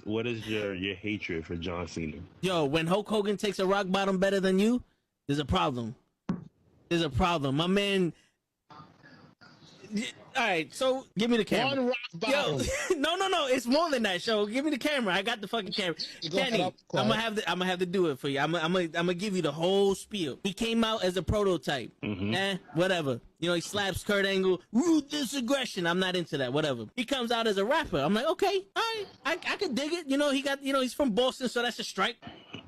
what is your hatred for John Cena? Yo, when Hulk Hogan takes a rock bottom better than you, there's a problem. There's a problem. My man. All right, so give me the camera. One rock bottom. Yo, no, it's more than that. Show, give me the camera. I got the fucking camera. Kenny, I'm gonna have to do it for you. I'm gonna give you the whole spiel. He came out as a prototype. Whatever. You know, he slaps Kurt Angle. Ruthless aggression. I'm not into that. Whatever. He comes out as a rapper. I'm like, okay, all right, I can dig it. You know, he's from Boston, so that's a strike.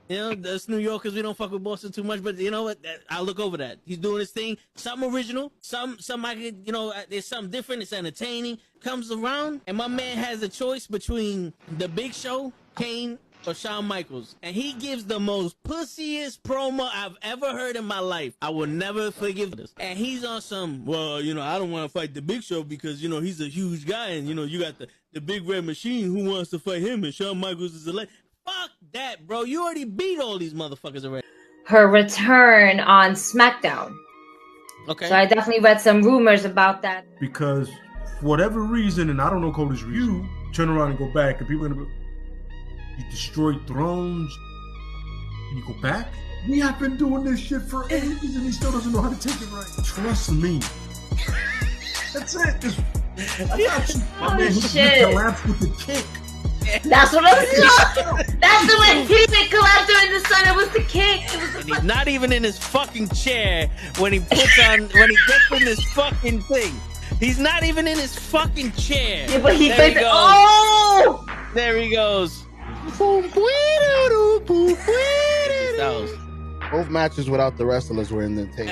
You know, us New Yorkers, we don't fuck with Boston too much, but you know what? I'll look over that. He's doing his thing. Something original. Some I could, you know, there's something different. It's entertaining. Comes around, and my man has a choice between The Big Show, Kane, or Shawn Michaels. And he gives the most pussiest promo I've ever heard in my life. I will never forgive this. And he's on some, well, you know, I don't want to fight The Big Show because, you know, he's a huge guy, and, you know, you got the Big Red Machine who wants to fight him, and Shawn Michaels is a legend. Fuck that, bro. You already beat all these motherfuckers already. Her return on SmackDown. Okay. So I definitely read some rumors about that. Because for whatever reason, and I don't know Cody's reason, you turn around and go back, and people are gonna be, you destroyed thrones, and you go back? We have been doing this shit for ages, and he still doesn't know how to take it right. Trust me. That's it. I got you. My man, he collapsed with the kick. That's what I was doing. That's the way he didn't collapse during the sun. It was the kick. And he's not even in his fucking chair when he gets in this fucking thing. He's not even in his fucking chair. Yeah, but he thinks, oh! There he goes. Both matches without the wrestlers were in the table.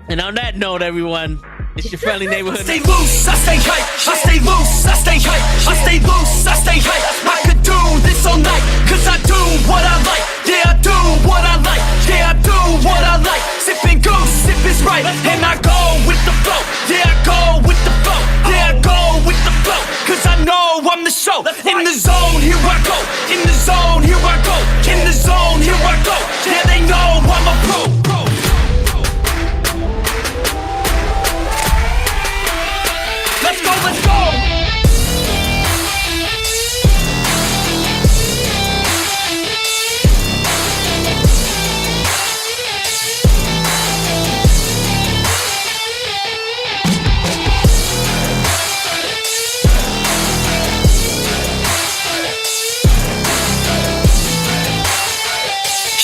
And on that note, everyone, it's your friendly neighborhood. I stay loose, I stay hype. I stay loose, I stay hype. I stay loose, I stay hype. I could do this all night, cause I do what I like. Yeah, I do what I like. Yeah, I do what I like. Sipping goose, sip is right. And I go with the flow. Yeah, I go with the flow. Yeah, I go with the flow. Cause I know I'm the show. In the zone, here I go. In the zone, here I go. In the zone, here I go. Yeah, they know I'm a pro. Let's go, let's go!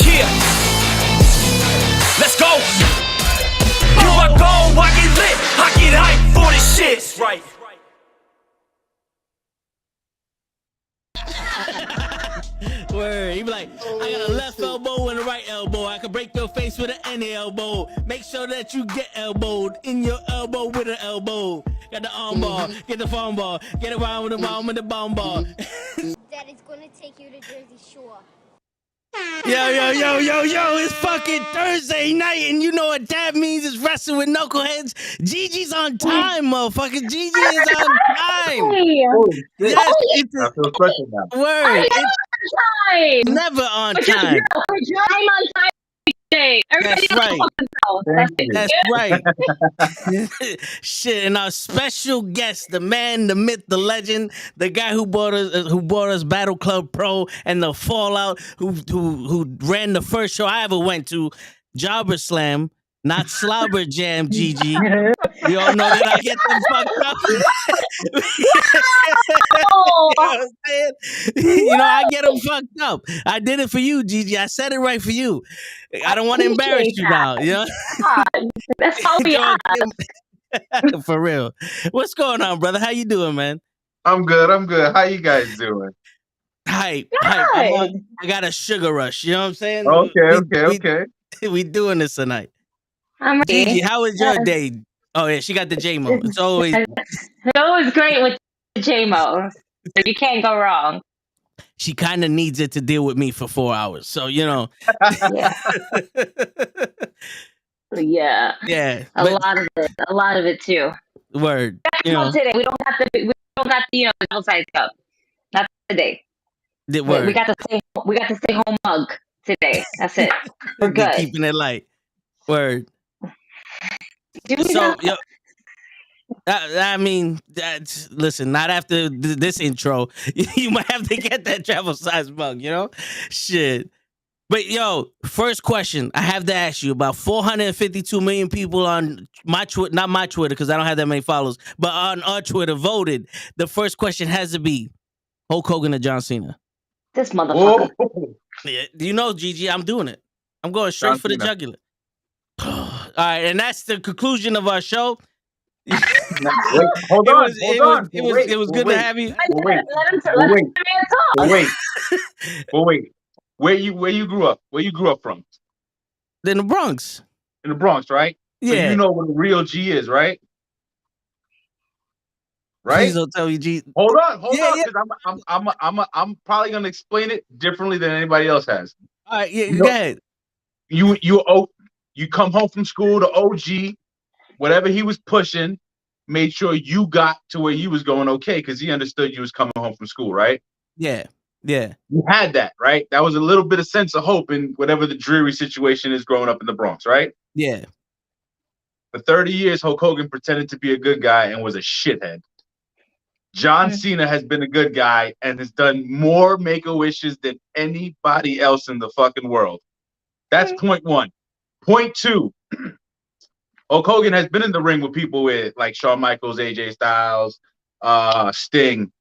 Yeah! Let's go! Here I go, I get lit, I get hyped for this shit! Right. Word. He be like, I got a left elbow and a right elbow. I can break your face with an any elbow. Make sure that you get elbowed in your elbow with an elbow. Got the arm bar, get the phone ball, get around with the bomb and the bomb ball. Daddy's gonna take you to Jersey Shore. Yo, it's fucking Thursday night, and you know what that means. It's Wrestle with Knuckleheads. Gigi's on time, motherfucker. Gigi is on time. Yes, it's I feel special now. word. It's never on time. I'm on time today. That's right. That's right. right. Shit, and our special guest, the man, the myth, the legend, the guy who brought us Battle Club Pro and the Fallout, who ran the first show I ever went to, Jobber Slam, not Slobber Jam, Gigi. You all know that I get them fucked up. You know what I'm saying? You know, I get them fucked up. I did it for you, Gigi. I said it right for you. I don't want to embarrass you now. You know? That's all we have. For real. What's going on, brother? How you doing, man? I'm good. How you guys doing? Hype. I got a sugar rush. You know what I'm saying? Okay. We doing this tonight. I'm ready. Gigi, how was your day? Oh, yeah, she got the J-Mo. It's always great with the J-Mo. You can't go wrong. She kind of needs it to deal with me for 4 hours. So, you know. Yeah. A lot of it too. Word. You know. Today we don't got the outside cup. Not today. Word. We got to stay home mug today. That's it. We're good. Keeping it light. Word. So, I mean, listen, not after this intro. You might have to get that travel size mug, you know? Shit. But yo, first question I have to ask you: about 452 million people on my Twitter, not my Twitter because I don't have that many followers, but on our Twitter voted. The first question has to be Hulk Hogan or John Cena. This motherfucker. Yeah, do you know, Gigi? I'm doing it. I'm going straight John for the Cena. jugular. All right, and that's the conclusion of our show. Wait, hold on. It was good to have you. Wait. Let him talk. Wait. Where you grew up? Where you grew up from? In the Bronx. In the Bronx, right? Yeah. So you know what a real G is, right? Right? Please don't tell me G. Hold on, because I'm probably gonna explain it differently than anybody else has. All right, yeah, go ahead. You come home from school, the OG, whatever he was pushing, made sure you got to where you was going okay, because he understood you was coming home from school, right? Yeah. You had that, right? That was a little bit of sense of hope in whatever the dreary situation is growing up in the Bronx, right? Yeah. For 30 years, Hulk Hogan pretended to be a good guy and was a shithead. John Cena has been a good guy and has done more Make-A-Wishes than anybody else in the fucking world. That's point one. Point two, Hulk Hogan has been in the ring with people with like Shawn Michaels, AJ Styles, Sting,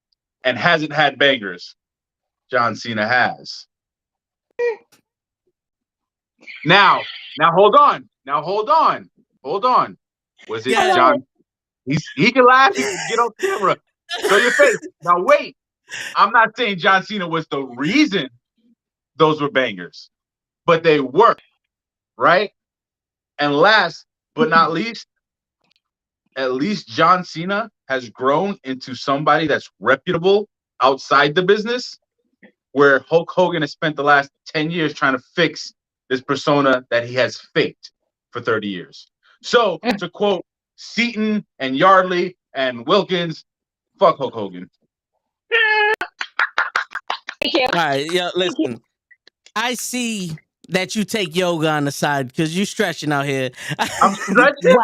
and hasn't had bangers. John Cena has. Now hold on. Was it John? He can laugh, he can get on camera. Show your face. Now wait. I'm not saying John Cena was the reason those were bangers, but they were, right? And last but not least, at least John Cena has grown into somebody that's reputable outside the business, where Hulk Hogan has spent the last 10 years trying to fix this persona that he has faked for 30 years. So, to quote Seaton and Yardley and Wilkins, fuck Hulk Hogan. Thank you. All right, yo, listen. I see that you take yoga on the side because you stretching out here. I'm stretching.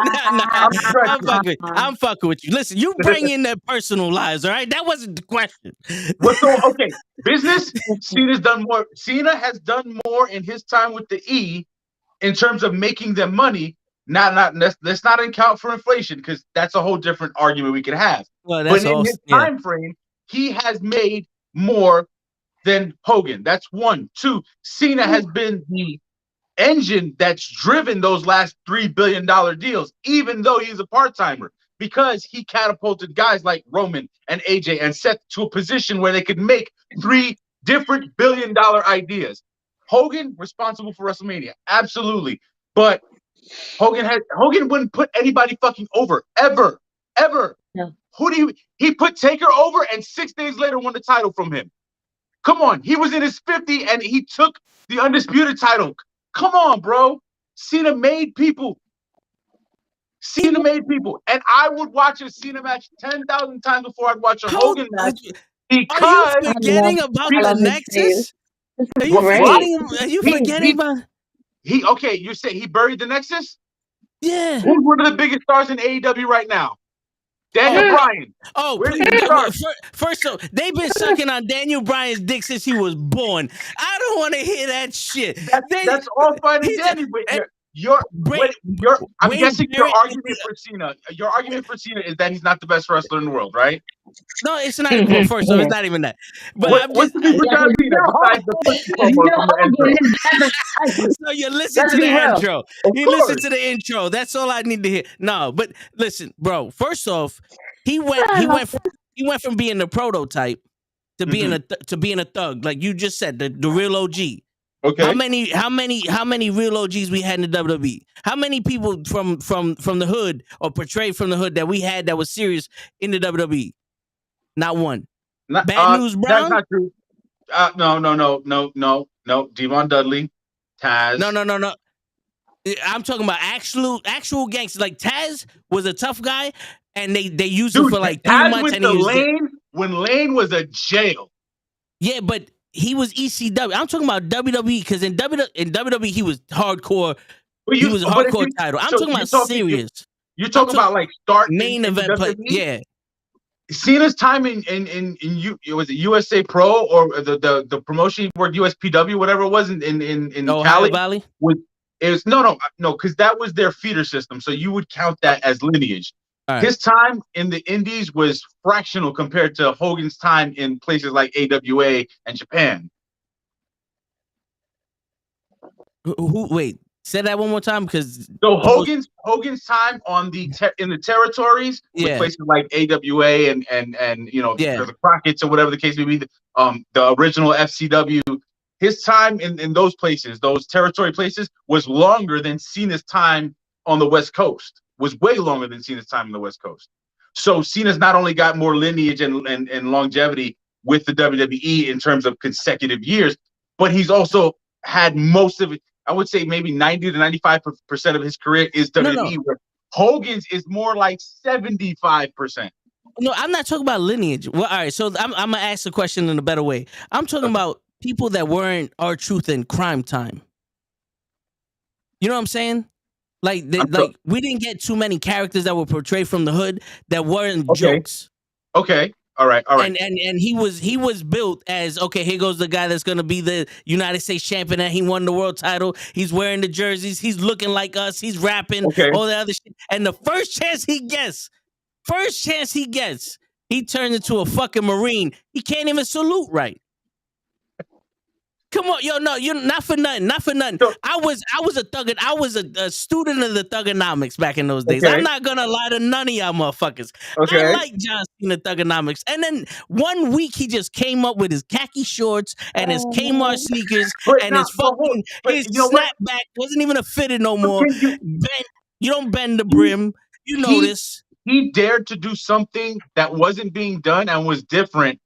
I'm fucking with you. Listen, you bring in their personal lives, all right? That wasn't the question. Okay, business. Cena has done more in his time with the E in terms of making them money. Let's not account for inflation, because that's a whole different argument we could have. Well, but in his time frame, he has made more than Hogan. That's one. Two, Cena has been the engine that's driven those last $3 billion deals, even though he's a part-timer, because he catapulted guys like Roman and AJ and Seth to a position where they could make 3 different billion-dollar ideas. Hogan responsible for WrestleMania, absolutely, but Hogan wouldn't put anybody fucking over ever. No. He put Taker over, and 6 days later won the title from him. Come on, he was in his 50 and he took the undisputed title. Come on, bro. Cena made people. And I would watch a Cena match 10,000 times before I'd watch a Hogan match. Because are you forgetting about the Nexus? Are you forgetting about? You say he buried the Nexus? Yeah. Who's one of the biggest stars in AEW right now? Daniel Bryan. First of all, they've been sucking on Daniel Bryan's dick since he was born. I don't want to hear that shit. That's all fine and dandy, but I'm guessing your argument for Cena. Your argument for Cena is that he's not the best wrestler in the world, right? No, it's not. Well, first of all, it's not even that. But what's the beef with John Cena besides the So you listen to the intro. You listen to the intro. That's all I need to hear. No, but listen, bro. First off, he went from being the prototype to being a thug, like you just said, the real OG. Okay. How many real OGs we had in the WWE? How many people from the hood or portrayed from the hood that we had that was serious in the WWE? Not one. Bad News Brown? That's not true. No. Devon Dudley, Taz. No. I'm talking about actual gangsters. Like Taz was a tough guy, and they used him for like 3 months. And when Lane was a jail. Yeah, but he was ECW. I'm talking about WWE, because in WWE he was hardcore. He was a hardcore title. I'm talking about serious. You're talking about like start main event play. WWE? Yeah. Cena's time in was it USA Pro or the promotion he worked USPW, whatever it was in Ohio Cali Valley? It was no, because that was their feeder system. So you would count that as lineage. Right. His time in the Indies was fractional compared to Hogan's time in places like AWA and Japan. Wait, say that one more time, because so Hogan's time on in the territories with places like AWA and the Crockett's or whatever the case may be, the original FCW. His time in those places, those territory places, was longer than Cena's time on the West Coast. Was way longer than Cena's time on the West Coast. So Cena's not only got more lineage and longevity with the WWE in terms of consecutive years, but he's also had most of it. I would say maybe 90 to 95% of his career is WWE, where Hogan's is more like 75%. No, I'm not talking about lineage. Well, all right, so I'm going to ask the question in a better way. I'm talking about people that weren't R-Truth in crime time. You know what I'm saying? Like, we didn't get too many characters that were portrayed from the hood that weren't jokes. Okay. All right. And he was built as, okay, here goes the guy that's gonna be the United States champion, and he won the world title. He's wearing the jerseys, he's looking like us, he's rapping, all that other shit. And the first chance he gets, he turns into a fucking Marine. He can't even salute right. Come on, yo, no, you're not for nothing. So, I was a student of the Thugonomics back in those days. I'm not gonna lie to none of y'all motherfuckers. I like John Cena Thugonomics. And then 1 week he just came up with his khaki shorts and his Kmart sneakers and his snapback wasn't even a fitted no more. You don't bend the brim. You know this. He dared to do something that wasn't being done and was different.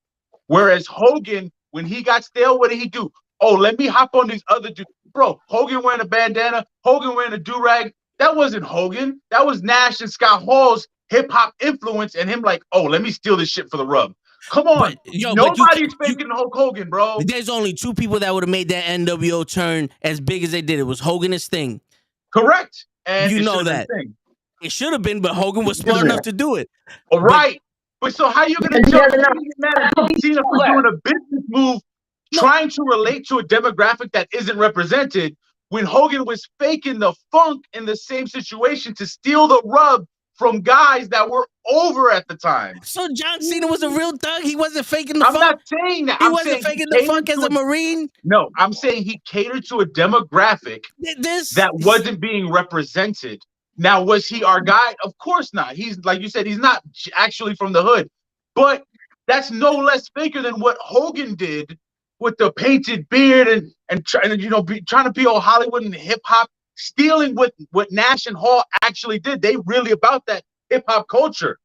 Whereas Hogan, when he got stale, what did he do? Oh, let me hop on these other dudes. Bro, Hogan wearing a bandana, Hogan wearing a do-rag. That wasn't Hogan. That was Nash and Scott Hall's hip-hop influence and him like, oh, let me steal this shit for the rub. Come on. Nobody's faking Hulk Hogan, bro. There's only two people that would have made that NWO turn as big as they did. It was Hogan and Sting. Correct. And you know that. It should have been, but Hogan was smart enough to do it. All right. But so how are you going to jump Cena for doing a business move trying to relate to a demographic that isn't represented when Hogan was faking the funk in the same situation to steal the rub from guys that were over at the time? So John Cena was a real thug? He wasn't faking the funk? I'm not saying that. He wasn't faking the funk as a Marine? No, I'm saying he catered to a demographic that wasn't being represented. Now, was he our guy? Of course not. He's, like you said, he's not actually from the hood. But that's no less faker than what Hogan did with the painted beard and trying to be all Hollywood and hip hop, stealing what Nash and Hall actually did. They really about that hip hop culture.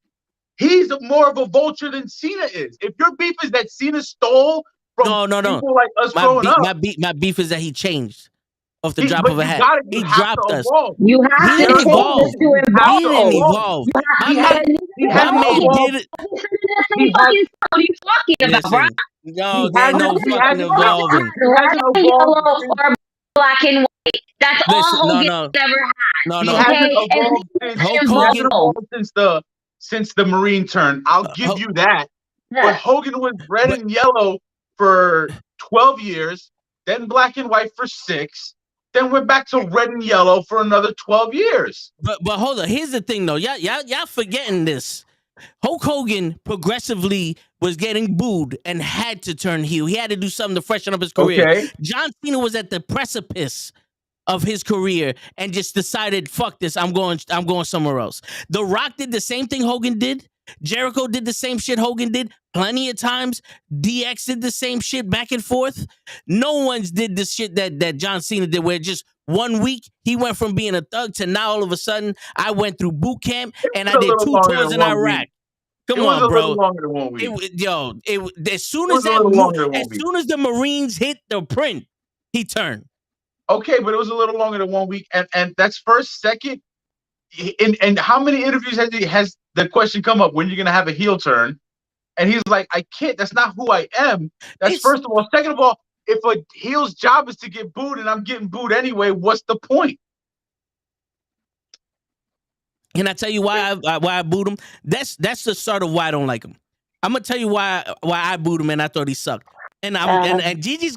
He's more of a vulture than Cena is. If your beef is that Cena stole from people like us growing up, my beef is that he changed off the drop of a hat. He dropped us. You have to evolve. He didn't evolve. What are you talking about, bro? No, there's no fucking evolving. Yellow or black and white. That's all Hogan's ever had. He hasn't evolved since the Marine turn. I'll give you that. But Hogan was red and yellow for 12 years, then black and white for 6. Then we're back to red and yellow for another 12 years. But hold on. Here's the thing, though. Y'all forgetting this. Hulk Hogan progressively was getting booed and had to turn heel. He had to do something to freshen up his career. Okay. John Cena was at the precipice of his career and just decided, fuck this, I'm going somewhere else. The Rock did the same thing Hogan did. Jericho did the same shit Hogan did plenty of times. DX did the same shit back and forth. No one's did the shit that John Cena did, where just 1 week he went from being a thug to now all of a sudden I went through boot camp and I did 2 tours in Iraq. Come on, bro. Longer than 1 week. As soon as the Marines hit the print, he turned. Okay, but it was a little longer than 1 week, and that's first, second. And how many interviews has the question come up, when you're gonna have a heel turn? And he's like, I can't. That's not who I am. That's first of all. Second of all, if a heel's job is to get booed and I'm getting booed anyway, what's the point? Can I tell you why I booed him? That's the start of why I don't like him. I'm gonna tell you why I booed him and I thought he sucked. And and Gigi's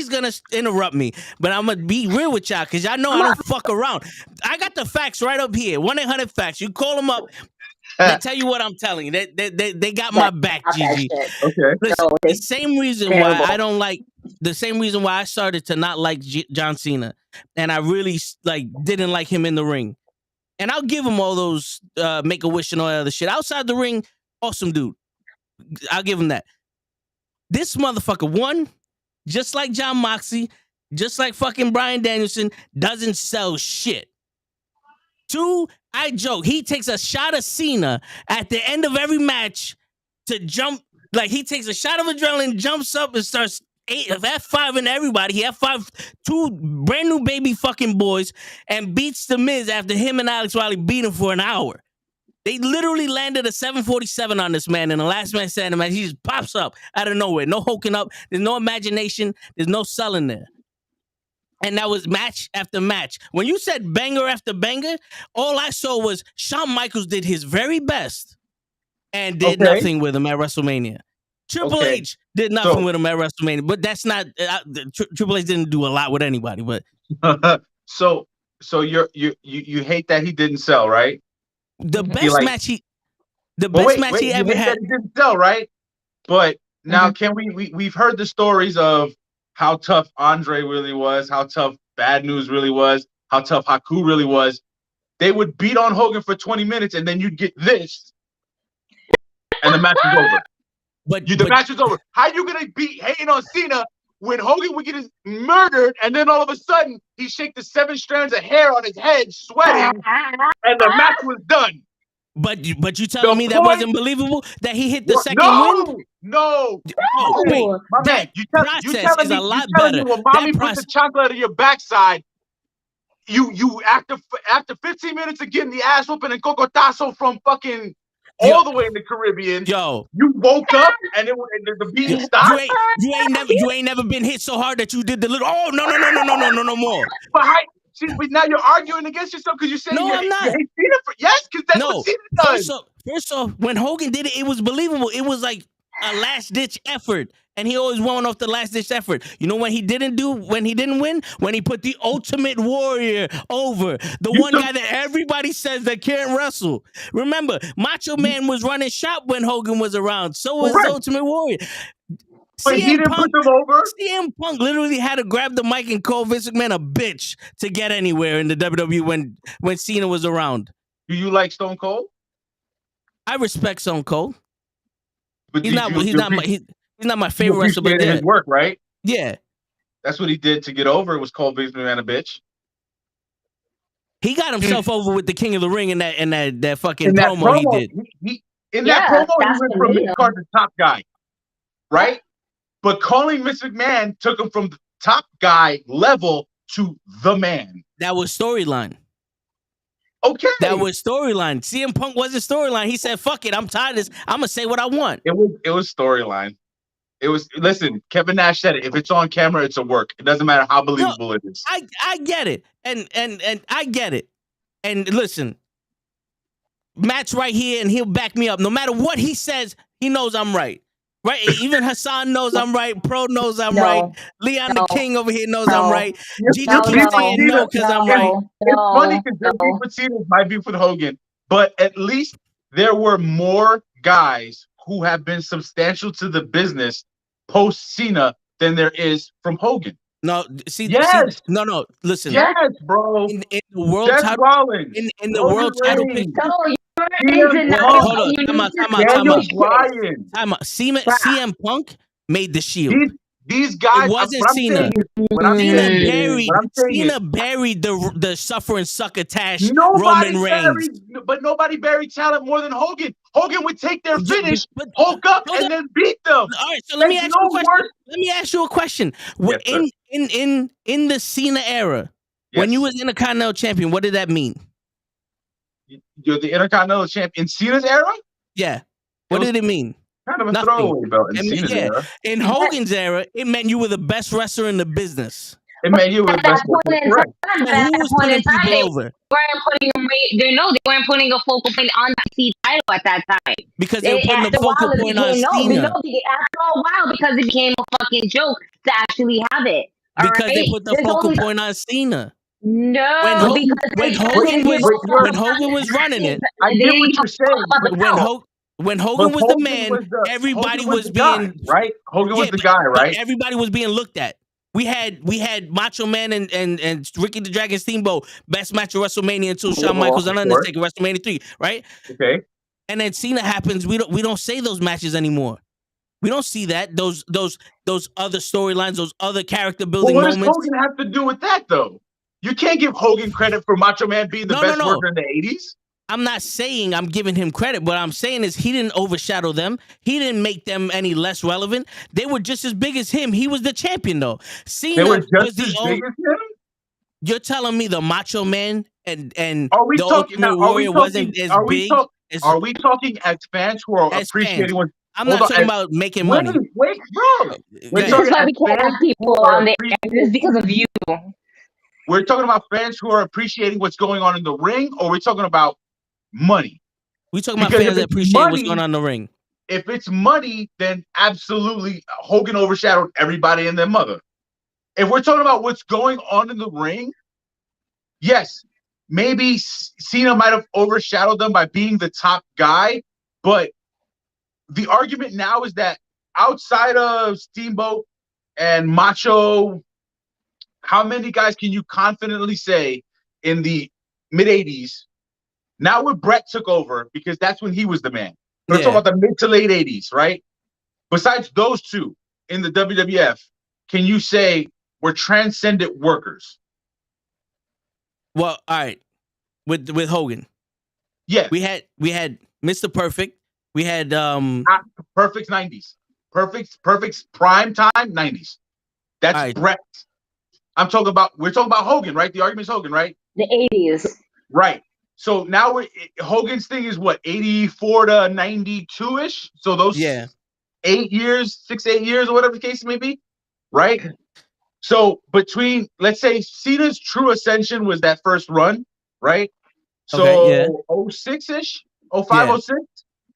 gonna interrupt me, but I'm gonna be real with y'all because y'all know I don't fuck around. I got the facts right up here. 1-800-FACTS. You call them up. They tell you what I'm telling you. They got my back, Gigi. Okay. Listen, the same reason why I don't like, the same reason why I started to not like John Cena, and I really didn't like him in the ring. And I'll give him all those Make-A-Wish and all that other shit. Outside the ring, awesome dude. I'll give him that. This motherfucker, one, just like John Moxley, just like fucking Bryan Danielson, doesn't sell shit. Two, I joke, he takes a shot of Cena at the end of every match to jump, like he takes a shot of adrenaline, jumps up and starts F5 in everybody. He F5 two brand new baby fucking boys and beats The Miz after him and Alex Riley beat him for an hour. They literally landed a 747 on this man in the last man standing match. He just pops up out of nowhere. No hulking up. There's no imagination. There's no selling there. And that was match after match. When you said banger after banger, all I saw was Shawn Michaels did his very best and did nothing with him at WrestleMania. Triple H did nothing with him at WrestleMania, but that's not Triple H didn't do a lot with anybody. But so you hate that he didn't sell, right? The best match he ever had. He didn't sell, right? But now, can we've heard the stories of how tough Andre really was, how tough Bad News really was, how tough Haku really was. They would beat on Hogan for 20 minutes, and then you'd get this, and the match is over. The match is over. How you gonna beat hating on Cena when Hogan would get murdered, and then all of a sudden he shake the 7 strands of hair on his head, sweating, and the match was done. But you telling me that wasn't believable? That he hit the second win? No. Oh, wait, my man, you telling me when mommy put the chocolate on your backside, you after 15 minutes of getting the ass whooping and cocotazo from fucking all the way in the Caribbean, you woke up and the beating stopped. You ain't never been hit so hard that you did the little. Oh no more. But now you're arguing against yourself because you're saying I'm not. Yes, because that's what Cena does. First off, when Hogan did it, it was believable. It was like a last ditch effort, and he always won off the last ditch effort. You know when he didn't win? When he put the Ultimate Warrior over, the one guy that everybody says that can't wrestle. Remember, Macho Man was running shop when Hogan was around. So was the Ultimate Warrior. But he didn't put them over. CM Punk literally had to grab the mic and call Vince McMahon a bitch to get anywhere in the WWE when Cena was around. Do you like Stone Cold? I respect Stone Cold. But he's not my favorite wrestler. But his work, right? Yeah, that's what he did to get over. It was called Vince McMahon a bitch. He got himself over with the King of the Ring in that fucking promo he did. In that promo, he went from mid-card to top guy, right? But calling Vince McMahon took him from the top guy level to the man. That was storyline. Okay. That was storyline. CM Punk wasn't storyline. He said, fuck it, I'm tired of this. I'm going to say what I want. It was storyline. Listen, Kevin Nash said it. If it's on camera, it's a work. It doesn't matter how believable it is. I get it. And I get it. And listen, Matt's right here and he'll back me up. No matter what he says, he knows I'm right. Right? Even Hassan knows I'm right. Pro knows I'm right. Leon the King over here knows I'm right. Gigi keeps saying no because I'm right. It's funny because their beef with Cena might be with Hogan, but at least there were more guys who have been substantial to the business post Cena than there is from Hogan. No, listen. Yes, bro. In the world title, Rollins, in the world title picture. Hold on. Time out. CM Punk made the Shield. These guys. It wasn't Cena. Cena buried the suffering succotash Roman Reigns. But nobody buried talent more than Hogan. Hogan would take their finish, Hulk up, and then beat them. All right, so let me ask you a question. Let me ask you a question. Yes, in the Cena era, when you was Intercontinental Champion, what did that mean? You're the Intercontinental Champion in Cena's era? Yeah. What did it mean? Kind of a throwaway belt in Cena's era. In Hogan's era, it meant you were the best wrestler in the business. Emmanuel was At the that best point worker. in Correct. time, So who was putting people over? they weren't putting a focal point on the IC title at that time. Because they were putting a After a focal while, it point on became Cena. after a while, because it became a fucking joke to actually have it. All Because they right? put the There's focal always point on Cena. no, because When they Hogan didn't give was a fuck when about Hogan was running it, I they get didn't what give you're a saying, fuck about but the when title. Hogan was the Hogan man, everybody Hogan was was the guy, being right? Hogan was the but, guy, but right? everybody was being looked at. We had Macho Man and Ricky the Dragon Steamboat best match of WrestleMania until Shawn Michaels and Undertaker WrestleMania 3, right? Okay. And then Cena happens. We don't say those matches anymore. We don't see that those other storylines, those other character building Well, what moments. does Hogan have to do with that, though? You can't give Hogan credit for Macho Man being the best worker in the 80s. I'm not saying I'm giving him credit. What I'm saying is he didn't overshadow them. He didn't make them any less relevant. They were just as big as him. He was the champion, though. Cena was was just as the big as him? You're telling me the Macho Man and Are we the talking Ultimate now? Warrior wasn't as big? Are we talking as fans who are As appreciating fans. what? I'm not talking about making money. Wait, bro. We're Go This talking is why as we can't fans have people who are on the air. This is because of you. We're talking about fans who are appreciating what's going on in the ring, or we're talking about money. We talking about fans that appreciate what's going on in the ring. If it's money, then absolutely Hogan overshadowed everybody and their mother. If we're talking about what's going on in the ring, yes, maybe Cena might have overshadowed them by being the top guy, but the argument now is that outside of Steamboat and Macho, how many guys can you confidently say in the mid 80s? Now when Brett took over, because that's when he was the man. But I'm talking about the mid to late 80s, right? Besides those two in the WWF, can you say we're transcendent workers? Well, all right. With Hogan. Yeah. We had Mr. Perfect. We had Perfect's 90s. Perfect's prime time 90s. That's right. Brett. We're talking about Hogan, right? The argument's Hogan, right? The 80s. Right. So now Hogan's thing is what, 84 to 92-ish? So those 8 years, 6-8 years, or whatever the case may be, right? So between, let's say, Cena's true ascension was that first run, right? So 06-ish, 05, 06.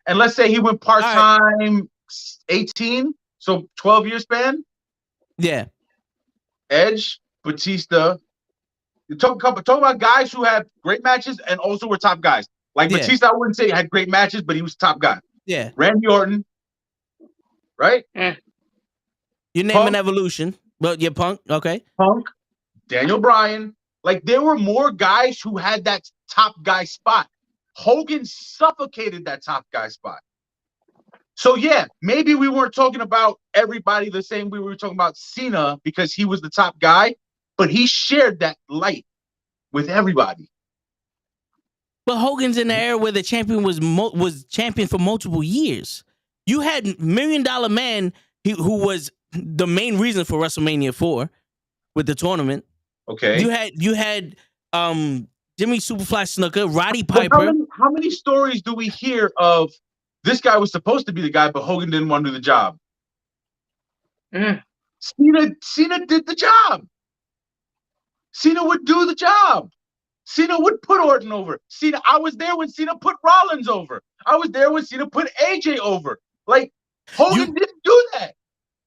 And let's say he went part-time 18, so 12-year span. Yeah. Edge, Batista. You talk about guys who had great matches and also were top guys. Like Batista, I wouldn't say had great matches, but he was top guy. Yeah. Randy Orton, right? You name an evolution, but you're Punk, okay? Punk, Daniel Bryan. Like there were more guys who had that top guy spot. Hogan suffocated that top guy spot. So yeah, maybe we weren't talking about everybody the same way we were talking about Cena because he was the top guy, but he shared that light with everybody. But Hogan's in the era where the champion was champion for multiple years. You had $1 Million Man who was the main reason for WrestleMania 4 with the tournament. Okay. You had Jimmy Superfly Snuka, Roddy Piper. How many stories do we hear of this guy was supposed to be the guy, but Hogan didn't want to do the job? Cena did the job. Cena would do the job. Cena would put Orton over. I was there when Cena put Rollins over. I was there when Cena put AJ over. Like, Hogan didn't do that.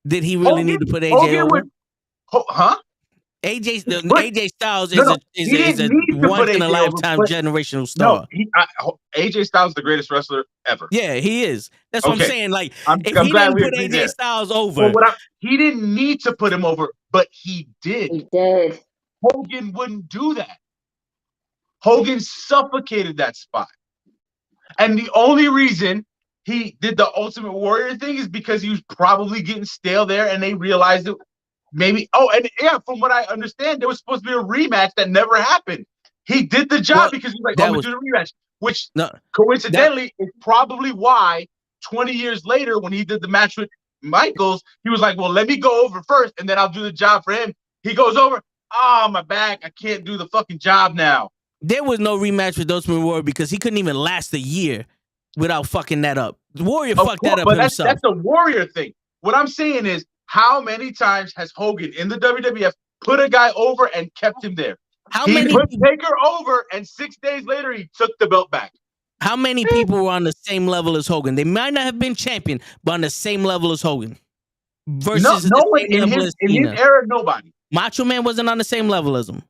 Did he really need to put AJ over? AJ Styles is a once in a lifetime generational star. AJ Styles is the greatest wrestler ever. Yeah, he is. That's what I'm saying. Like, if I'm he didn't put AJ Styles over, he didn't need to put him over, but he did. He did. Hogan wouldn't do that. Hogan suffocated that spot. And the only reason he did the Ultimate Warrior thing is because he was probably getting stale there and they realized it. Maybe. From what I understand, there was supposed to be a rematch that never happened. He did the job because he was like, I'm going to do the rematch. Which, coincidentally, is probably why 20 years later, when he did the match with Michaels, he was like, well, let me go over first, and then I'll do the job for him. He goes over. Oh, my back. I can't do the fucking job now. There was no rematch with Ultimate Warrior because he couldn't even last a year without fucking that up. Warrior fucked that up himself. That's a Warrior thing. What I'm saying is, how many times has Hogan in the WWF put a guy over and kept him there. He put Taker over, and 6 days later, he took the belt back. How many people were on the same level as Hogan? They might not have been champion, but on the same level as Hogan. Versus no one in his era, nobody. Macho Man wasn't on the same level as him.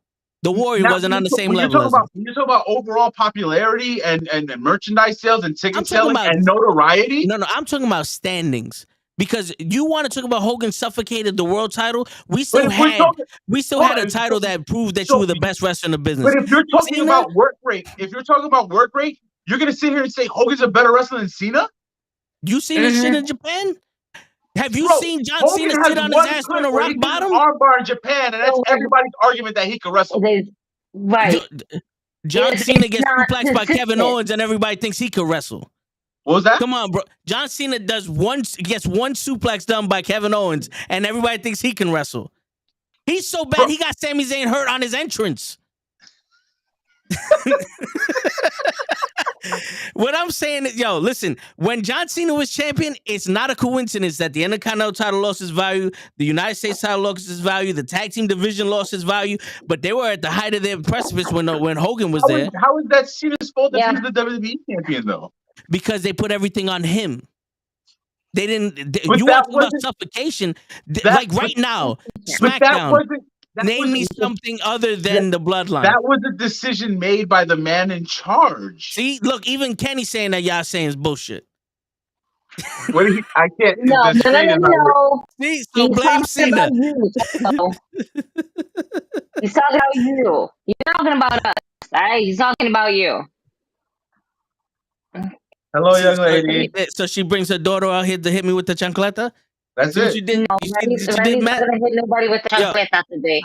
The Warrior wasn't on the same level as him. You're talking about overall popularity and merchandise sales and ticket selling and notoriety? No, I'm talking about standings. Because you want to talk about Hogan suffocated the world title, we still had a title that proved that you were the best wrestler in the business. But if you're talking about work rate, you're gonna sit here and say Hogan's a better wrestler than Cena? You seen this shit in Japan? Have you seen John Cena sit on his ass on a rock bottom? Armbar in Japan, and that's everybody's argument that he could wrestle. Right. John Cena gets suplexed by Kevin Owens, and everybody thinks he could wrestle. What was that? Come on, bro. John Cena gets one suplex done by Kevin Owens, and everybody thinks he can wrestle. He's so bad, he got Sami Zayn hurt on his entrance. What I'm saying is, listen, when John Cena was champion, it's not a coincidence that the Intercontinental title lost its value, the United States title lost its value, the tag team division lost its value, but they were at the height of their precipice when Hogan was there. How is that Cena's fault that he's the WWE champion, though? Because they put everything on him. They didn't. You want to talk about suffocation? Like right now, SmackDown. Name me something other than the bloodline. That was a decision made by the man in charge. See, look, even Kenny saying that y'all saying is bullshit. I can't. No. See, so blame Cena. He's talking about you. He's talking about us. All right, he's talking about you. Hello, young lady. So she brings her daughter out here to hit me with the chancleta? That's it. You did, no, Randy's not going to hit nobody with the chancleta today.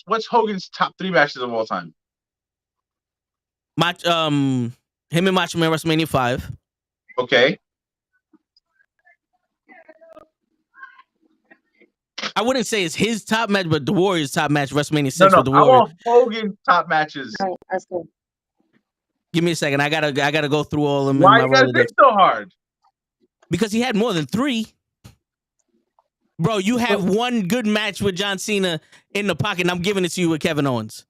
What's Hogan's top 3 matches of all time? Him and Macho Man WrestleMania 5. Okay. I wouldn't say it's his top match, but the Warrior's top match, WrestleMania 6 with the Warrior. I want Hogan's top matches. All right, that's good. Give me a second. I gotta go through all of them. Why you gotta think so hard? Because he had more than 3. Bro, you have one good match with John Cena in the pocket, and I'm giving it to you with Kevin Owens.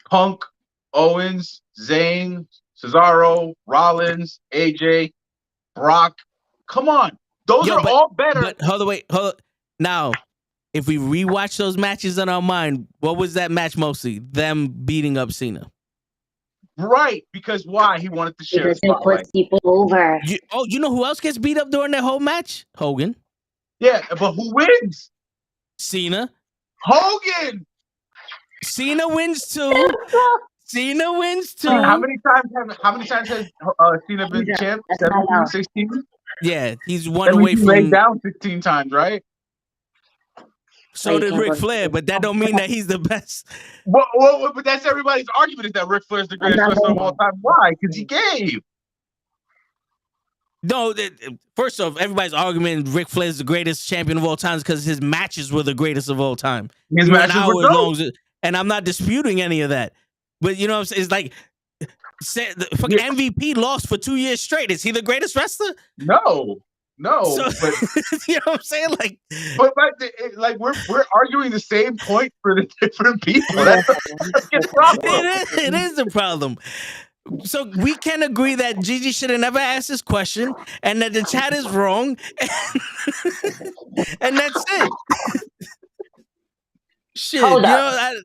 Punk, Owens, Zayn, Cesaro, Rollins, AJ, Brock. Come on. Those are all better. But hold on. Now, if we rewatch those matches in our mind, what was that match mostly? Them beating up Cena. Right, because why? He wanted to share his spotlight. Puts people over. You know who else gets beat up during that whole match? Hogan. Yeah, but who wins? Cena. Hogan. Cena wins too. Cena wins too. How many times has Cena been champ? 17, 16? Yeah, he's one away from laid down 16 times, right? So did Ric Flair, but that don't mean that he's the best. Well, but that's everybody's argument is that Ric Flair is the greatest wrestler of all time. Why? Because he gave. No, first off, everybody's argument Ric Flair is the greatest champion of all time because his matches were the greatest of all time. His matches were dope. And I'm not disputing any of that. But you know what I'm saying? It's like the fucking MVP lost for 2 years straight. Is he the greatest wrestler? No. So, but, you know what I'm saying? Like we're arguing the same point for the different people. That's the problem. It is a problem. So we can agree that Gigi should have never asked this question, and that the chat is wrong, and that's it. Shit, Hold up.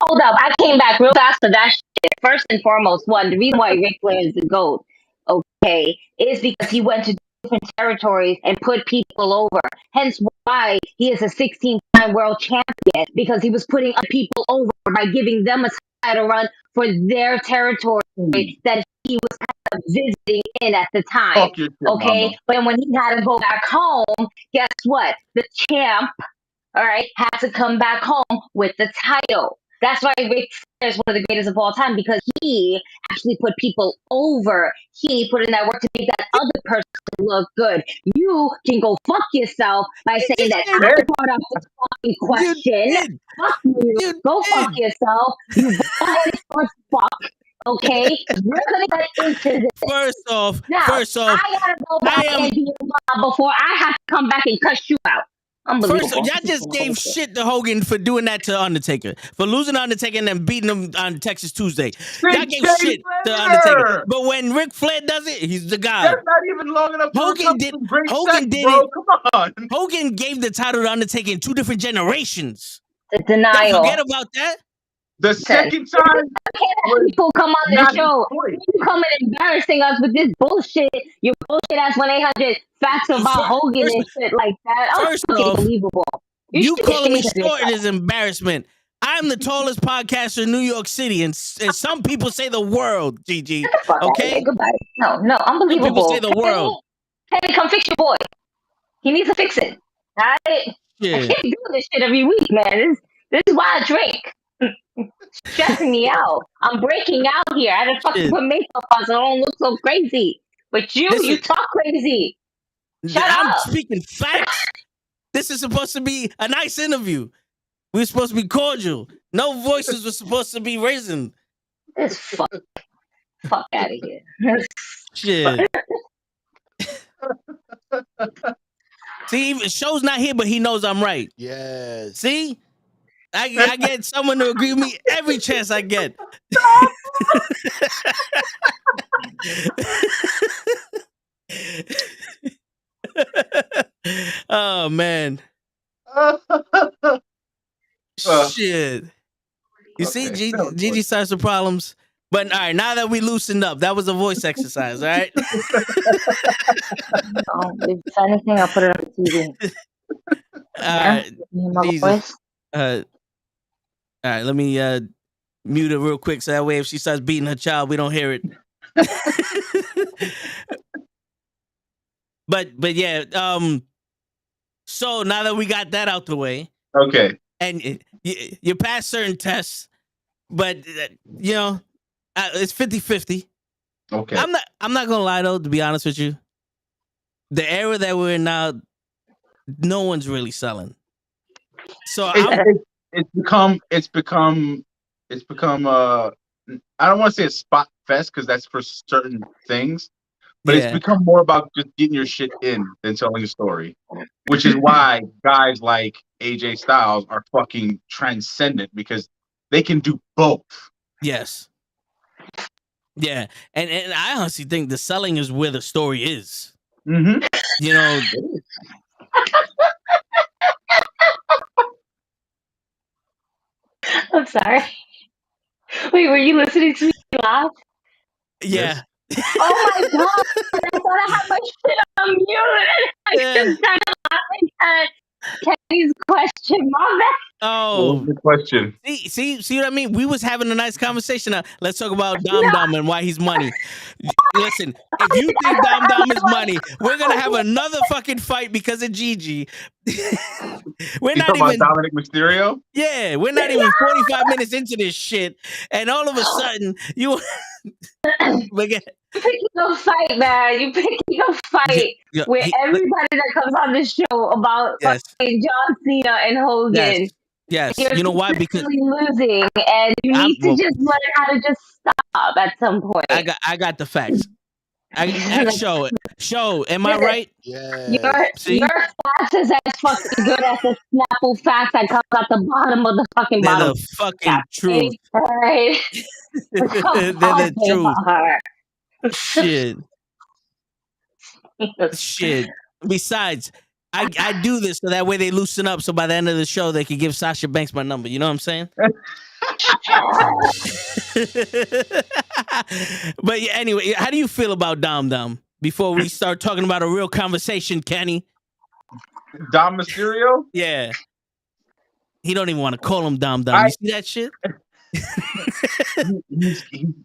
I came back real fast for that shit. First and foremost, the reason why Ric Flair is the GOAT, okay, is because he went to different territories and put people over. Hence why he is a 16-time world champion, because he was putting other people over by giving them a title run for their territory that he was kind of visiting in at the time. Okay, mama. But when he had to go back home, guess what? The champ, all right, had to come back home with the title. That's why Ric Flair is one of the greatest of all time, because he actually put people over. He put in that work to make that other person look good. You can go fuck yourself by saying that I brought up the fucking question. Fuck you. Go fuck yourself. You fuck. Okay, we're gonna get into this. First off, Now, I gotta go back and be your mom before I have to come back and cuss you out. Unbelievable. First, y'all just gave shit to Hogan for doing that to Undertaker, for losing Undertaker and then beating him on Texas Tuesday. Y'all gave shit to Undertaker, but when Ric Flair does it, he's the guy. That's not even long enough. Hogan did. Hogan did bro. it. Come on. Hogan gave the title to Undertaker in 2 different generations. The denial. Don't forget about that. The second time, people come on the show. You come and embarrassing us with this bullshit. Your bullshit ass 1-800 facts about Hogan and shit like that. First off, unbelievable. You calling me short is embarrassment. I'm the tallest podcaster in New York City, and some people say the world, Gigi. Okay? Goodbye. No, unbelievable. Some people say the world. Hey, come fix your boy. He needs to fix it. All right? Yeah. I can't do this shit every week, man. This is why I drink. Stressing me out. I'm breaking out here. I had to fucking put makeup on so I don't look so crazy. But you talk crazy. I'm speaking facts. This is supposed to be a nice interview. We're supposed to be cordial. No voices were supposed to be raising. This fuck out of here. Shit. See, show's not here, but he knows I'm right. Yes. See? I get someone to agree with me every chance I get. Oh, man. Shit. You see, Gigi starts some problems. But all right, now that we loosened up, that was a voice exercise, all right? If it's anything, I'll put it on the TV. Jesus. All right, let me mute it real quick so that way if she starts beating her child, we don't hear it. But yeah, so now that we got that out the way, okay, and you passed certain tests, but you know, it's 50-50. Okay, I'm not gonna lie though, to be honest with you, the era that we're in now, no one's really selling. So it's become I don't want to say a spot fest because that's for certain things, but it's become more about just getting your shit in than telling a story, which is why guys like AJ Styles are fucking transcendent because they can do both. Yes. Yeah, and I honestly think the selling is where the story is. Mm-hmm. You know. I'm sorry. Wait, were you listening to me laugh? Yeah. Oh my god! I thought I had my shit on mute. I just started laughing at Kenny's question. My bad. Oh, good question. See what I mean? We was having a nice conversation. Let's talk about Dom and why he's money. Listen, if you think Dom is money, we're gonna have another fucking fight because of Gigi. We're not even about Dominic Mysterio. Yeah, we're not even 45 minutes into this shit, and all of a sudden you. You're picking a fight, man. You're picking a fight with everybody that comes on the show about fucking John Cena and Hogan. Yes. You're You know why? Because losing, and you need to just learn how to just stop at some point. I got the facts. Show. Am I right? Yeah. Your facts is as fucking good as the Snapple facts that comes at the bottom of the fucking They're bottom. the fucking truth. All right. They're the truth. Shit. Besides, I do this so that way they loosen up. So by the end of the show, they can give Sasha Banks my number. You know what I'm saying? But yeah, anyway, how do you feel about Dom? Before we start talking about a real conversation, Kenny. Dom Mysterio? Yeah. He don't even want to call him Dom. You see that shit?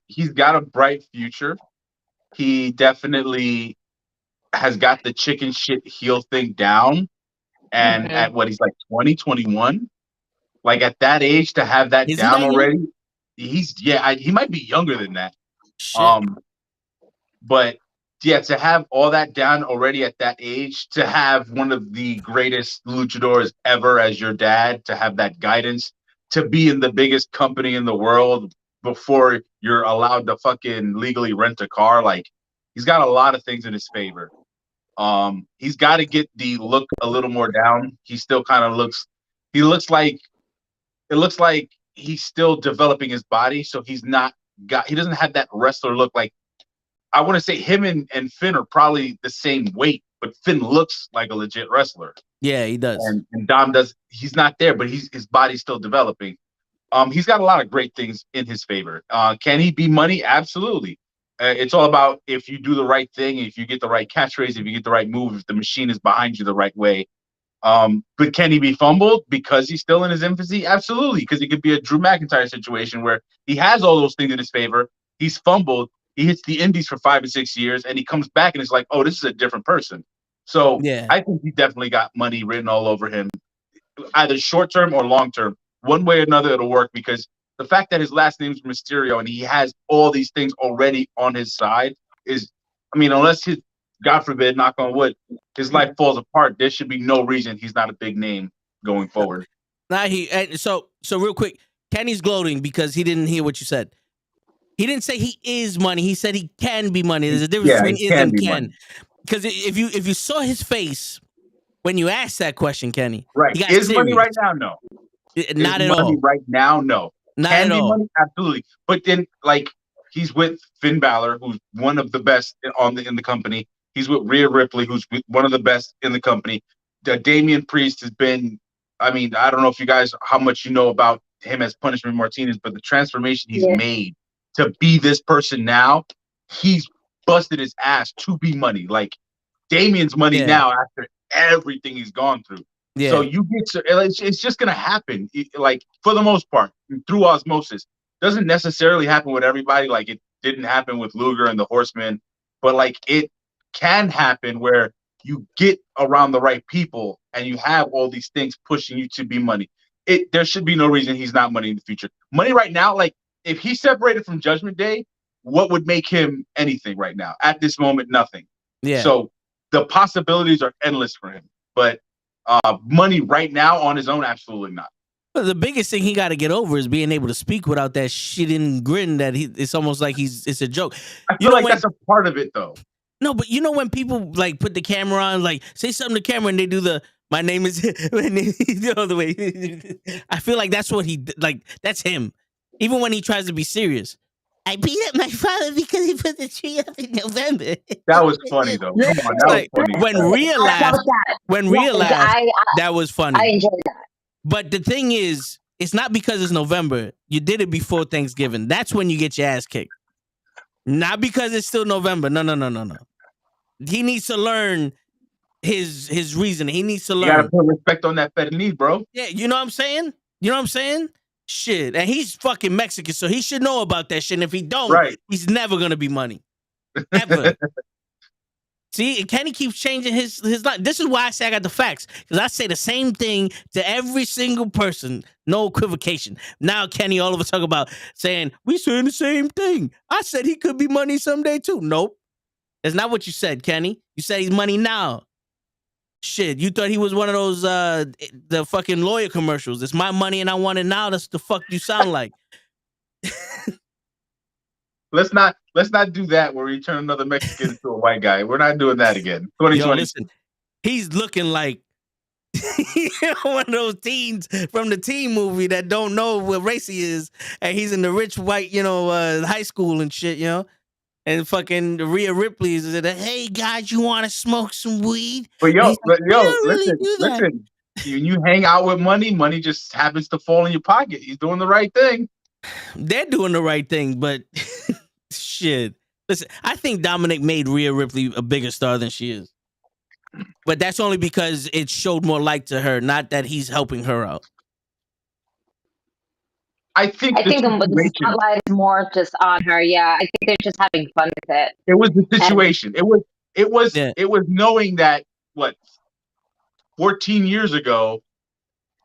He's got a bright future. He definitely has got the chicken shit heel thing down. And at what, he's like 20, 21? Like at that age to have that down already? He might be younger than that. Shit. But yeah, to have all that down already at that age, to have one of the greatest luchadors ever as your dad, to have that guidance, to be in the biggest company in the world, before you're allowed to fucking legally rent a car. Like, he's got a lot of things in his favor. He's got to get the look a little more down. He still kind of looks. He looks like it looks like he's still developing his body, so he's not got. He doesn't have that wrestler look. Like, I want to say him and Finn are probably the same weight, but Finn looks like a legit wrestler. Yeah, he does. And Dom does. He's not there, but his body's still developing. He's got a lot of great things in his favor. Can he be money? Absolutely. It's all about if you do the right thing, if you get the right catchphrase, if you get the right move, if the machine is behind you the right way. But can he be fumbled because he's still in his infancy? Absolutely, because it could be a Drew McIntyre situation where he has all those things in his favor. He's fumbled. He hits the indies for 5 or 6 years, and he comes back and it's like, oh, this is a different person. So yeah. I think he definitely got money written all over him, either short term or long term. One way or another, it'll work because the fact that his last name's Mysterio and he has all these things already on his side is, I mean, unless his, God forbid, knock on wood, his life falls apart, there should be no reason he's not a big name going forward. So real quick, Kenny's gloating because he didn't hear what you said. He didn't say he is money. He said he can be money. There's a difference between is and can. Because if you saw his face when you asked that question, Kenny, right? Is money right now? No. Not at all. Right now, no. Not at all. Money? Absolutely. But then, like, he's with Finn Balor, who's one of the best in the company. He's with Rhea Ripley, who's one of the best in the company. Damian Priest has been, I mean, I don't know if you guys, how much you know about him as Punishment Martinez, but the transformation he's made to be this person now, he's busted his ass to be money. Like, Damian's money now after everything he's gone through. Yeah. So you get to, it's just gonna happen. Like, for the most part, through osmosis. Doesn't necessarily happen with everybody. Like, it didn't happen with Luger and the Horsemen, but like, it can happen where you get around the right people and you have all these things pushing you to be money. There should be no reason he's not money in the future. Money right now, like, if he separated from Judgment Day, what would make him anything right now? At this moment, nothing. Yeah. So the possibilities are endless for him. But money right now on his own, absolutely not. Well, the biggest thing he got to get over is being able to speak without that shitting grin that it's almost like it's a joke. I feel like that's a part of it, though. No, but you know when people like put the camera on, like say something to camera and they do the my name is you know the way. I feel like that's what that's him. Even when he tries to be serious. I beat up my father because he put the tree up in November. That was funny, though. Come on, that was funny. When Rhea laughed, that was funny. I enjoyed that. But the thing is, it's not because it's November. You did it before Thanksgiving. That's when you get your ass kicked. Not because it's still November. No. He needs to learn his reasoning. He needs to learn. You gotta put respect on that fed knee, bro. Yeah, you know what I'm saying? Shit, and he's fucking Mexican, so he should know about that shit. And if he don't, he's never gonna be money, ever. See, and Kenny keeps changing his life. This is why I say I got the facts, because I say the same thing to every single person, no equivocation. Now Kenny all of a talk about saying we saying the same thing. I said he could be money someday too. Nope, that's not what you said, Kenny. You said he's money now. Shit, you thought he was one of those the fucking lawyer commercials. It's my money and I want it now. That's the fuck you sound like. Let's not do that where we turn another Mexican into a white guy. We're not doing that again. 2020. Yo, listen, he's looking like one of those teens from the teen movie that don't know what race he is, and he's in the rich white, high school and shit, And fucking Rhea Ripley is at hey guys, you want to smoke some weed? But listen. You hang out with money, money just happens to fall in your pocket. He's doing the right thing. They're doing the right thing, but shit. Listen, I think Dominic made Rhea Ripley a bigger star than she is. But that's only because it showed more light to her, not that he's helping her out. I think the spotlight is more just on her. Yeah, I think they're just having fun with it. It was the situation. It was knowing that 14 years ago.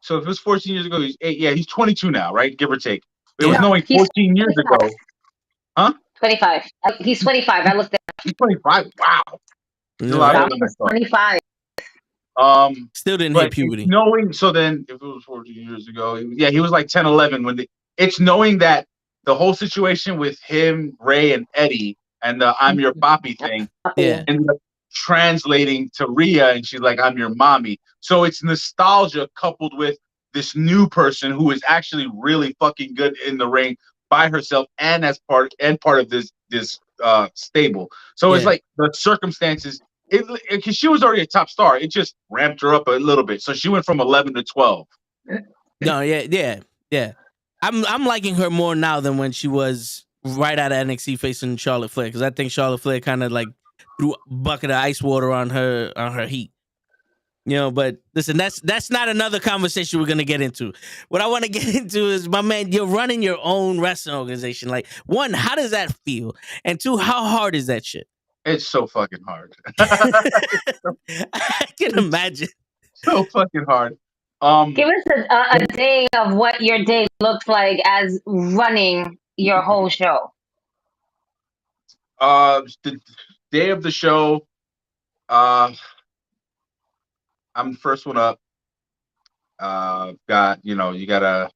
So if it was 14 years ago, he's 22 now, right? Give or take. It was knowing 14 years ago. Huh? 25. He's 25. I looked at him. He's 25. Wow. He's 25. Still didn't hit puberty. Knowing, so then if it was 14 years ago, he was like 10, 11 when it's knowing that the whole situation with him, Ray, and Eddie, and the "I'm your papi" thing, Yeah. ended up translating to Rhea, and she's like, "I'm your mommy." So it's nostalgia coupled with this new person who is actually really fucking good in the ring by herself and as part of this stable. So it's Yeah. like the circumstances. Because she was already a top star, it just ramped her up a little bit. So she went from 11 to 12. No, yeah. I'm liking her more now than when she was right out of NXT facing Charlotte Flair, because I think Charlotte Flair kind of like threw a bucket of ice water on her heat. You know, but listen, that's not another conversation we're gonna get into. What I want to get into is, my man, you're running your own wrestling organization. Like, one, how does that feel? And two, how hard is that shit? It's so fucking hard. I can imagine. So fucking hard. Give us a day of what your day looks like as running your whole show. The day of the show, I'm the first one up. You gotta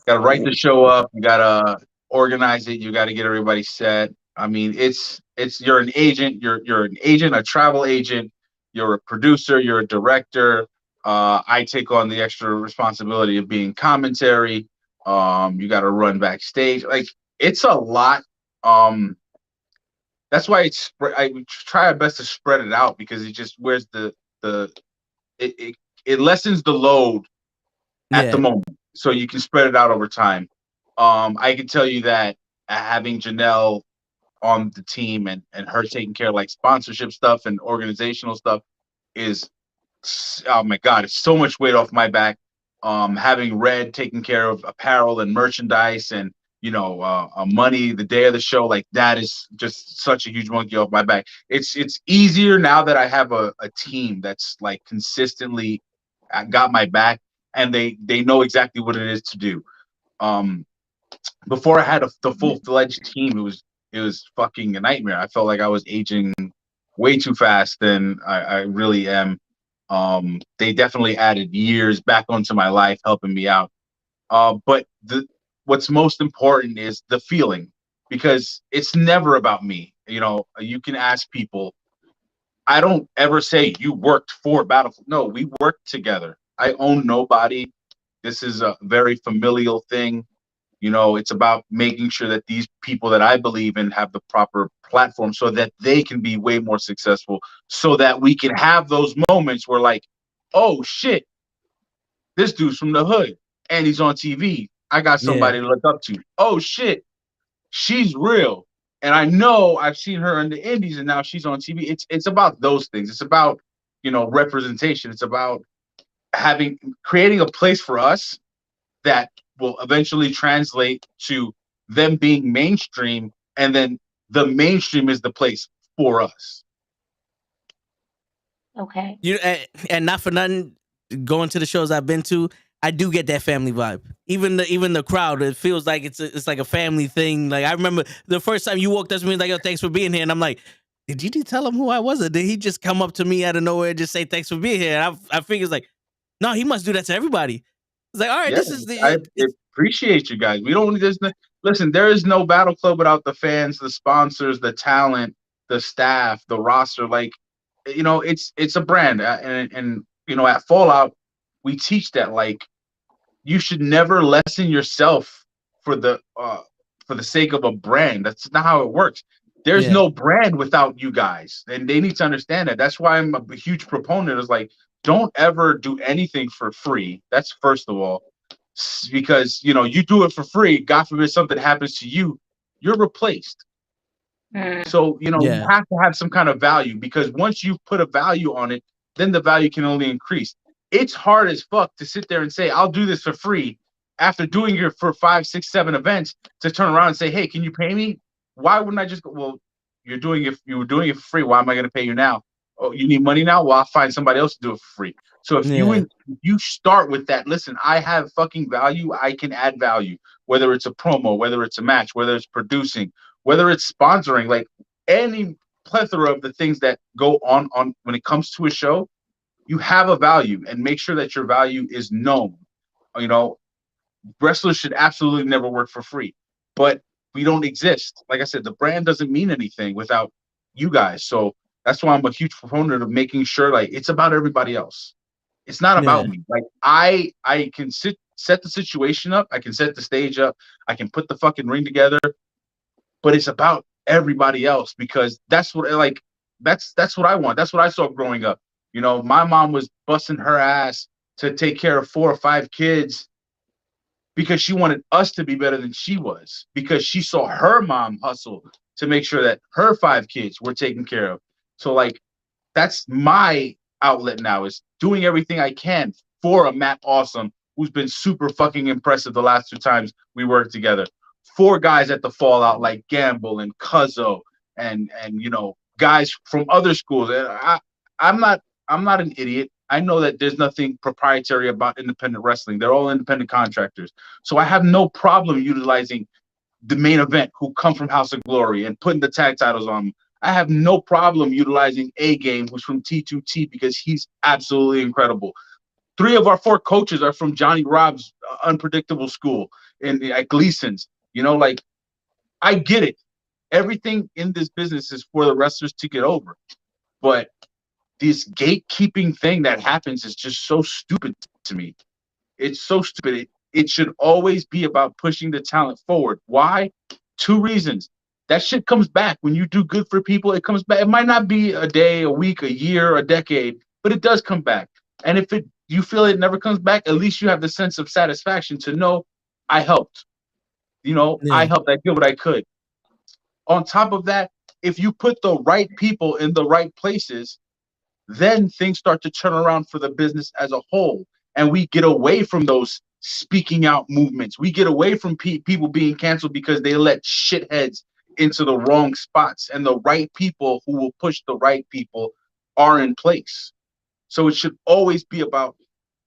write the show up, you gotta organize it, you gotta get everybody set. I mean, it's you're an agent, you're an agent, a travel agent, you're a producer, you're a director. I take on the extra responsibility of being commentary. You gotta run backstage. Like, it's a lot. That's why I try our best to spread it out, because it just where's it lessens the load at the moment, so you can spread it out over time. I can tell you that having Janelle on the team and her taking care of like sponsorship stuff and organizational stuff is, oh my God, it's so much weight off my back. Having Red taking care of apparel and merchandise and money the day of the show, like that is just such a huge monkey off my back. It's easier now that I have a team that's like consistently got my back, and they know exactly what it is to do. Before I had the full-fledged team, it was fucking a nightmare. I felt like I was aging way too fast than I really am. They definitely added years back onto my life, helping me out. But what's most important is the feeling, because it's never about me. You can ask people. I don't ever say you worked for Battlefield. No, we worked together. I own nobody. This is a very familial thing. It's about making sure that these people that I believe in have the proper platform so that they can be way more successful, so that we can have those moments where, like, oh shit, this dude's from the hood and he's on TV. I got somebody to look up to. Oh shit, she's real. And I know I've seen her in the indies and now she's on TV. It's about those things. It's about, representation. It's about creating a place for us that will eventually translate to them being mainstream, and then the mainstream is the place for us. Okay. And not for nothing, going to the shows I've been to, I do get that family vibe. Even the crowd, it feels like it's like a family thing. Like, I remember the first time you walked up to me, like, "Yo, thanks for being here," and I'm like, "Did you tell him who I was, or did he just come up to me out of nowhere and just say thanks for being here?" And I figure it's like, no, he must do that to everybody. It's like, all right, this is I appreciate you guys. Listen, there is no Battle Club without the fans, the sponsors, the talent, the staff, the roster. Like, it's a brand, and at Fallout, we teach that, like, you should never lessen yourself for the sake of a brand. That's not how it works. There's no brand without you guys, and they need to understand that. That's why I'm a huge proponent. Is like, don't ever do anything for free. That's first of all, because you do it for free. God forbid something happens to you, you're replaced. So you have to have some kind of value, because once you put a value on it, then the value can only increase. It's hard as fuck to sit there and say, I'll do this for free, after doing it for 5, 6, 7 events, to turn around and say, hey, can you pay me? Why wouldn't I just go, well, you were doing it for free. Why am I going to pay you now? Oh, you need money now? Well, I'll find somebody else to do it for free. So if you start with that, listen, I have fucking value. I can add value, whether it's a promo, whether it's a match, whether it's producing, whether it's sponsoring, like any plethora of the things that go on when it comes to a show. You have a value, and make sure that your value is known. Wrestlers should absolutely never work for free, but we don't exist. Like I said, the brand doesn't mean anything without you guys. So that's why I'm a huge proponent of making sure like it's about everybody else. It's not about me. Like I can set the situation up, I can set the stage up, I can put the fucking ring together, but it's about everybody else because that's what that's what I want. That's what I saw growing up. You know, my mom was busting her ass to take care of 4 or 5 kids because she wanted us to be better than she was, because she saw her mom hustle to make sure that her 5 kids were taken care of. So like that's my outlet now, is doing everything I can for a Matt Awesome, who's been super fucking impressive the last 2 times we worked together. 4 guys at the Fallout like Gamble and Cuzzo and you know, guys from other schools. And I'm not an idiot. I know that there's nothing proprietary about independent wrestling. They're all independent contractors. So I have no problem utilizing the main event who come from House of Glory and putting the tag titles on them. I have no problem utilizing A-Game, who's from T2T, because he's absolutely incredible. 3 of our 4 coaches are from Johnny Rob's Unpredictable School at Gleason's. You know, like, I get it. Everything in this business is for the wrestlers to get over. But this gatekeeping thing that happens is just so stupid to me. It's so stupid. It should always be about pushing the talent forward. Why? 2 reasons. That shit comes back. When you do good for people, it comes back. It might not be a day, a week, a year, a decade, but it does come back. And if you feel it never comes back, at least you have the sense of satisfaction to know I helped. You know, I helped. I did what I could. On top of that, if you put the right people in the right places, then things start to turn around for the business as a whole. And we get away from those speaking out movements. We get away from people being canceled because they let shitheads into the wrong spots, and the right people who will push the right people are in place. So it should always be about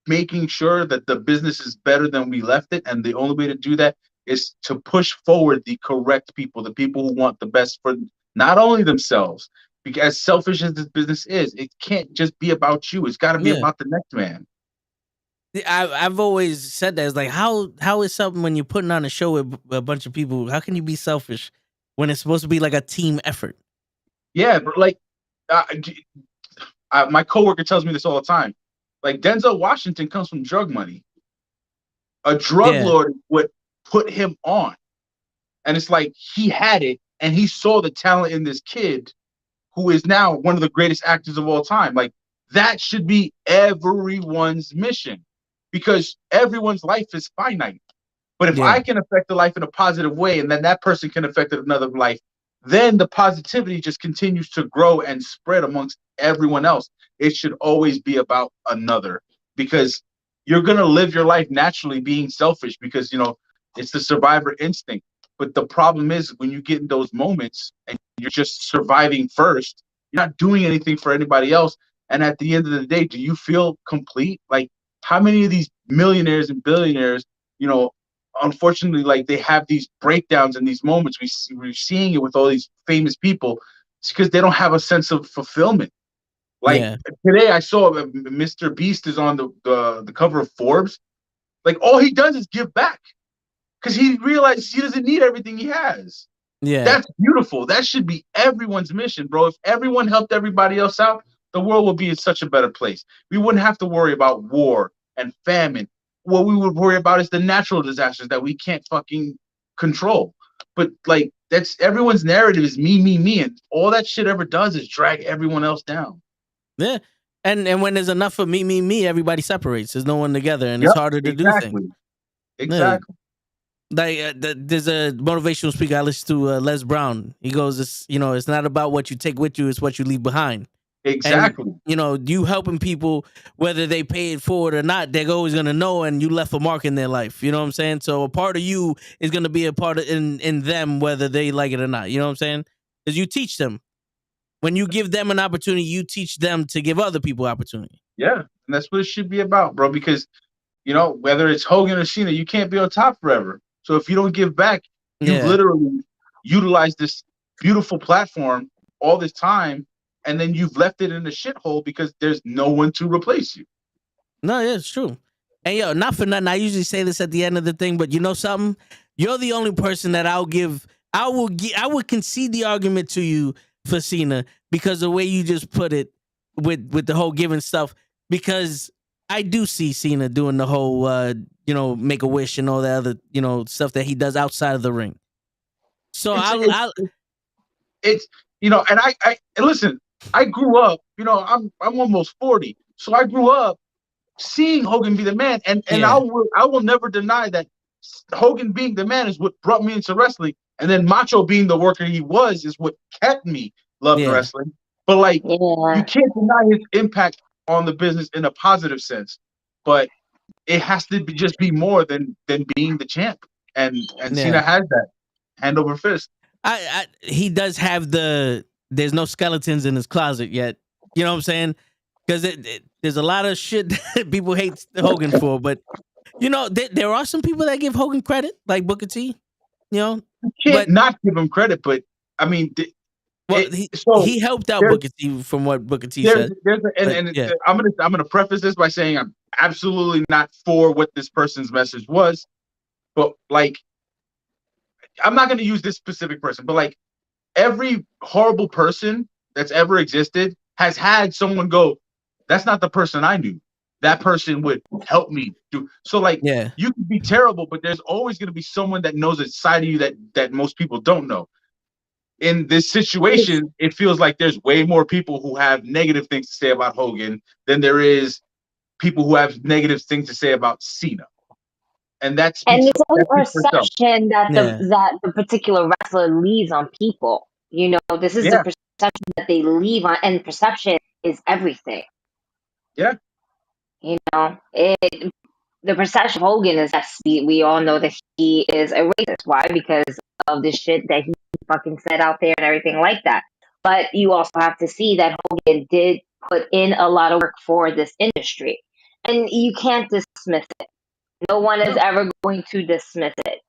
making sure that the business is better than we left it. And the only way to do that is to push forward the correct people, the people who want the best for not only themselves, because as selfish as this business is, it can't just be about you. It's got to be about the next man. I've always said that. It's like, how is something when you're putting on a show with a bunch of people, how can you be selfish when it's supposed to be like a team effort? Yeah, but like my coworker tells me this all the time. Like, Denzel Washington comes from drug money. A drug lord would put him on. And it's like he had it, and he saw the talent in this kid who is now one of the greatest actors of all time. Like, that should be everyone's mission, because everyone's life is finite. But if I can affect the life in a positive way, and then that person can affect another life, then the positivity just continues to grow and spread amongst everyone else. It should always be about another, because you're going to live your life naturally being selfish, because, you know, it's the survivor instinct. But the problem is, when you get in those moments and you're just surviving first, you're not doing anything for anybody else. And at the end of the day, do you feel complete? Like, how many of these millionaires and billionaires, you know, unfortunately, like, they have these breakdowns in these moments. We're seeing it with all these famous people. It's because they don't have a sense of fulfillment. Like, today I saw Mr. Beast is on the cover of Forbes. Like, all he does is give back, because he realizes he doesn't need everything he has. Yeah, that's beautiful. That should be everyone's mission, bro. If everyone helped everybody else out, the world would be in such a better place. We wouldn't have to worry about war and famine. What we would worry about is the natural disasters that we can't fucking control. But like, that's everyone's narrative is me, and all that shit ever does is drag everyone else down. Yeah, and when there's enough of me, everybody separates. There's no one together, and it's harder to do things. Exactly. Like, there's a motivational speaker I listen to, Les Brown. He goes, "It's, you know, it's not about what you take with you; it's what you leave behind." Exactly. And, you know, you helping people, whether they pay it forward or not, they're always gonna know, and you left a mark in their life. You know what I'm saying? So a part of you is gonna be a part of in them, whether they like it or not. You know what I'm saying? Because you teach them. When you give them an opportunity, you teach them to give other people opportunity. Yeah, and that's what it should be about, bro. Because, you know, whether it's Hogan or Cena, you can't be on top forever. So if you don't give back, you've literally utilized this beautiful platform all this time, and then you've left it in a shithole because there's no one to replace you. No, yeah, it's true. And yo, not for nothing, I usually say this at the end of the thing, but you know something? You're the only person that I would concede the argument to you for Cena because the way you just put it with the whole giving stuff. Because I do see Cena doing the whole make a wish and all that other stuff that he does outside of the ring. So it's and I listen. I grew up. I'm almost 40, so I grew up seeing Hogan be the man, and I will never deny that Hogan being the man is what brought me into wrestling, and then Macho being the worker he was is what kept me loving wrestling. But you can't deny his impact on the business in a positive sense, but it has to just be more than being the champ, and Cena has that hand over fist. He does have there's no skeletons in his closet yet. You know what I'm saying? Because there's a lot of shit that people hate Hogan for, but there are some people that give Hogan credit, like Booker T. You can't not give him credit, but I mean, he helped out Booker T from what Booker T said. I'm gonna preface this by saying I'm absolutely not for what this person's message was, but I'm not gonna use this specific person, but every horrible person that's ever existed has had someone go, that's not the person I knew. That person would help me do. So you can be terrible, but there's always going to be someone that knows a side of you that most people don't know. In this situation, it feels like there's way more people who have negative things to say about Hogan than there is people who have negative things to say about Cena. And it's a perception that the particular wrestler leaves on people. This is the perception that they leave on, and perception is everything. Yeah. The perception of Hogan is that we all know that he is a racist. Why? Because of the shit that he fucking said out there and everything like that. But you also have to see that Hogan did put in a lot of work for this industry. And you can't dismiss it. No one is ever going to dismiss it.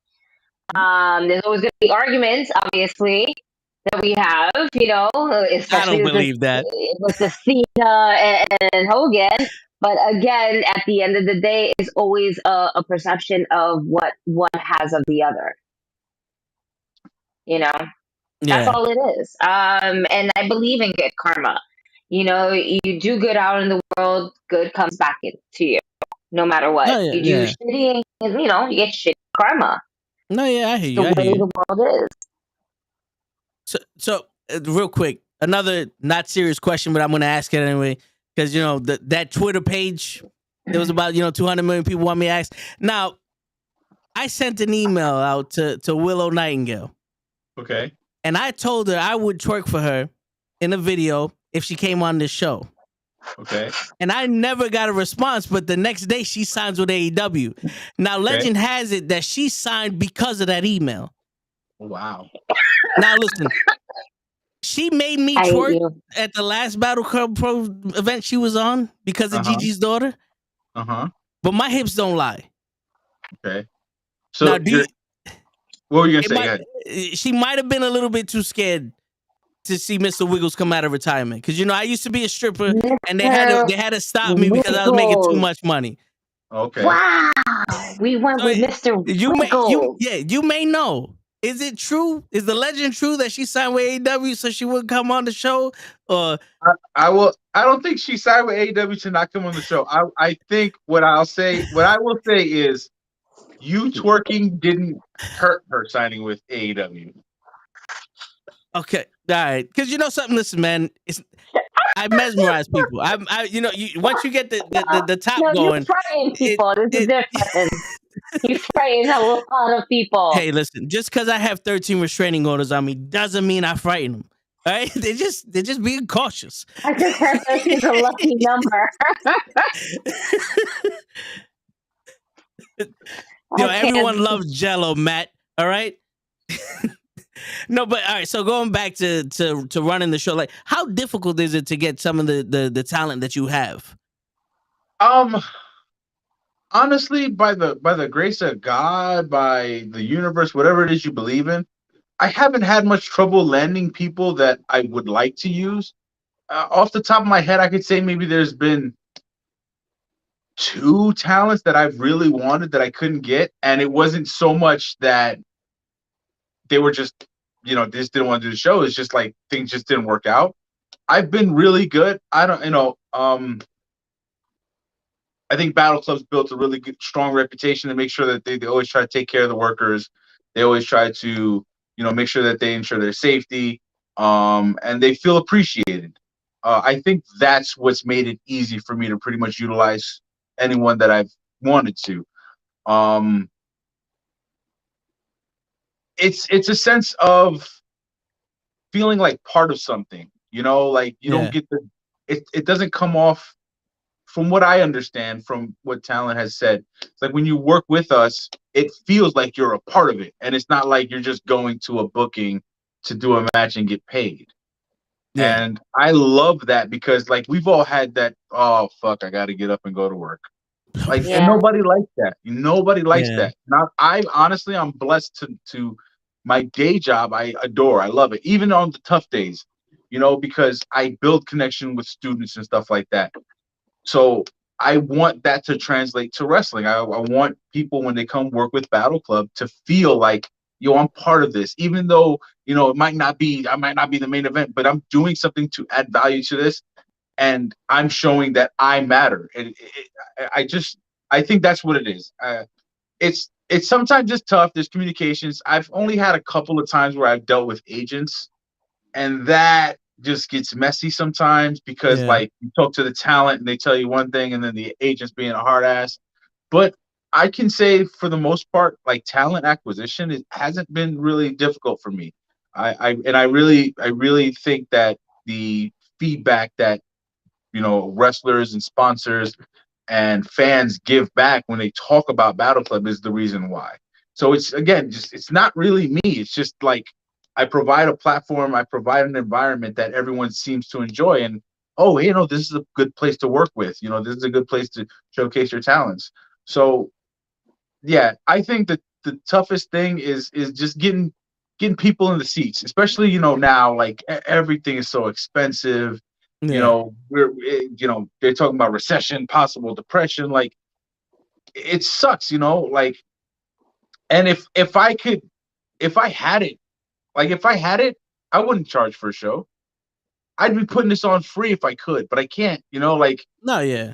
There's always going to be arguments, obviously, that we have, especially I don't believe that. With the Cena and Hogan. But again, at the end of the day, it's always a perception of what one has of the other. That's all it is. And I believe in good karma. You do good out in the world, good comes back to you, no matter what. You do shitty, and you get shitty karma. No, I hear you. The way the world is. So real quick, another not serious question, but I'm going to ask it anyway. Because, that Twitter page, there was about, 200 million people want me to ask. Now, I sent an email out to Willow Nightingale. Okay. And I told her I would twerk for her in a video if she came on this show. Okay. And I never got a response, but the next day she signs with AEW. Now, legend has it that she signed because of that email. Wow. Now, listen. She made me twerk at the last Battle Club Pro event she was on because of Gigi's daughter. But my hips don't lie. Okay. So, now, what were you going to say? She might have been a little bit too scared to see Mr. Wiggles come out of retirement. Because, I used to be a stripper and they had to stop me because I was making too much money. Okay. Wow. We went with Mr. Wiggles. You may know. Is it true? Is the legend true that she signed with AEW so she wouldn't come on the show? Or I don't think she signed with AEW to not come on the show. I think what I will say is you twerking didn't hurt her signing with AEW. Okay, all right. Because something. Listen, man, I mesmerize people. Once you get the top going, you're frightening people. This is different. You frighten a lot of people. Hey, listen, just because I have 13 restraining orders on me doesn't mean I frighten them. All right? They're just being cautious. I just heard 13 is a lucky number. Everyone loves Jello, Matt. All right? No, but all right. So going back to running the show, how difficult is it to get some of the talent that you have? Honestly, by the grace of God, by the universe, whatever it is you believe in, I haven't had much trouble landing people that I would like to use. Off the top of my head, I could say maybe there's been two talents that I really wanted that I couldn't get, and it wasn't so much that they were just, they just didn't want to do the show. It's just like things just didn't work out. I've been really good. I don't, I think Battle Club's built a really good, strong reputation to make sure that they always try to take care of the workers. They always try to, make sure that they ensure their safety, and they feel appreciated. I think that's what's made it easy for me to pretty much utilize anyone that I've wanted to. It's a sense of feeling like part of something, like you don't get it doesn't come off. From what I understand, from what Talent has said, it's like when you work with us, it feels like you're a part of it, and it's not like you're just going to a booking to do a match and get paid. Yeah. And I love that because, like, we've all had that. Oh fuck, I got to get up and go to work. Like, and nobody likes that. Nobody likes that. Now, I'm blessed to my day job. I adore. I love it, even on the tough days. Because I build connection with students and stuff like that. So I want that to translate to wrestling. I want people, when they come work with Battle Club, to feel like, I'm part of this, even though, I might not be the main event, but I'm doing something to add value to this, and I'm showing that I matter. And I think that's what it is. It's sometimes it's tough. There's communications. I've only had a couple of times where I've dealt with agents, and that just gets messy sometimes because like you talk to the talent and they tell you one thing and then the agent's being a hard ass. But I can say for the most part, like, talent acquisition, it hasn't been really difficult for me. I really think that the feedback that wrestlers and sponsors and fans give back when they talk about Battle Club is the reason why. So it's, again, it's not really me. It's just like, I provide a platform, I provide an environment that everyone seems to enjoy. And, this is a good place to work with. This is a good place to showcase your talents. So, yeah, I think that the toughest thing is just getting people in the seats, especially, now, like, everything is so expensive. They're talking about recession, possible depression. Like, it sucks, like, and if I had it, I wouldn't charge for a show. I'd be putting this on free if I could, but I can't, like. No, yeah.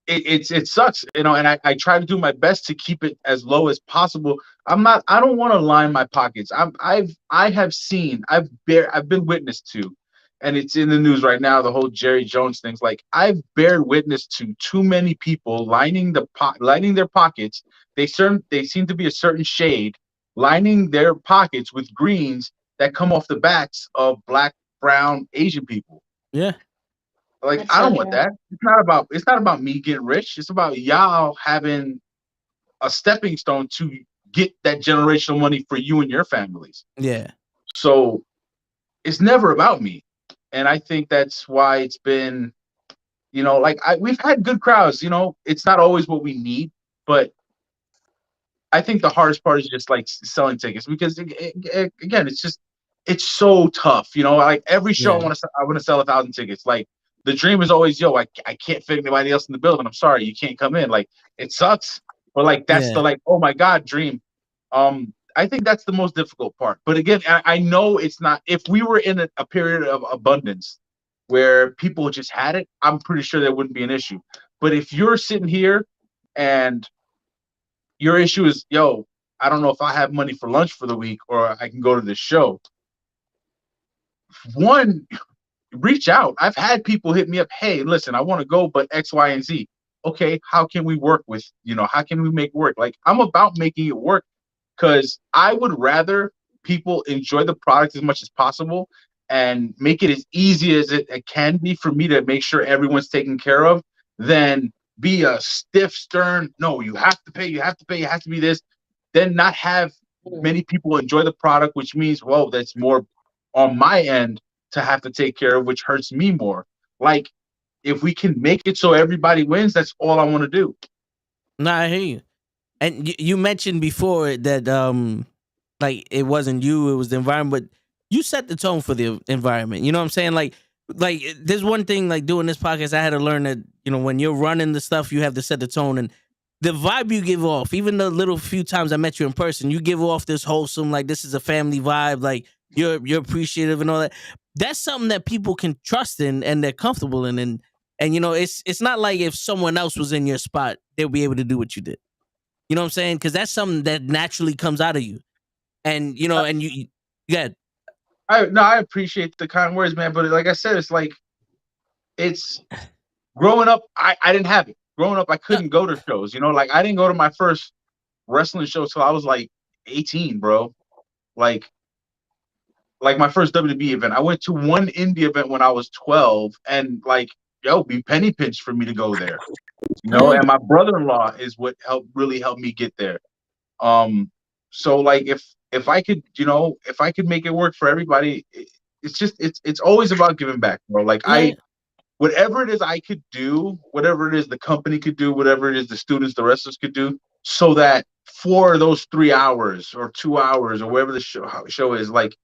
It sucks, and I try to do my best to keep it as low as possible. I don't want to line my pockets. I've been witness to, and it's in the news right now, the whole Jerry Jones things. Like, I've bared witness to too many people lining their pockets. They seem to be a certain shade, lining their pockets with greens that come off the backs of Black, brown, Asian people. Yeah. Like, I don't want that. It's not about me getting rich. It's about y'all having a stepping stone to get that generational money for you and your families. Yeah. So it's never about me. And I think that's why it's been, like, we've had good crowds, it's not always what we need, but I think the hardest part is just, like, selling tickets, because again, it's so tough, like, every show I want to sell 1,000 tickets. Like, the dream is always, I can't fit anybody else in the building. I'm sorry, you can't come in. Like, it sucks, but, like, that's the, like, oh my God, dream. I think that's the most difficult part. But again, I know it's not. If we were in a period of abundance where people just had it, I'm pretty sure there wouldn't be an issue. But if you're sitting here and your issue is, I don't know if I have money for lunch for the week or I can go to this show. One, reach out. I've had people hit me up. Hey, listen, I want to go, but X, Y, and Z. Okay, how can we work with, how can we make work? Like, I'm about making it work, because I would rather people enjoy the product as much as possible and make it as easy as it can be for me to make sure everyone's taken care of, than be a stiff, stern, no, you have to pay, it has to be this, then not have many people enjoy the product, which means, well, that's more on my end to have to take care of, which hurts me more. Like, if we can make it so everybody wins, that's all I want to do. Nah, I hear you. And you mentioned before that like, it wasn't you, it was the environment, but you set the tone for the environment. You know what I'm saying? Like, like there's one thing like doing this podcast. I had to learn that when you're running the stuff, you have to set the tone and the vibe you give off. Even the little few times I met you in person, you give off this wholesome, like this is a family vibe. Like you're appreciative and all that. That's something that people can trust in and they're comfortable in. And it's not like if someone else was in your spot, they'll be able to do what you did. You know what I'm saying? Because that's something that naturally comes out of you. And and you get. I appreciate the kind words, man. But like I said, it's growing up. I didn't have it. Growing up, I couldn't go to shows. Like I didn't go to my first wrestling show till I was like 18, bro. Like my first WWE event. I went to one indie event when I was 12, and we penny pinched for me to go there. And my brother-in-law is what really helped me get there. So like if I could, if I could make it work for everybody, it's always about giving back, bro. Like whatever it is I could do, whatever it is the company could do, whatever it is the students, the wrestlers could do, so that for those 3 hours or 2 hours or whatever the show is, like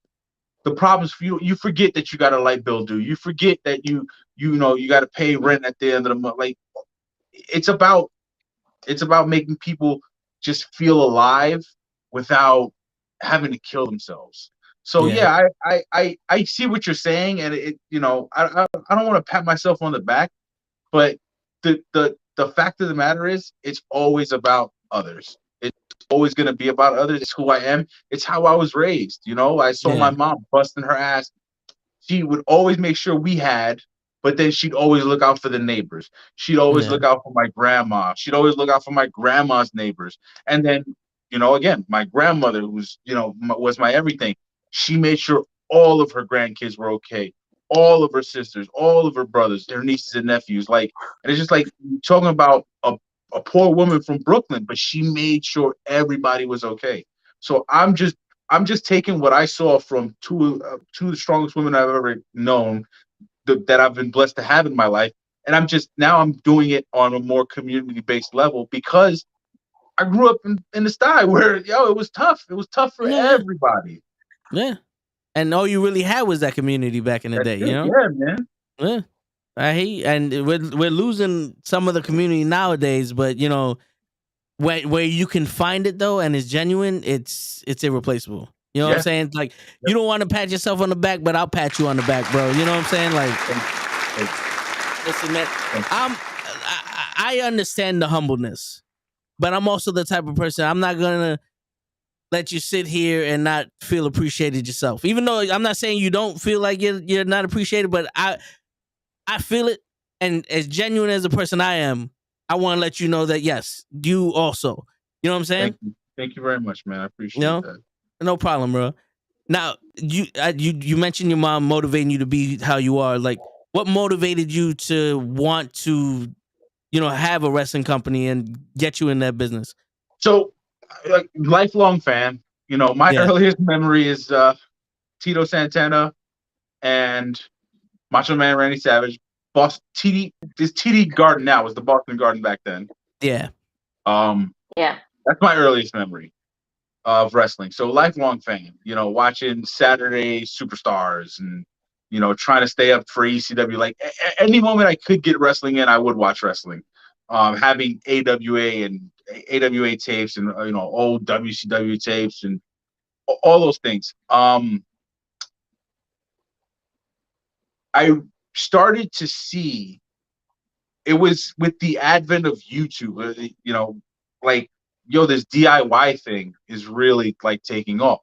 the problems for you forget that you got a light bill due. You forget that you got to pay rent at the end of the month. Like it's about making people just feel alive without having to kill themselves. So I see what you're saying, and I don't want to pat myself on the back, but the fact of the matter is it's always about others. It's always going to be about others. It's who I am. It's how I was raised. I saw my mom busting her ass. She would always make sure we had, but then she'd always look out for the neighbors. She'd always look out for my grandma. She'd always look out for my grandma's neighbors. And then, again, my grandmother was my everything. She made sure all of her grandkids were okay. All of her sisters, all of her brothers, their nieces and nephews. And it's just like talking about a poor woman from Brooklyn, but she made sure everybody was okay. So I'm just taking what I saw from two of the strongest women I've ever known, that I've been blessed to have in my life, and I'm doing it on a more community-based level because I grew up in the style where it was tough. It was tough for everybody. Yeah, and all you really had was that community back in the day. Yeah, man. Yeah, and we're losing some of the community nowadays, but where you can find it though, and it's genuine, it's irreplaceable. You know what I'm saying? Like you don't want to pat yourself on the back, but I'll pat you on the back, bro. You know what I'm saying? Like, listen, man, I understand the humbleness, but I'm also the type of person, I'm not gonna let you sit here and not feel appreciated yourself. Even though I'm not saying you don't feel like you're not appreciated, but I feel it, and as genuine as a person I am, I want to let you know that yes, you also. You know what I'm saying? Thank you very much, man. I appreciate that. No problem, bro. Now, you mentioned your mom motivating you to be how you are. Like, what motivated you to want to, have a wrestling company and get you in that business? So, lifelong fan. My earliest memory is Tito Santana and Macho Man Randy Savage. TD Garden now was the Boston Garden back then. Yeah. That's my earliest memory of wrestling. So lifelong fan, watching Saturday Superstars and, trying to stay up for ECW. Like any moment I could get wrestling in, I would watch wrestling. Having AWA tapes and, old WCW tapes and all those things. I started to see, it was with the advent of YouTube, this DIY thing is really taking off.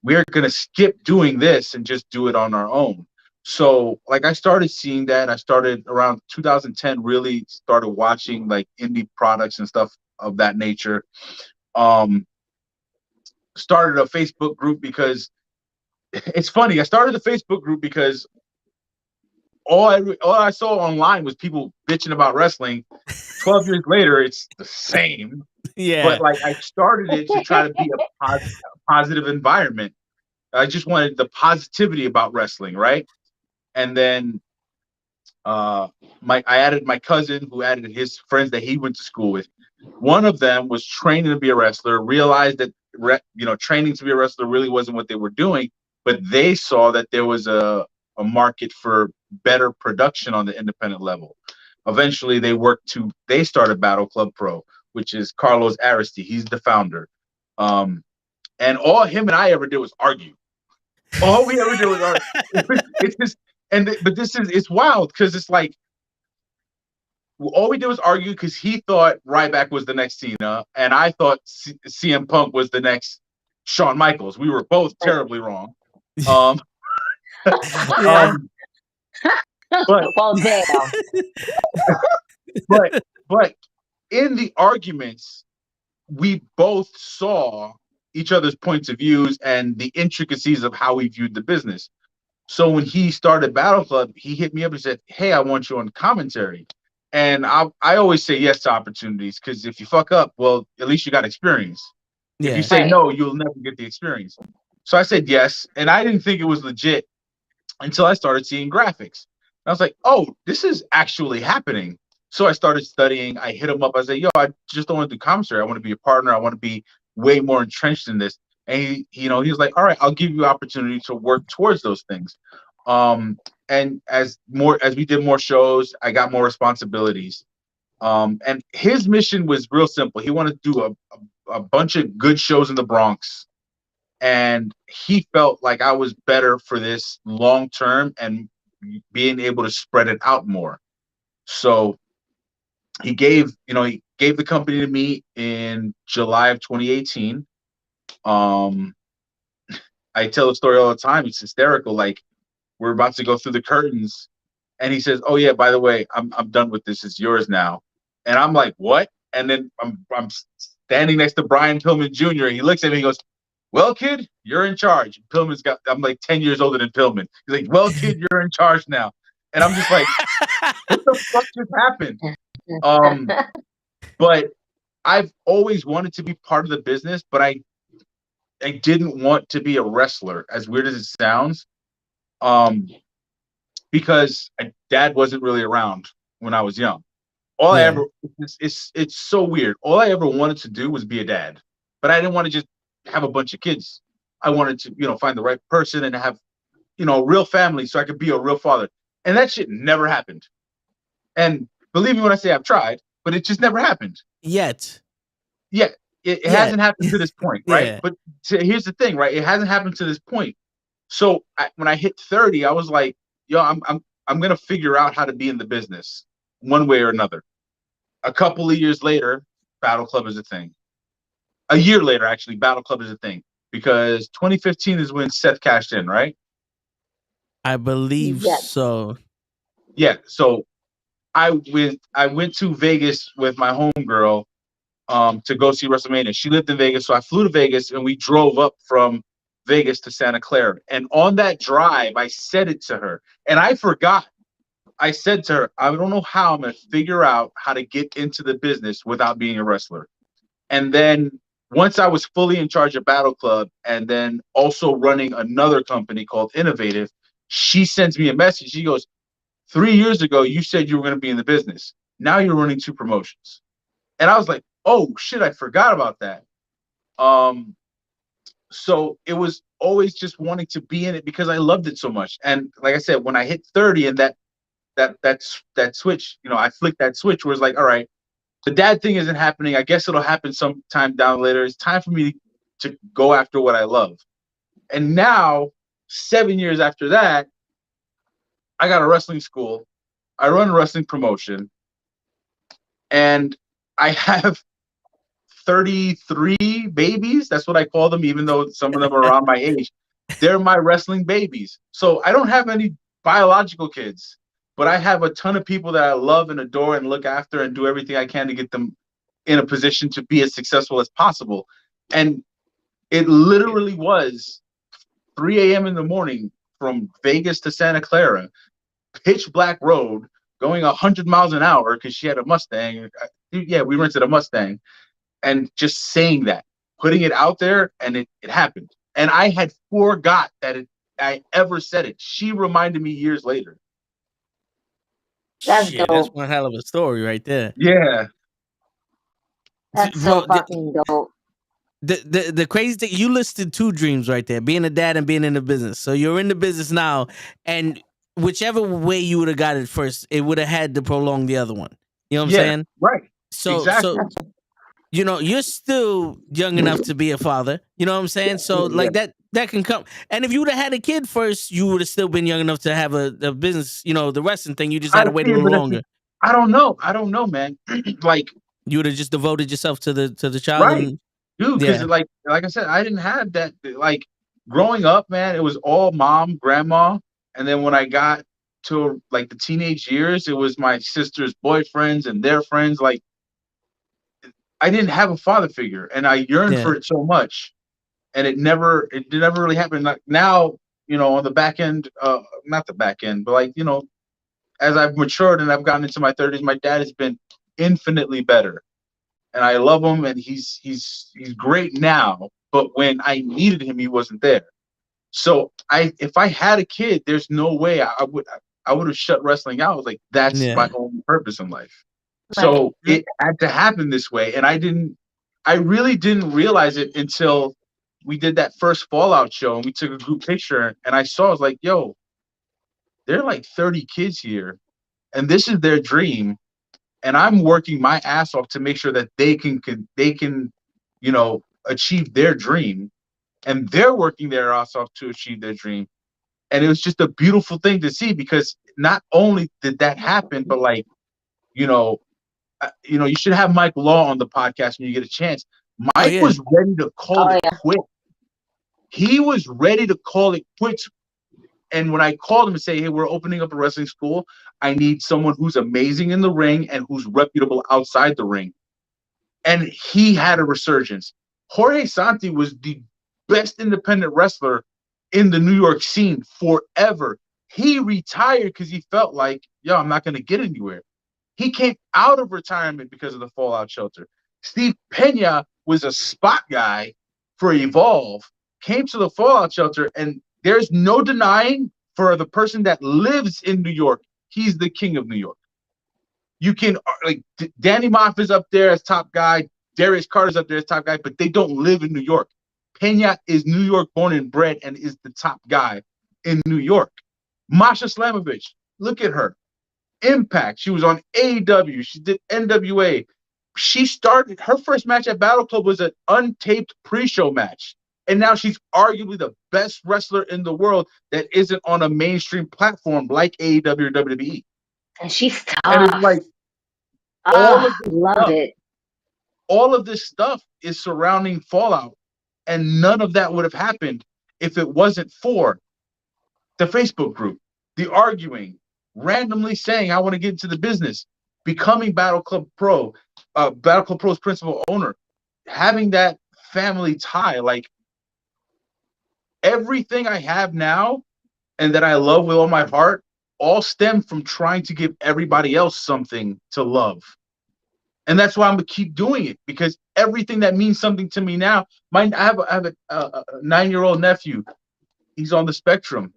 We're going to skip doing this and just do it on our own. So I started seeing that. I started around 2010, really started watching indie products and stuff of that nature. Started a Facebook group because it's funny. I started the Facebook group because all I saw online was people bitching about wrestling. 12 years later, it's the same. Yeah. But I started it to try to be a positive environment. I just wanted the positivity about wrestling, right? And then I added my cousin, who added his friends that he went to school with. One of them was training to be a wrestler, realized that training to be a wrestler really wasn't what they were doing, but they saw that there was a a market for better production on the independent level. Eventually, they started Battle Club Pro, which is Carlos Aristi. He's the founder. And all him and I ever did was argue. All we ever did was argue. It's just, but it's wild because it's like, all we did was argue because he thought Ryback was the next Cena, and I thought CM Punk was the next Shawn Michaels. We were both terribly wrong. Yeah. But well, damn. but in the arguments, we both saw each other's points of views and the intricacies of how we viewed the business. So when he started Battle Club, he hit me up and said, "Hey, I want you on commentary." And I always say yes to opportunities, because if you fuck up, well, at least you got experience. Yeah. If you say no, you'll never get the experience. So I said yes, and I didn't think it was legit until I started seeing graphics. I was like, "Oh, this is actually happening." So I started studying. I hit him up. I said, "Yo, I just don't want to do commentary. I want to be a partner. I want to be way more entrenched in this." And he was like, "All right, I'll give you opportunity to work towards those things." And as we did more shows, I got more responsibilities. And his mission was real simple. He wanted to do a bunch of good shows in the Bronx. And he felt like I was better for this long term and being able to spread it out more. So he gave the company to me in July of 2018. I tell the story all the time. It's hysterical. Like, we're about to go through the curtains, and he says, "Oh yeah, by the way, I'm done with this. It's yours now." And I'm like, "What?" And then I'm standing next to Brian Pillman Jr. and he looks at me and he goes, "Well, kid, you're in charge." I'm like 10 years older than Pillman. He's like, "Well, kid, you're in charge now." And I'm just like, what the fuck just happened? But I've always wanted to be part of the business, but I didn't want to be a wrestler, as weird as it sounds. Because dad wasn't really around when I was young. It's so weird. All I ever wanted to do was be a dad, but I didn't want to just have a bunch of kids. I wanted to, find the right person and have, a real family so I could be a real father. And that shit never happened. And believe me when I say I've tried, but it just never happened. Yet. Yeah. It hasn't happened to this point, right? Yeah. But here's the thing, right? It hasn't happened to this point. So when I hit 30, I was like, "Yo, I'm gonna figure out how to be in the business one way or another." A couple of years later, Battle Club is a thing. A year later, actually, Battle Club is a thing, because 2015 is when Seth cashed in, right? I believe so. Yeah. So I went to Vegas with my homegirl to go see WrestleMania. She lived in Vegas, so I flew to Vegas and we drove up from Vegas to Santa Clara. And on that drive, I said it to her, and I forgot. I said to her, "I don't know how I'm going to figure out how to get into the business without being a wrestler." And then once I was fully in charge of Battle Club and then also running another company called Innovative, she sends me a message. She goes, "3 years ago, you said you were going to be in the business. Now you're running 2 promotions." And I was like, "Oh shit, I forgot about that." So it was always just wanting to be in it because I loved it so much. And like I said, when I hit 30 and that switch, I flicked that switch where it's like, all right, the dad thing isn't happening. I guess it'll happen sometime down later. It's time for me to go after what I love. And now, 7 years after that, I got a wrestling school. I run a wrestling promotion. And I have 33 babies. That's what I call them, even though some of them are around my age. They're my wrestling babies. So I don't have any biological kids, but I have a ton of people that I love and adore and look after and do everything I can to get them in a position to be as successful as possible. And it literally was 3 a.m. in the morning from Vegas to Santa Clara, pitch black road, going 100 miles an hour because she had a Mustang. Yeah, we rented a Mustang. And just saying that, putting it out there, and it happened. And I had forgot that I ever said it. She reminded me years later. That's dope. That's one hell of a story right there. Yeah. That's so fucking dope. The crazy thing, you listed 2 dreams right there, being a dad and being in the business. So you're in the business now, and whichever way you would have got it first, it would have had to prolong the other one. You know what I'm saying? Right. So, exactly. you know, you're still young enough to be a father. You know what I'm saying? So, like that can come. And if you would have had a kid first, you would have still been young enough to have a business. You know, the wrestling thing. You just had to wait a little longer. I don't know, man. Like you would have just devoted yourself to the child, right, and, dude. Because like I said, I didn't have that. Like growing up, man, it was all mom, grandma, and then when I got to like the teenage years, it was my sister's boyfriends and their friends. Like I didn't have a father figure, and I yearned for it so much, and it never really happened. Like now, you know, on the back end, not the back end, but like, you know, as I've matured and I've gotten into my 30s, my dad has been infinitely better, and I love him, and he's great now. But when I needed him, he wasn't there. So if I had a kid, there's no way I would have shut wrestling out. I was like, that's my only purpose in life. So it had to happen this way, and I really didn't realize it until we did that first Fallout show, and we took a group picture, and I saw, I was like, yo, there are like 30 kids here, and this is their dream, and I'm working my ass off to make sure that they can, you know, achieve their dream, and they're working their ass off to achieve their dream. And it was just a beautiful thing to see, because not only did that happen, but like, you know, you should have Mike Law on the podcast when you get a chance. Mike was ready to call it quits. He was ready to call it quits. And when I called him and say, hey, we're opening up a wrestling school, I need someone who's amazing in the ring and who's reputable outside the ring. And he had a resurgence. Jorge Santi was the best independent wrestler in the New York scene forever. He retired because he felt like, yo, I'm not going to get anywhere. He came out of retirement because of the Fallout Shelter. Steve Pena was a spot guy for Evolve, came to the Fallout Shelter, and there's no denying, for the person that lives in New York, he's the king of New York. You can, like, Danny Moff is up there as top guy, Darius Carter's up there as top guy, but they don't live in New York. Pena is New York born and bred and is the top guy in New York. Masha Slamovich, look at her. Impact. She was on AEW. She did NWA. She started, her first match at Battle Club was an untaped pre-show match. And now she's arguably the best wrestler in the world that isn't on a mainstream platform like AEW or WWE. And she's tough. And it's like, all of this stuff is surrounding Fallout. And none of that would have happened if it wasn't for the Facebook group, the arguing, randomly saying, I want to get into the business, becoming Battle Club Pro, Battle Club Pro's principal owner, having that family tie. Like, everything I have now and that I love with all my heart all stem from trying to give everybody else something to love. And that's why I'm going to keep doing it, because everything that means something to me now, I have a 9-year-old nephew. He's on the spectrum.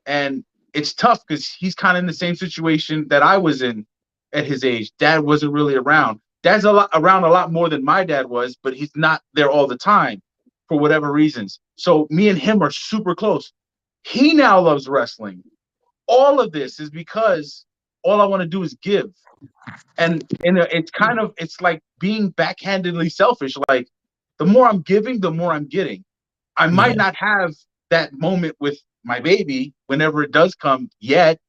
And it's tough because he's kind of in the same situation that I was in at his age. Dad wasn't really around. Dad's around a lot more than my dad was, but he's not there all the time for whatever reasons. So me and him are super close. He now loves wrestling. All of this is because all I want to do is give. And it's like being backhandedly selfish. Like, the more I'm giving, the more I'm getting. I might not have that moment with my baby whenever it does come yet,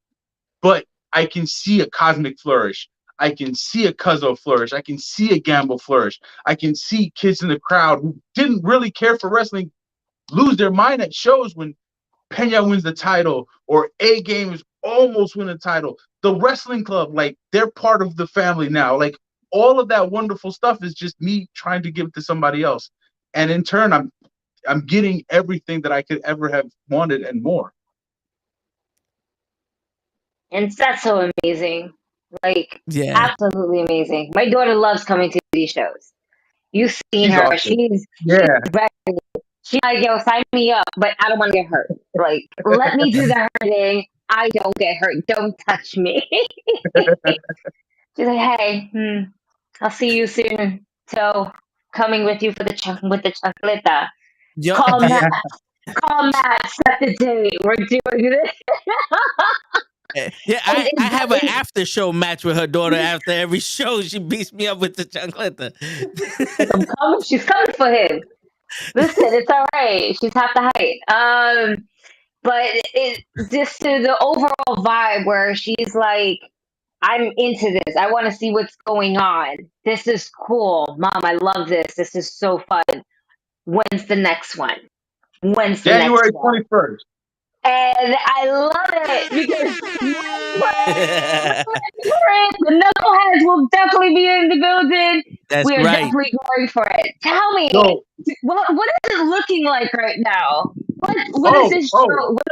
but I can see a Cosmic flourish. I can see a Cuzzo flourish. I can see a Gamble flourish. I can see kids in the crowd who didn't really care for wrestling lose their mind at shows when Pena wins the title or A-Game is almost win the title. The wrestling club, like, they're part of the family now. Like, all of that wonderful stuff is just me trying to give it to somebody else. And in turn, I'm getting everything that I could ever have wanted and more. And that's so amazing. Like, absolutely amazing. My daughter loves coming to these shows. You've seen her. Awesome. She's ready. She's like, yo, sign me up, but I don't want to get hurt. Like, let me do the hurting. I don't get hurt. Don't touch me. She's like, hey, I'll see you soon. So, coming with you for the chocolate. Yo, Call me. Call Matt, set the date. We're doing this. Yeah, I have an after show match with her daughter. After every show, she beats me up with the chancleta. She's coming for him. Listen, it's all right. She's half the height. But just to the overall vibe where she's like, I'm into this. I want to see what's going on. This is cool. Mom, I love this. This is so fun. When's the next one? When's the January next one? 21st. And I love it because the knuckleheads will definitely be in the building. That's We are right. definitely going for it. Tell me, what is it looking like right now? What is this show?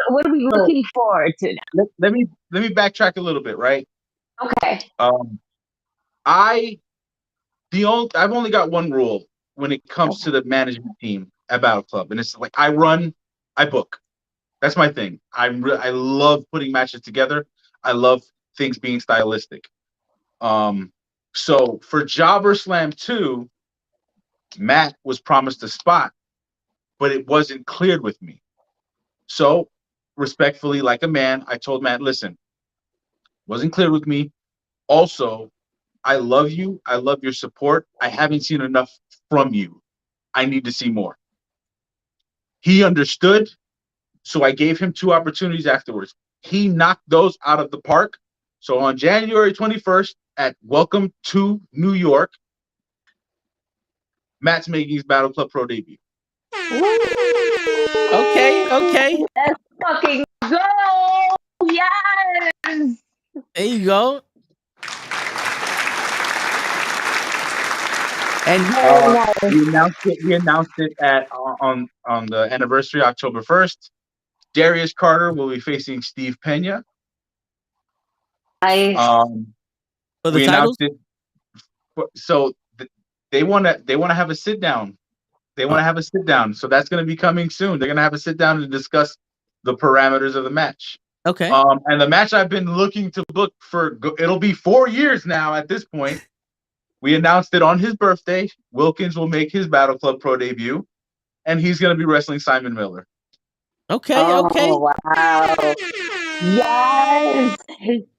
What are we looking forward to now? Let me backtrack a little bit, right? Okay. I've only got one rule when it comes to the management team at Battle Club, and it's like I book. That's my thing. I love putting matches together. I love things being stylistic. So for Jobber Slam 2, Matt was promised a spot, but it wasn't cleared with me. So respectfully, like a man, I told Matt, listen, wasn't cleared with me. Also, I love you. I love your support. I haven't seen enough from you. I need to see more. He understood. So I gave him 2 opportunities afterwards. He knocked those out of the park. So on January 21st at Welcome to New York, Matt's making his Battle Club Pro debut. Okay. Let's fucking go! Yes! There you go. And we announced it at on the anniversary, October 1st. Darius Carter will be facing Steve Pena. For the titles? So they want to have a sit down. They want to have a sit down. So that's going to be coming soon. They're going to have a sit down to discuss the parameters of the match. Okay. And the match I've been looking to book for, it'll be 4 years now at this point. We announced it on his birthday. Wilkins will make his Battle Club Pro debut, and he's going to be wrestling Simon Miller. Okay. Wow.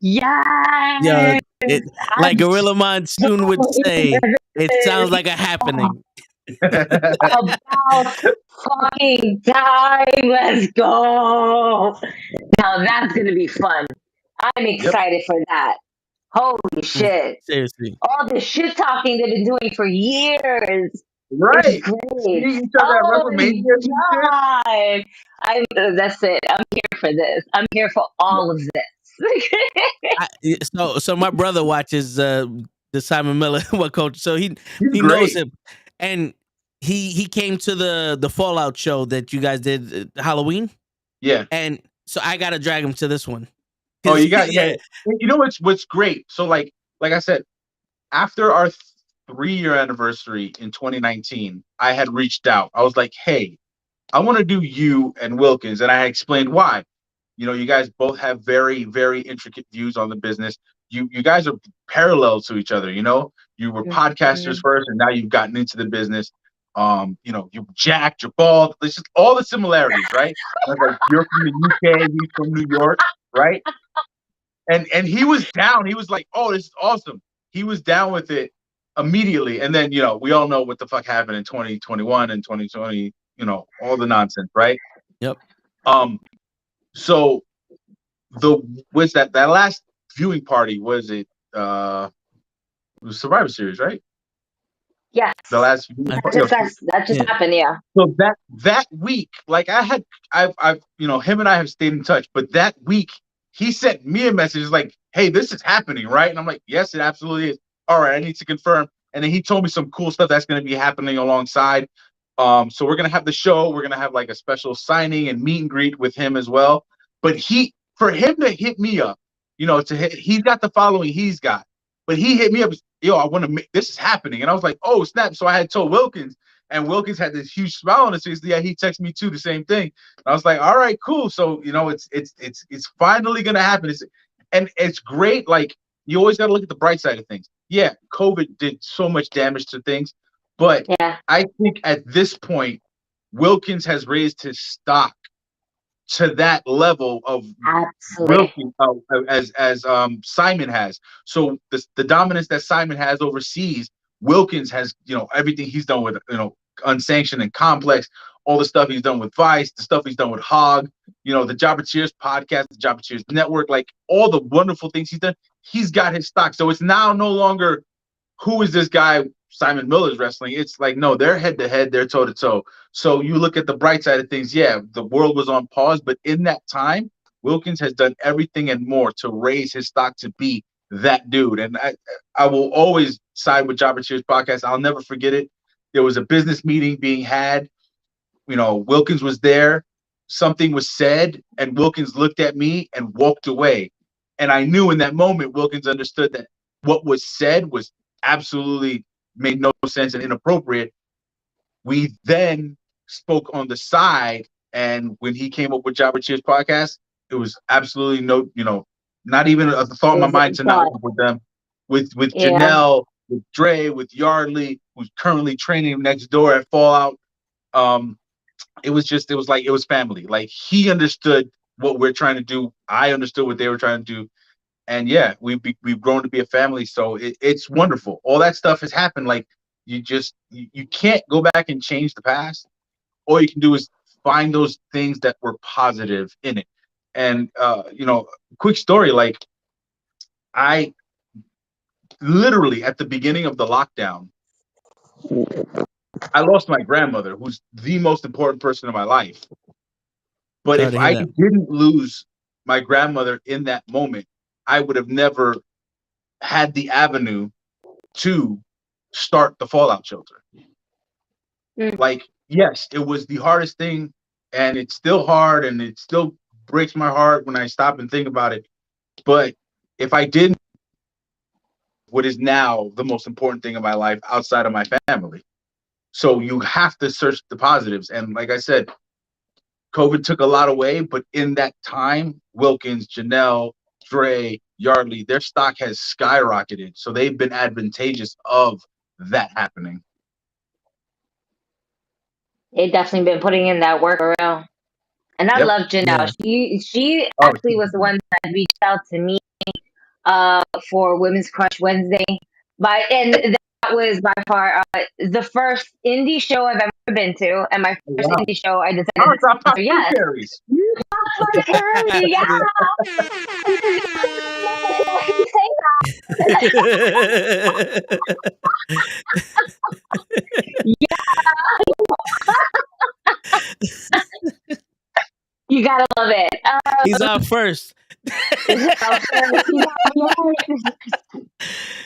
Yes. Like Gorilla Monsoon would say, it sounds like a happening. About fucking time. Let's go. Now that's going to be fun. I'm excited for that. Holy shit. Seriously. All the shit talking they've been doing for years. Right. It's great. God. That's it. I'm here for this. I'm here for all of this. So my brother watches the Simon Miller coach, so he knows him, and he came to the Fallout show that you guys did Halloween. Yeah, and so I gotta drag him to this one. Oh, you got You know what's great? So like I said, after our 3-year anniversary in 2019, I had reached out. I was like, hey, I want to do you and Wilkins, and I explained why. You know, you guys both have very, very intricate views on the business. You guys are parallel to each other. You know, you were podcasters first, and now you've gotten into the business. You know, you're jacked, you're bald. There's just all the similarities, right? Like, you're from the UK, he's from New York, right? And he was down. He was like, "Oh, this is awesome." He was down with it immediately. And then, you know, we all know what the fuck happened in 2021 and 2020. You know, all the nonsense, right? Yep. So that last viewing party, was it was Survivor Series, right? Yes. The last viewing party. That just happened, yeah. So that week, like I've you know, him and I have stayed in touch, but that week he sent me a message like, hey, this is happening, right? And I'm like, yes, it absolutely is. All right, I need to confirm. And then he told me some cool stuff that's going to be happening alongside. So we're going to have the show. We're going to have like a special signing and meet and greet with him as well. But for him to hit me up, you know, he's got the following he's got. But he hit me up, yo, I want to make this is happening. And I was like, oh, snap. So I had told Wilkins, and Wilkins had this huge smile on his face. Yeah, he texted me too, the same thing. And I was like, all right, cool. So, you know, it's finally gonna happen. And it's great. Like, you always gotta look at the bright side of things. Yeah, COVID did so much damage to things. But I think at this point, Wilkins has raised his stock to that level of Absolutely. Wilkins as Simon has. So the dominance that Simon has overseas, Wilkins has, everything he's done with, Unsanctioned and Complex, all the stuff he's done with Vice, the stuff he's done with Hog, the Jobber Cheers podcast, the Jobber Cheers network, like all the wonderful things he's done. He's got his stock. So it's now no longer who is this guy Simon Miller's wrestling. It's like, no, they're head to head, they're toe to toe. So you look at the bright side of things. Yeah, the world was on pause, but in that time, Wilkins has done everything and more to raise his stock to be that dude. And I will always side with Jobber Cheers podcast. I'll never forget it. There was a business meeting being had. Wilkins was there. Something was said, and Wilkins looked at me and walked away. And I knew in that moment, Wilkins understood that what was said was absolutely made no sense and inappropriate. We then spoke on the side, and when he came up with Jobber Cheers podcast, it was absolutely not even a thought in my mind to not work with them. With Janelle, with Dre, with Yardley, who's currently training next door at Fallout. It was family. Like, he understood what we're trying to do. I understood what they were trying to do. And yeah, we've grown to be a family. So it's wonderful. All that stuff has happened. Like, you can't go back and change the past. All you can do is find those things that were positive in it. And quick story, like, I literally at the beginning of the lockdown, I lost my grandmother, who's the most important person in my life. But if I didn't lose my grandmother in that moment, I would have never had the avenue to start the Fallout Shelter. Like, yes, it was the hardest thing, and it's still hard, and it still breaks my heart when I stop and think about it. But if I didn't, what is now the most important thing in my life outside of my family. So you have to search the positives. And like I said, COVID took a lot away, but in that time, Wilkins, Janelle, Dre, Yardley, their stock has skyrocketed. So they've been advantageous of that happening. They've definitely been putting in that work around. And I love Janelle. Yeah. She actually was the one that reached out to me for Women's Crush Wednesday. And that was by far the first indie show I've ever been to, and my first indie show I decided to sponsor. Yes. You got Carrie, yeah. You gotta love it. He's out first.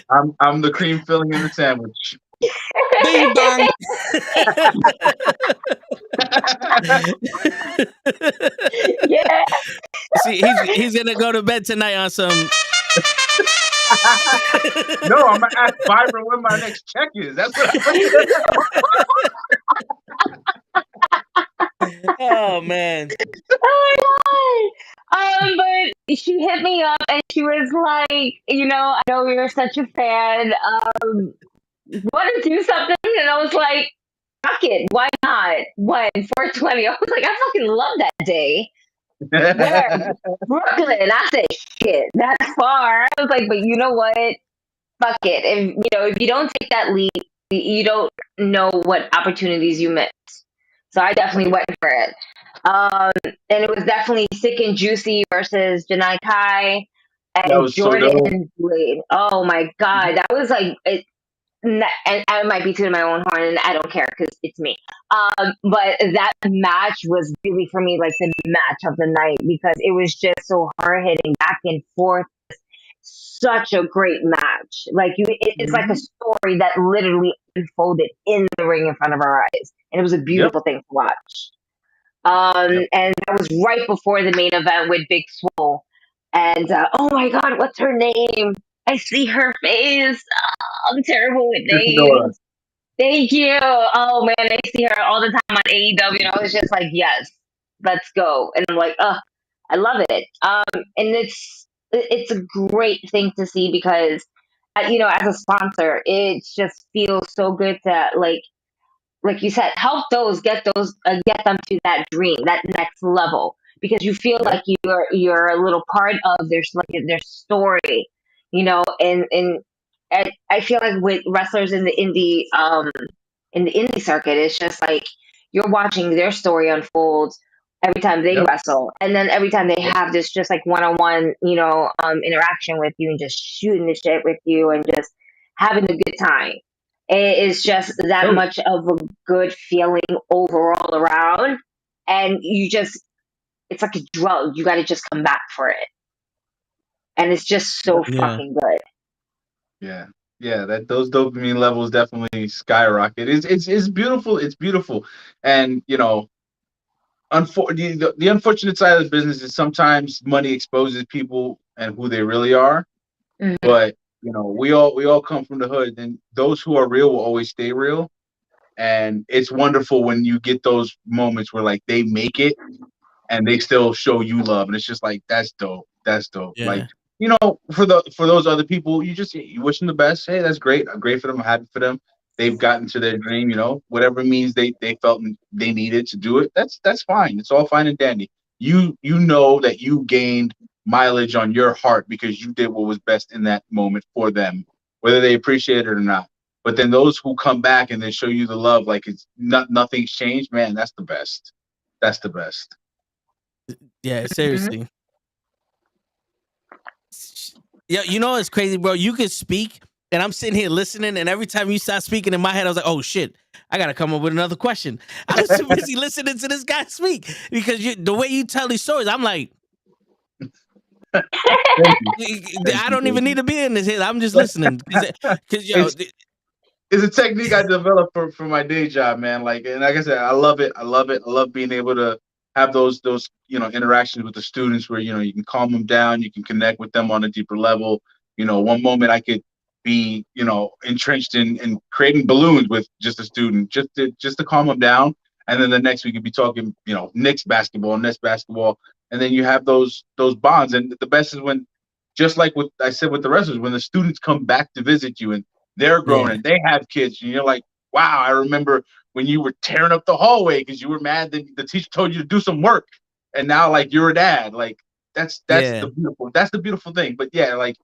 I'm the cream filling in the sandwich. Bing bong. Yeah. See, he's gonna go to bed tonight on some. No, I'm gonna ask Byron when my next check is. That's what Oh man. Oh my god. But she hit me up and she was like, I know you're such a fan. Want to do something? And I was like, fuck it, why not? What, 420? I was like, I fucking love that day. Where? Brooklyn. I said, shit, that's far. I was like, but you know what? Fuck it. If you don't take that leap, you don't know what opportunities you miss. So I definitely went for it. And it was definitely Sick and Juicy versus Janai Kai and Jordan Blade. Oh my god, that was like it. And I might be tooting my own horn, and I don't care because it's me. But that match was really, for me, like the match of the night, because it was just so hard hitting back and forth. Such a great match. Like it's like a story that literally unfolded in the ring in front of our eyes, and it was a beautiful thing to watch. And that was right before the main event with Big Swole. And oh my god, what's her name? I see her face. Oh, I'm terrible with names. Thank you. Oh man, I see her all the time on AEW. I was just like, yes, let's go. And I'm like, I love it. And it's a great thing to see because, as a sponsor, it just feels so good to like like you said, help those get them to that dream, that next level, because you feel like you're a little part of their story, you know. And I feel like with wrestlers in the indie circuit, it's just like you're watching their story unfold every time they wrestle, and then every time they have this just like one-on-one, you know, interaction with you and just shooting the shit with you and just having a good time. It is just that much of a good feeling overall around, and it's like a drug. You got to just come back for it, and it's just so fucking good. Yeah, that those dopamine levels definitely skyrocket. It's beautiful. It's beautiful, and you know, the unfortunate side of the business is sometimes money exposes people and who they really are. Mm-hmm. But you know, we all come from the hood, and those who are real will always stay real. And it's wonderful when you get those moments where like they make it and they still show you love, and it's just like that's dope. That's dope. Yeah. Like, you know, for those other people, you wish them the best. Hey, that's great. I'm great for them. I'm happy for them. They've gotten to their dream, you know, whatever means they felt they needed to do it. That's fine. It's all fine and dandy. You know that you gained mileage on your heart because you did what was best in that moment for them, whether they appreciate it or not. But then those who come back and they show you the love, like it's nothing's changed, man. That's the best. That's the best. Yeah, seriously. Yeah, you know it's crazy, bro. You could speak, and I'm sitting here listening, and every time you start speaking in my head, I was like, "Oh shit, I gotta come up with another question." I was too busy listening to this guy speak because the way you tell these stories, I'm like, I don't even need to be in this head. I'm just listening because yo. It's a technique I developed for my day job, man. Like I said, I love it. I love it. I love being able to have those you know interactions with the students where you know you can calm them down, you can connect with them on a deeper level. You know, one moment I could be you know entrenched in creating balloons with just a student, just to calm them down, and then the next we could be talking you know Knicks basketball, Nets basketball, and then you have those bonds. And the best is when, just like what I said with the wrestlers, when the students come back to visit you and they're grown and they have kids, and you're like, wow, I remember when you were tearing up the hallway because you were mad that the teacher told you to do some work, and now like you're a dad. Like that's the beautiful thing. But yeah, like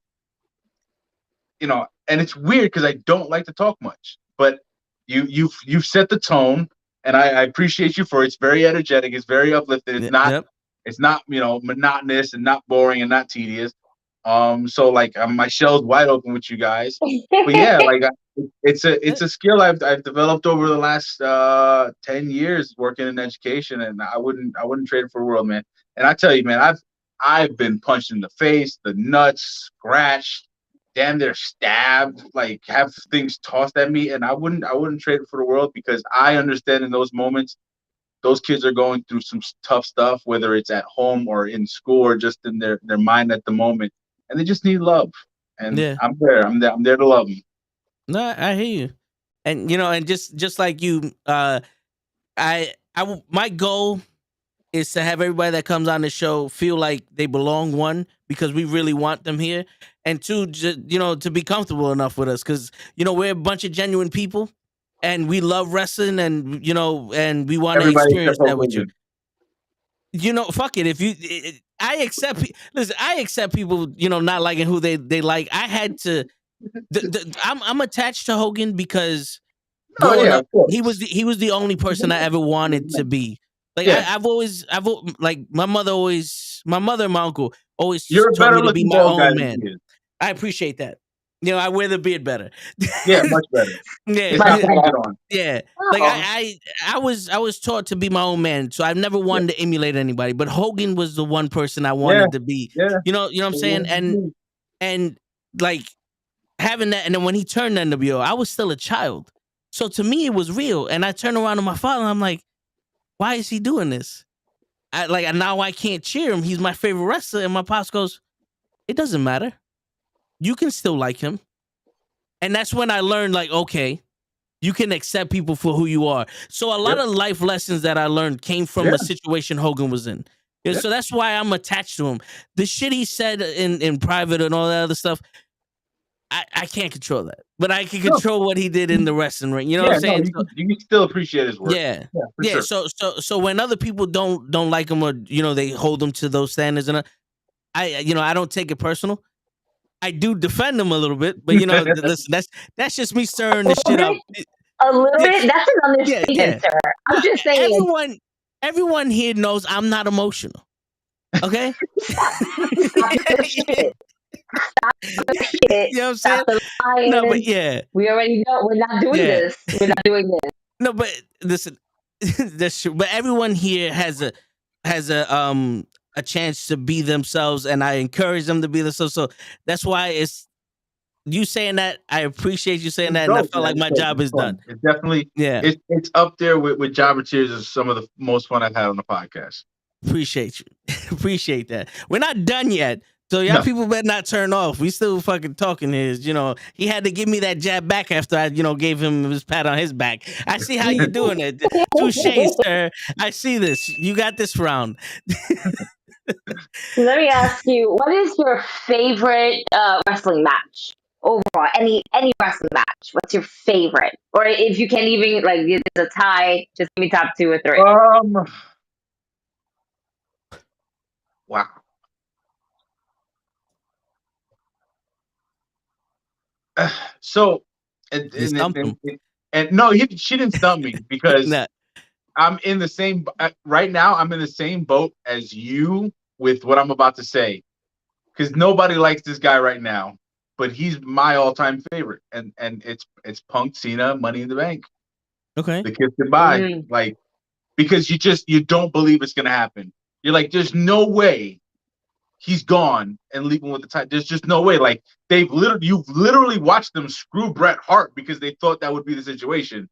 you know, and it's weird because I don't like to talk much, but you've set the tone, and I appreciate you for it. It's very energetic, it's very uplifting. It's not you know monotonous and not boring and not tedious. So like my shell's wide open with you guys, but yeah, like it's a skill I've developed over the last 10 years working in education, and I wouldn't trade it for the world, man. And I tell you, man, I've been punched in the face, the nuts, scratched, damn near stabbed, like have things tossed at me, and I wouldn't trade it for the world because I understand in those moments those kids are going through some tough stuff, whether it's at home or in school or just in their mind at the moment. And they just need love, and I'm there to love them. No, I hear you, and you know, and just like you, my goal is to have everybody that comes on the show feel like they belong. One, because we really want them here, and two, just, you know, to be comfortable enough with us, because you know we're a bunch of genuine people, and we love wrestling, and you know, and we want to experience that with you. You know, fuck it. I accept people, you know, not liking who they like. I had to. I'm attached to Hogan because growing up, he was the only person I ever wanted to be. Like I've always like my mother and my uncle always told me to be my own man. I appreciate that. You know, I wear the beard better. Yeah, much better. Yeah. Like I was taught to be my own man, so I've never wanted to emulate anybody. But Hogan was the one person I wanted to be. Yeah. You know what I'm saying? And like having that, and then when he turned NWO, I was still a child. So to me, it was real. And I turned around to my father, and I'm like, why is he doing this? Now I can't cheer him. He's my favorite wrestler. And my pops goes, it doesn't matter. You can still like him. And that's when I learned, like, okay, you can accept people for who you are. So a lot of life lessons that I learned came from a situation Hogan was in. So that's why I'm attached to him. The shit he said in private and all that other stuff, I can't control that. but I can control what he did in the wrestling ring. You know what I'm saying? No, you can still appreciate his work. Yeah, sure. So when other people don't like him, or they hold him to those standards, and I don't take it personal. I do defend him a little bit, but listen, that's just me stirring this shit up. A little bit. That's an understatement, sir. I'm just saying. Everyone here knows I'm not emotional. Okay. Stop the shit. Stop the shit. You know what I'm saying? Stop the lying. No, but yeah, we already know we're not doing this. We're not doing this. No, but listen, that's true. But everyone here has a chance to be themselves, and I encourage them to be themselves. So that's why it's you saying that. I appreciate you saying that, and I feel like my job is done. It's definitely It's up there with Jobber Tears as some of the most fun I've had on the podcast. Appreciate you. Appreciate that. We're not done yet. So y'all people better not turn off. We still fucking talking his, he had to give me that jab back after I, gave him his pat on his back. I see how you're doing it. Touche, sir. I see this. You got this round. Let me ask you, what is your favorite wrestling match overall? Any wrestling match? What's your favorite? Or if you can't even, like, it's a tie, just give me top 2 or 3. Wow. So, and no, she didn't stump me because I'm in the same right now. I'm in the same boat as you with what I'm about to say, because nobody likes this guy right now, but he's my all-time favorite, and it's Punk, Cena, Money in the Bank. Okay, the kiss goodbye, like, because you don't believe it's gonna happen. You're like, there's no way he's gone and leaving with the title. There's just no way. Like, you've literally watched them screw Bret Hart because they thought that would be the situation.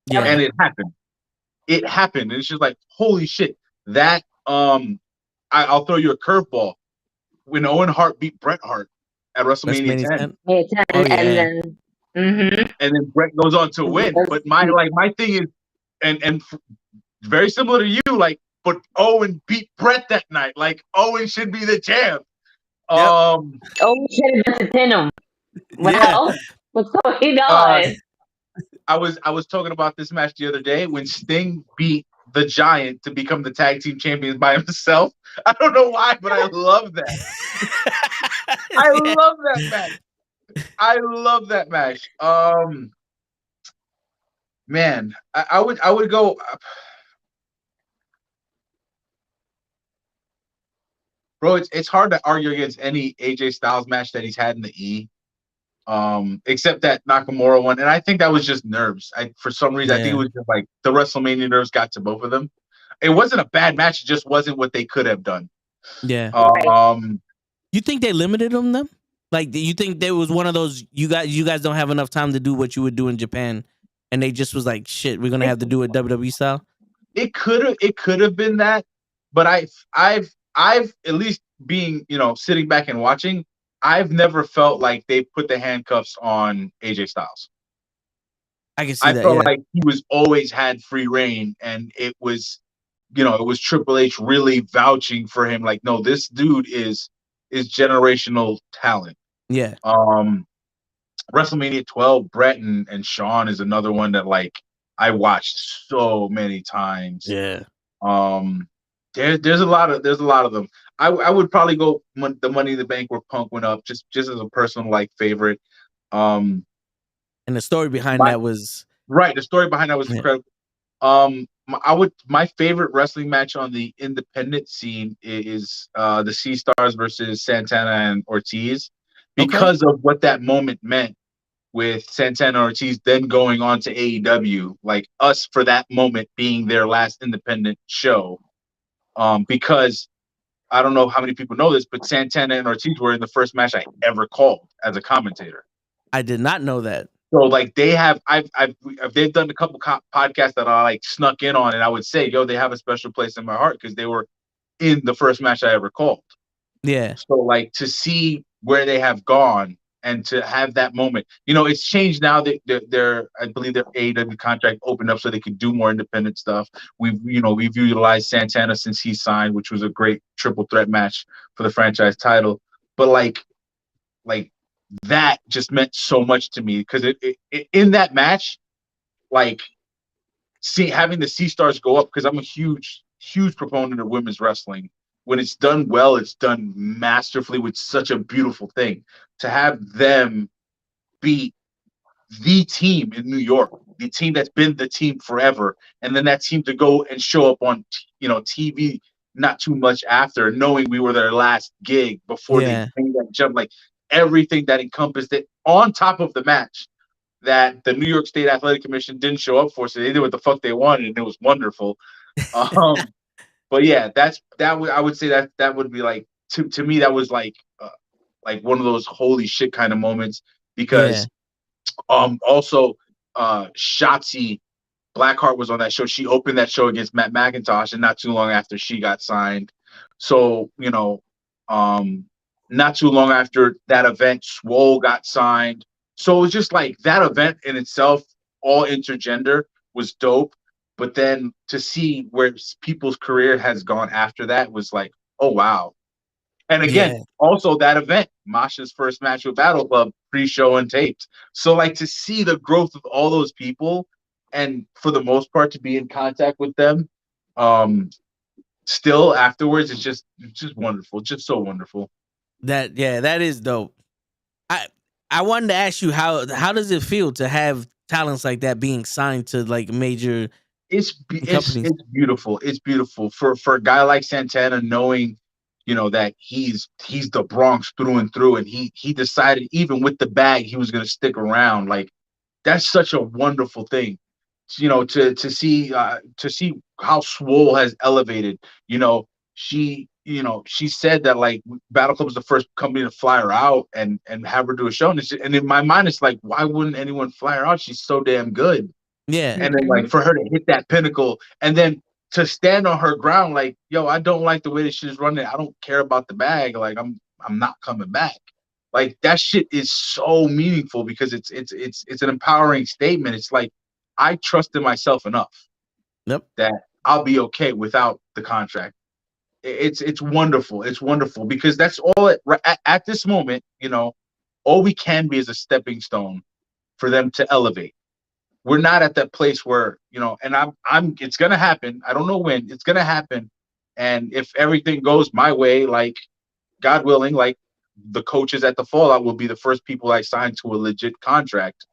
Yeah. And it happened. It happened. And it's just like, holy shit. That I'll throw you a curveball. When Owen Hart beat Bret Hart at WrestleMania 10. And then Bret goes on to win. But my thing is, and very similar to you, like, but Owen beat Bret that night. Like, Owen should be the champ. Owen should have been him. Well, what's going on? I was talking about this match the other day when Sting beat the Giant to become the tag team champions by himself. I don't know why, but I love that. I love that match. I love that match. Man, I would go. Bro, it's hard to argue against any AJ Styles match that he's had in the E, except that Nakamura one, and I think that was just nerves. For some reason, I think it was just like the WrestleMania nerves got to both of them. It wasn't a bad match; it just wasn't what they could have done. Yeah. You think they limited them? Like, do you think there was one of those you guys don't have enough time to do what you would do in Japan, and they just was like, shit, we're gonna have to do it WWE style? It could have been that, but I've at least being, sitting back and watching, I've never felt like they put the handcuffs on AJ Styles. I can see that. I felt like he was always had free reign, and it was, it was Triple H really vouching for him. Like, no, this dude is generational talent. Yeah. WrestleMania 12, Bret and Shawn is another one that, like, I watched so many times. Yeah. There's a lot of them. I would probably go the Money in the Bank where Punk went up, just as a personal favorite. And the story behind that was right. The story behind that was incredible. My favorite wrestling match on the independent scene is the Sea Stars versus Santana and Ortiz, because of what that moment meant with Santana and Ortiz then going on to AEW, like us for that moment being their last independent show. Because I don't know how many people know this, but Santana and Ortiz were in the first match I ever called as a commentator. I did not know that. So, like, they've done a couple podcasts that I snuck in on, and I would say, they have a special place in my heart because they were in the first match I ever called. Yeah. So, to see where they have gone and to have that moment, it's changed now. I believe their AEW contract opened up so they could do more independent stuff. We've utilized Santana since he signed, which was a great triple threat match for the franchise title. But like that just meant so much to me because it in that match, like having the Sea Stars go up, because I'm a huge proponent of women's wrestling. When it's done well, it's done masterfully with such a beautiful thing. To have them beat the team in New York, the team that's been the team forever, and then that team to go and show up on TV not too much after, knowing we were their last gig before they made that jump, like everything that encompassed it on top of the match that the New York State Athletic Commission didn't show up for, so they did what the fuck they wanted, and it was wonderful. But yeah, I would say that would be like to me that was like one of those holy shit kind of moments because also Shotzi Blackheart was on that show. She opened that show against Matt McIntosh, and not too long after she got signed. So not too long after that event, Swole got signed. So it was just like that event in itself, all intergender, was dope. But then to see where people's career has gone after that was like, oh, wow. And again, also that event, Masha's first match with Battle Club, pre-show and taped. So like to see the growth of all those people and for the most part to be in contact with them still afterwards, it's just wonderful. Just so wonderful. That is dope. I wanted to ask you how does it feel to have talents like that being signed to like major It's beautiful. It's beautiful for a guy like Santana, knowing that he's the Bronx through and through, and he decided even with the bag he was going to stick around. Like that's such a wonderful thing, to see how Swole has elevated. She said that like Battle Club was the first company to fly her out and have her do a show, and in my mind it's like, why wouldn't anyone fly her out? She's so damn good. Yeah. And then like for her to hit that pinnacle and then to stand on her ground, like, yo, I don't like the way this shit is running. I don't care about the bag. Like I'm not coming back. Like that shit is so meaningful because it's an empowering statement. It's like I trust in myself enough that I'll be okay without the contract. It's wonderful. It's wonderful because that's all at this moment, all we can be is a stepping stone for them to elevate. We're not at that place where, and it's going to happen. I don't know when it's going to happen. And if everything goes my way, like God willing, like the coaches at the Fallout will be the first people I sign to a legit contract.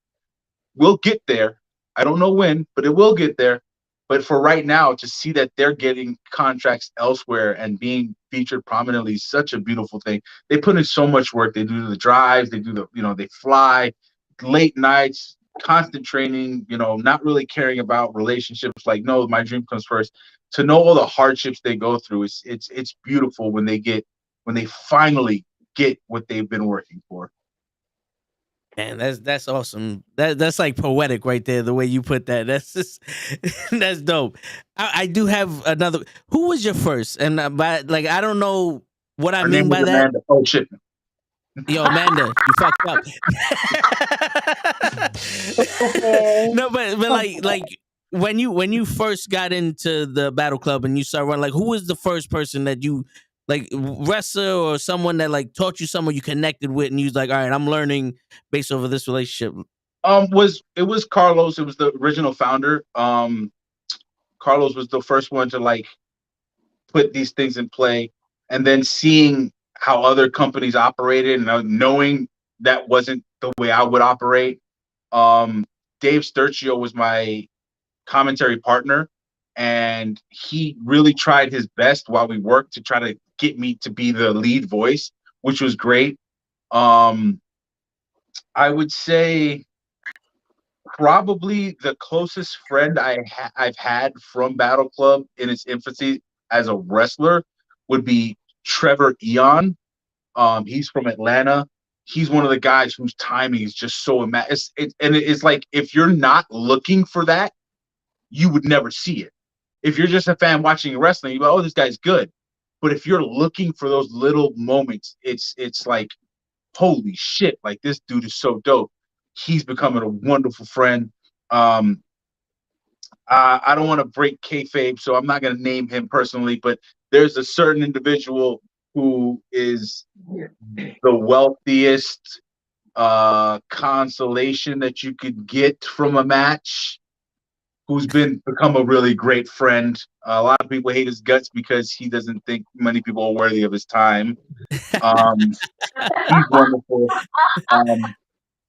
We'll get there. I don't know when, but it will get there. But for right now, to see that they're getting contracts elsewhere and being featured prominently is such a beautiful thing. They put in so much work. They do the drives. They do they fly late nights, constant training, not really caring about relationships. Like, no, my dream comes first. To know all the hardships they go through, it's beautiful when they finally get what they've been working for. Man, that's awesome. That's like poetic right there. The way you put that, that's just that's dope. I do have another. Who was your first? And I don't know what I mean by that. Amanda. Oh shit. Yo, Amanda, you fucked up. No, but like when you first got into the Battle Club and you started running, like who was the first person that you like wrestler or someone that like taught you someone you connected with and you was like, all right, I'm learning based over this relationship? It was Carlos. It was the original founder. Carlos was the first one to like put these things in play, and then seeing how other companies operated and knowing that wasn't the way I would operate. Dave Sturcio was my commentary partner, and he really tried his best while we worked to try to get me to be the lead voice, which was great. I would say probably the closest friend I've had from Battle Club in its infancy as a wrestler would be Trevor Eon. He's from Atlanta. He's one of the guys whose timing is just so it's like if you're not looking for that, you would never see it. If you're just a fan watching wrestling, you go, "Oh, this guy's good." But if you're looking for those little moments, it's like, holy shit! Like this dude is so dope. He's becoming a wonderful friend. I don't want to break kayfabe, so I'm not going to name him personally, but there's a certain individual who is the wealthiest consolation that you could get from a match, who's become a really great friend. A lot of people hate his guts because he doesn't think many people are worthy of his time. He's wonderful.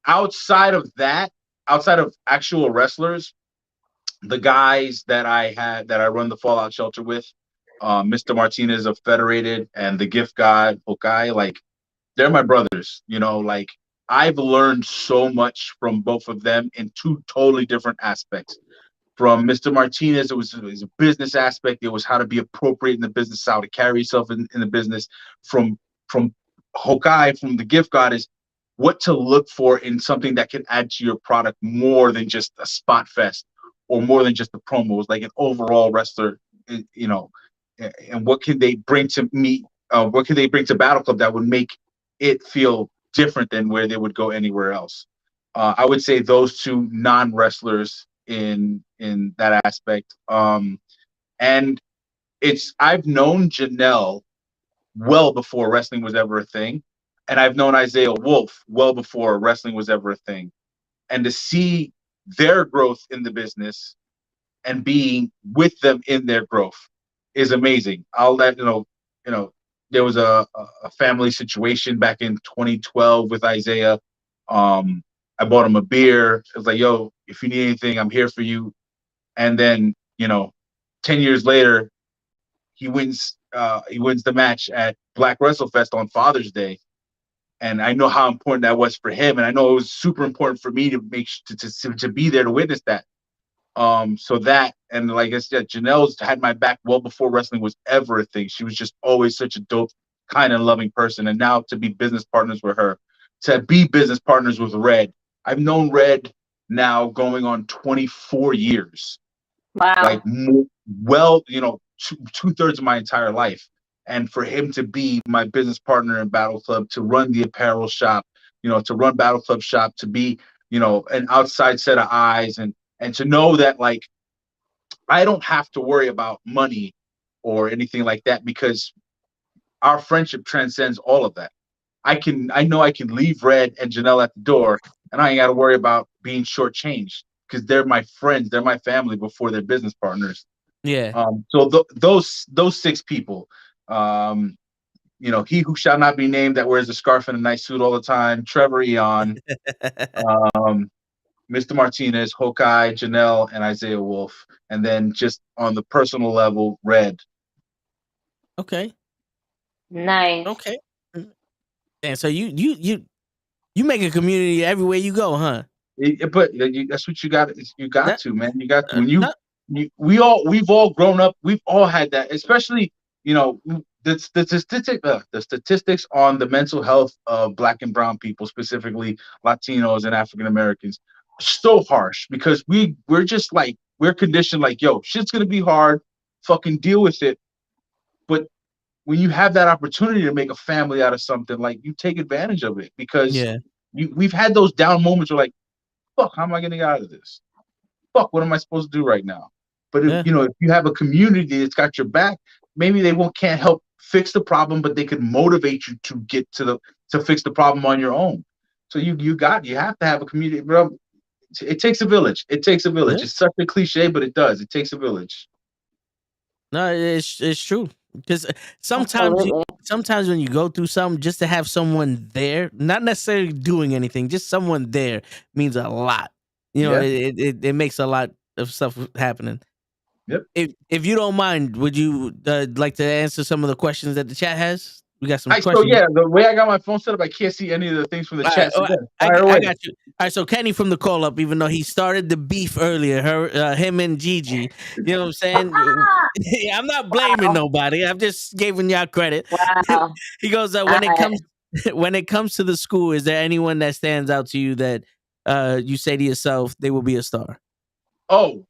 Outside of that, outside of actual wrestlers, the guys that I run the Fallout Shelter with, Mr. Martinez of Federated and the Gift God Hokai, like they're my brothers. You know, like I've learned so much from both of them in two totally different aspects. From Mr. Martinez, it was a business aspect. It was how to be appropriate in the business, how to carry yourself in the business. From Hokai, from the Gift God, is what to look for in something that can add to your product more than just a spot fest or more than just the promos, like an overall wrestler, you know, and what can they bring to me? What can they bring to Battle Club that would make it feel different than where they would go anywhere else? I would say those two non-wrestlers in that aspect. And I've known Janelle well before wrestling was ever a thing. And I've known Isaiah Wolf well before wrestling was ever a thing. And to see their growth in the business and being with them in their growth is amazing. I'll let you know, there was a family situation back in 2012 with Isaiah. I bought him a beer. I was like, yo, if you need anything, I'm here for you. And then, 10 years later, he wins the match at Black WrestleFest on Father's Day. And I know how important that was for him. And I know it was super important for me to to be there to witness that. So that, and like I said, Janelle's had my back well before wrestling was ever a thing. She was just always such a dope, kind and loving person. And now to be business partners with her, to be business partners with Red. I've known Red now going on 24 years. Wow. Like, well, 2/3 of my entire life. And for him to be my business partner in Battle Club, to run the apparel shop, to run Battle Club shop, to be, an outside set of eyes, and to know that, like, I don't have to worry about money or anything like that, because our friendship transcends all of that. I know I can leave Red and Janelle at the door, and I ain't got to worry about being shortchanged, because they're my friends, they're my family before they're business partners. Yeah. So those six people, he who shall not be named, that wears a scarf and a nice suit all the time, Trevor Eon, Mr. Martinez, Hokai, Janelle, and Isaiah Wolf, and then just on the personal level, Red. Okay. Nice. Okay. And so you make a community everywhere you go, huh? But that's what you got. You got to, man. You got to. When we've all grown up. We've all had that, especially the statistics on the mental health of Black and brown people, specifically Latinos and African Americans, so harsh, because we're just like, we're conditioned like, yo, shit's gonna be hard, fucking deal with it. But when you have that opportunity to make a family out of something, like, you take advantage of it, because we've had those down moments where, like, fuck, how am I gonna get out of this? Fuck, what am I supposed to do right now? But if you have a community that's got your back, maybe they can't help fix the problem, but they could motivate you to get to fix the problem on your own. So you have to have a community, bro. It takes a village. It takes a village. Yeah. It's such a cliche, but it does. It takes a village. No, it's true. Because sometimes when you go through something, just to have someone there, not necessarily doing anything, just someone there means a lot. It makes a lot of stuff happening. Yep. If you don't mind, would you like to answer some of the questions that the chat has? We got some questions. So yeah, the way I got my phone set up, I can't see any of the things from the chat. So I got you. All right, so Kenny from the call up, even though he started the beef earlier, him and Gigi, you know what I'm saying? Yeah, I'm not blaming nobody. I'm just giving y'all credit. Wow. He goes, when it comes to the school, is there anyone that stands out to you that you say to yourself they will be a star? Oh,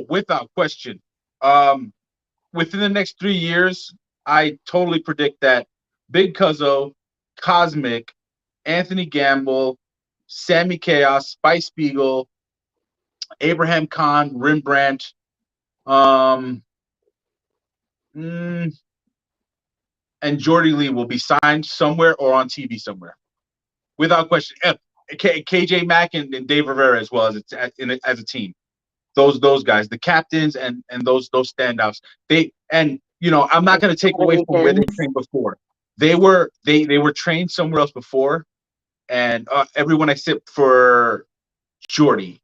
without question. Within the next 3 years, I totally predict that Big Cuzzo, Cosmic, Anthony Gamble, Sammy Chaos, Spice Spiegel, Abraham Khan, Rembrandt, and Jordy Lee will be signed somewhere or on TV somewhere. Without question. KJ Mack and Dave Rivera as well as a team. Those guys, the captains and those standouts. I'm not going to take away from where they trained before. They were trained somewhere else before, and everyone except for Jordy,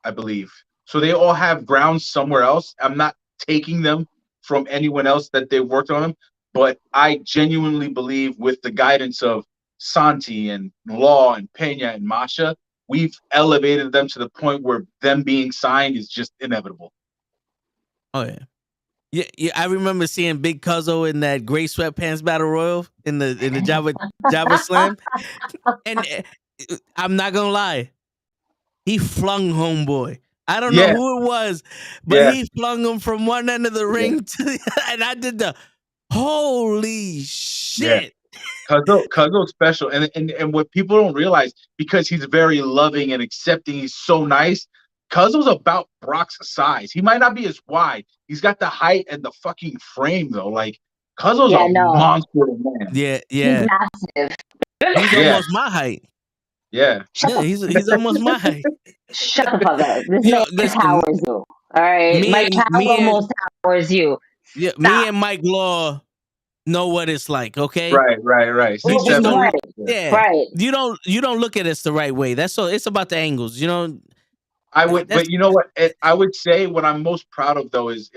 I believe. So they all have grounds somewhere else. I'm not taking them from anyone else that they've worked on them, but I genuinely believe with the guidance of Santi and Law and Pena and Masha, we've elevated them to the point where them being signed is just inevitable. Oh yeah. Yeah, I remember seeing Big Cuzzo in that gray sweatpants battle royal in the Java Slam, and I'm not gonna lie, he flung homeboy. I don't know who it was, but he flung him from one end of the ring to and I did the holy shit. Cuzzo's special, and what people don't realize, because he's very loving and accepting, he's so nice. Cuzzo's about Brock's size. He might not be as wide. He's got the height and the fucking frame though. Like Cuzzo's monster man. Yeah. He's massive. He's almost my height. Yeah. He's almost my height. Shut the fuck up. This man towers you. All right. Mike Powell almost towers you. Yeah, me and Mike Law know what it's like, okay? Right. Right. You don't look at us the right way. That's all. It's about the angles, you know. But you know what? I would say what I'm most proud of though is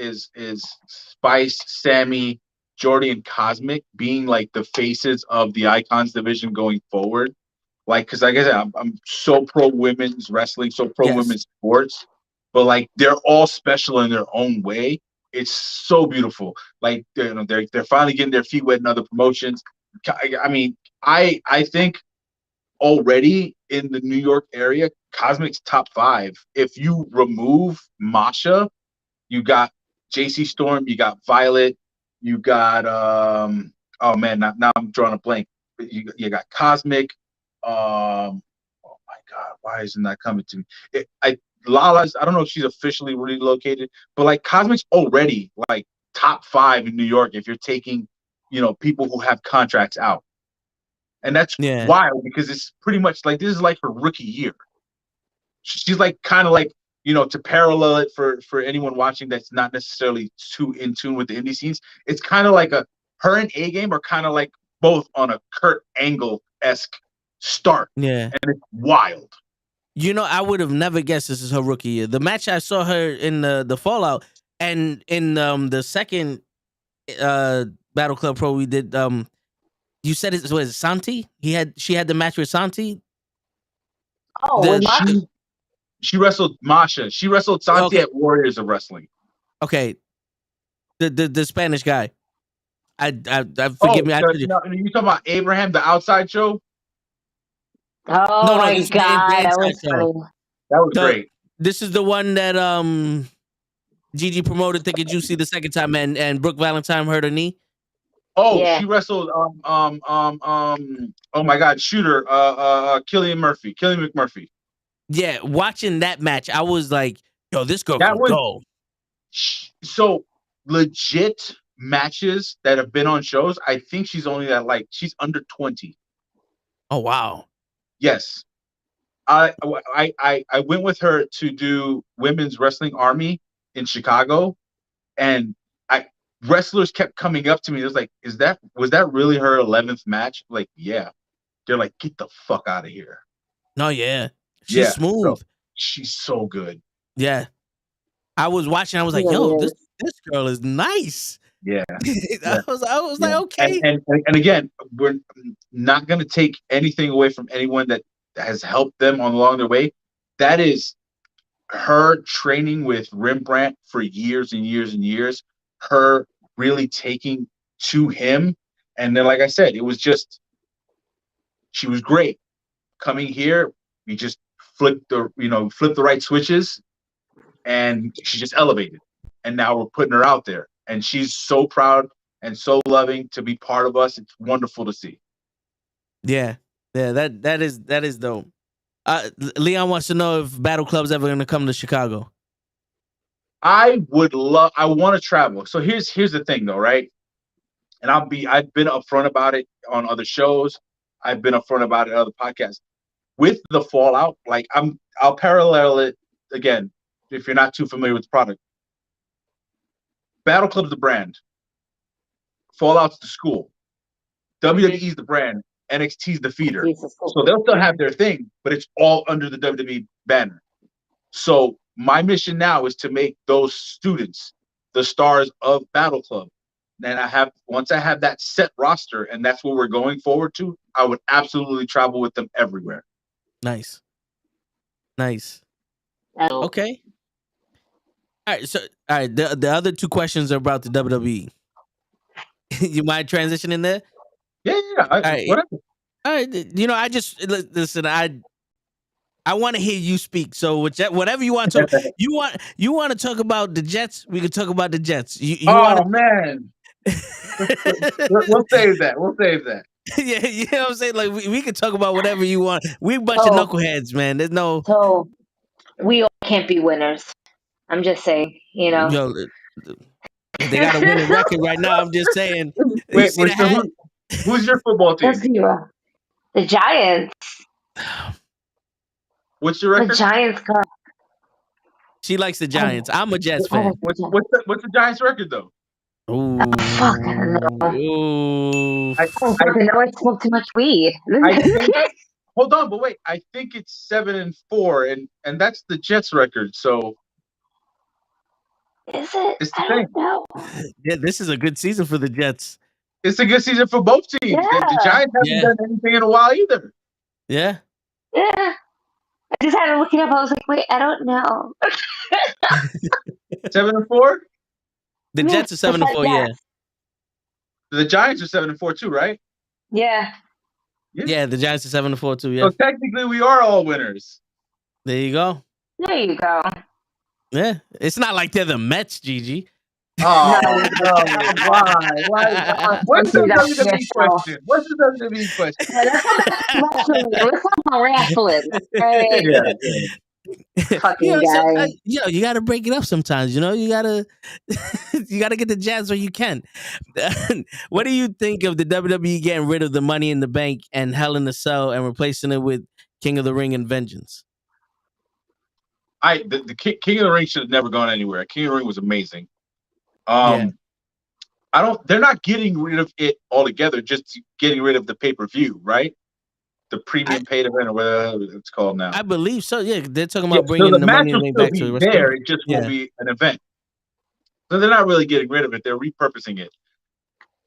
Spice, Sammy, Jordy, and Cosmic being like the faces of the Icons division going forward. Like, because like I said, I'm so pro women's wrestling, so pro women's sports, but like they're all special in their own way. It's so beautiful. Like they're finally getting their feet wet in other promotions. I mean, I think already in the New York area, Cosmic's top 5. If you remove Masha, you got JC Storm, you got Violet, you got oh man, now I'm drawing a blank. You got Cosmic. Oh my God, why isn't that coming to me? Lala's, I don't know if she's officially relocated, but like Cosmic's already like top 5 in New York if you're taking, people who have contracts out. And that's wild because it's pretty much like this is like her rookie year. She's like kind of like, to parallel it for anyone watching that's not necessarily too in tune with the indie scenes, it's kind of like her and A Game are kind of like both on a Kurt Angle-esque start. Yeah. And it's wild. I would have never guessed this is her rookie year. The match I saw her in the Fallout and in the second Battle Club Pro we did, you said it was Santi? She had the match with Santi? Oh, she wrestled Masha. She wrestled Santi at Warriors of Wrestling. Okay. The Spanish guy. I forgive me. You talking about Abraham, the outside show? Oh no, my God, that was funny. That was great. This is the one that Gigi promoted Thick and Juicy the second time, and Brooke Valentine hurt her knee. Oh, yeah. She wrestled oh my God, Shooter, Killian McMurphy. Yeah, watching that match, I was like, yo, this girl can go. So legit matches that have been on shows, I think she's only she's under 20. Oh wow. Yes. I went with her to do Women's Wrestling Army in Chicago, and wrestlers kept coming up to me. It was like, was that really her 11th match? Like, yeah. They're like, get the fuck out of here. No, yeah. She's smooth. So, she's so good. Yeah. I was watching, I was like, yo, this girl is nice. Yeah. I was like, okay. And again, we're not gonna take anything away from anyone that has helped them along their way. That is her training with Rembrandt for years and years and years, her really taking to him. And then, like I said, it was just, she was great. Coming here, we just flipped the right switches, and she just elevated. And now we're putting her out there. And she's so proud and so loving to be part of us. It's wonderful to see. Yeah. Yeah, that is dope. Leon wants to know if Battle Club's ever gonna come to Chicago. I want to travel. So here's the thing though, right? And I've been upfront about it on other shows. I've been upfront about it on other podcasts. with the fallout, like I'll parallel it again if you're not too familiar with the product. Battle Club's the brand, Fallout's the school, WWE's the brand, NXT's the feeder. So they'll still have their thing, but it's all under the WWE banner. So my mission now is to make those students the stars of Battle Club. And once I have that set roster, and that's what we're going forward to, I would absolutely travel with them everywhere. Nice. Okay. All right. So, all right. The other two questions are about the WWE. You mind transitioning there? Yeah. All right. Whatever. All right. You know, I just listen. I want to hear you speak. So whatever you want to talk, you want to talk about the Jets, we can talk about the Jets. Man. We'll save that. Yeah, you know what I'm saying? Like we can talk about whatever you want. We're a bunch of knuckleheads, man. There's no. So we all can't be winners. I'm just saying, you know. Yo, they got a winning record right now. I'm just saying. Wait, who's your football team? The Giants. What's your record? The Giants. She likes the Giants. I'm a Jets fan. What's the Giants record though? Ooh. Fuck, I don't know. Ooh. I know I smoked too much weed. Hold on, but wait. I think it's 7-4, and that's the Jets record. So is it? It's the I thing. don't know. Yeah, this is a good season for the Jets. It's a good season for both teams. Yeah. The Giants haven't done anything in a while either. Yeah. Yeah. I just had to look it up. I was like, wait, I don't know. 7-4? The Jets are 7-4, yeah. The Giants are 7-4 too, right? Yeah. Yeah, the Giants are 7-4 too, yeah. So technically we are all winners. There you go. There you go. Yeah. It's not like they're the Mets, Gigi. Oh, no. Why? What's the WWE question? Let's talk about wrestling. Right? Yeah. Fucking guy. You got to break it up sometimes. You know, you got to get the jazz where you can. What do you think of the WWE getting rid of the Money in the Bank and Hell in a Cell and replacing it with King of the Ring and Vengeance? The King of the Ring should have never gone anywhere. King of the Ring was amazing. They're not getting rid of it altogether, just getting rid of the pay-per-view, right? The premium paid event or whatever it's called now. I believe so. Yeah, they're talking about bringing the Money in the Bank back to the there. It just won't be an event. So they're not really getting rid of it. They're repurposing it.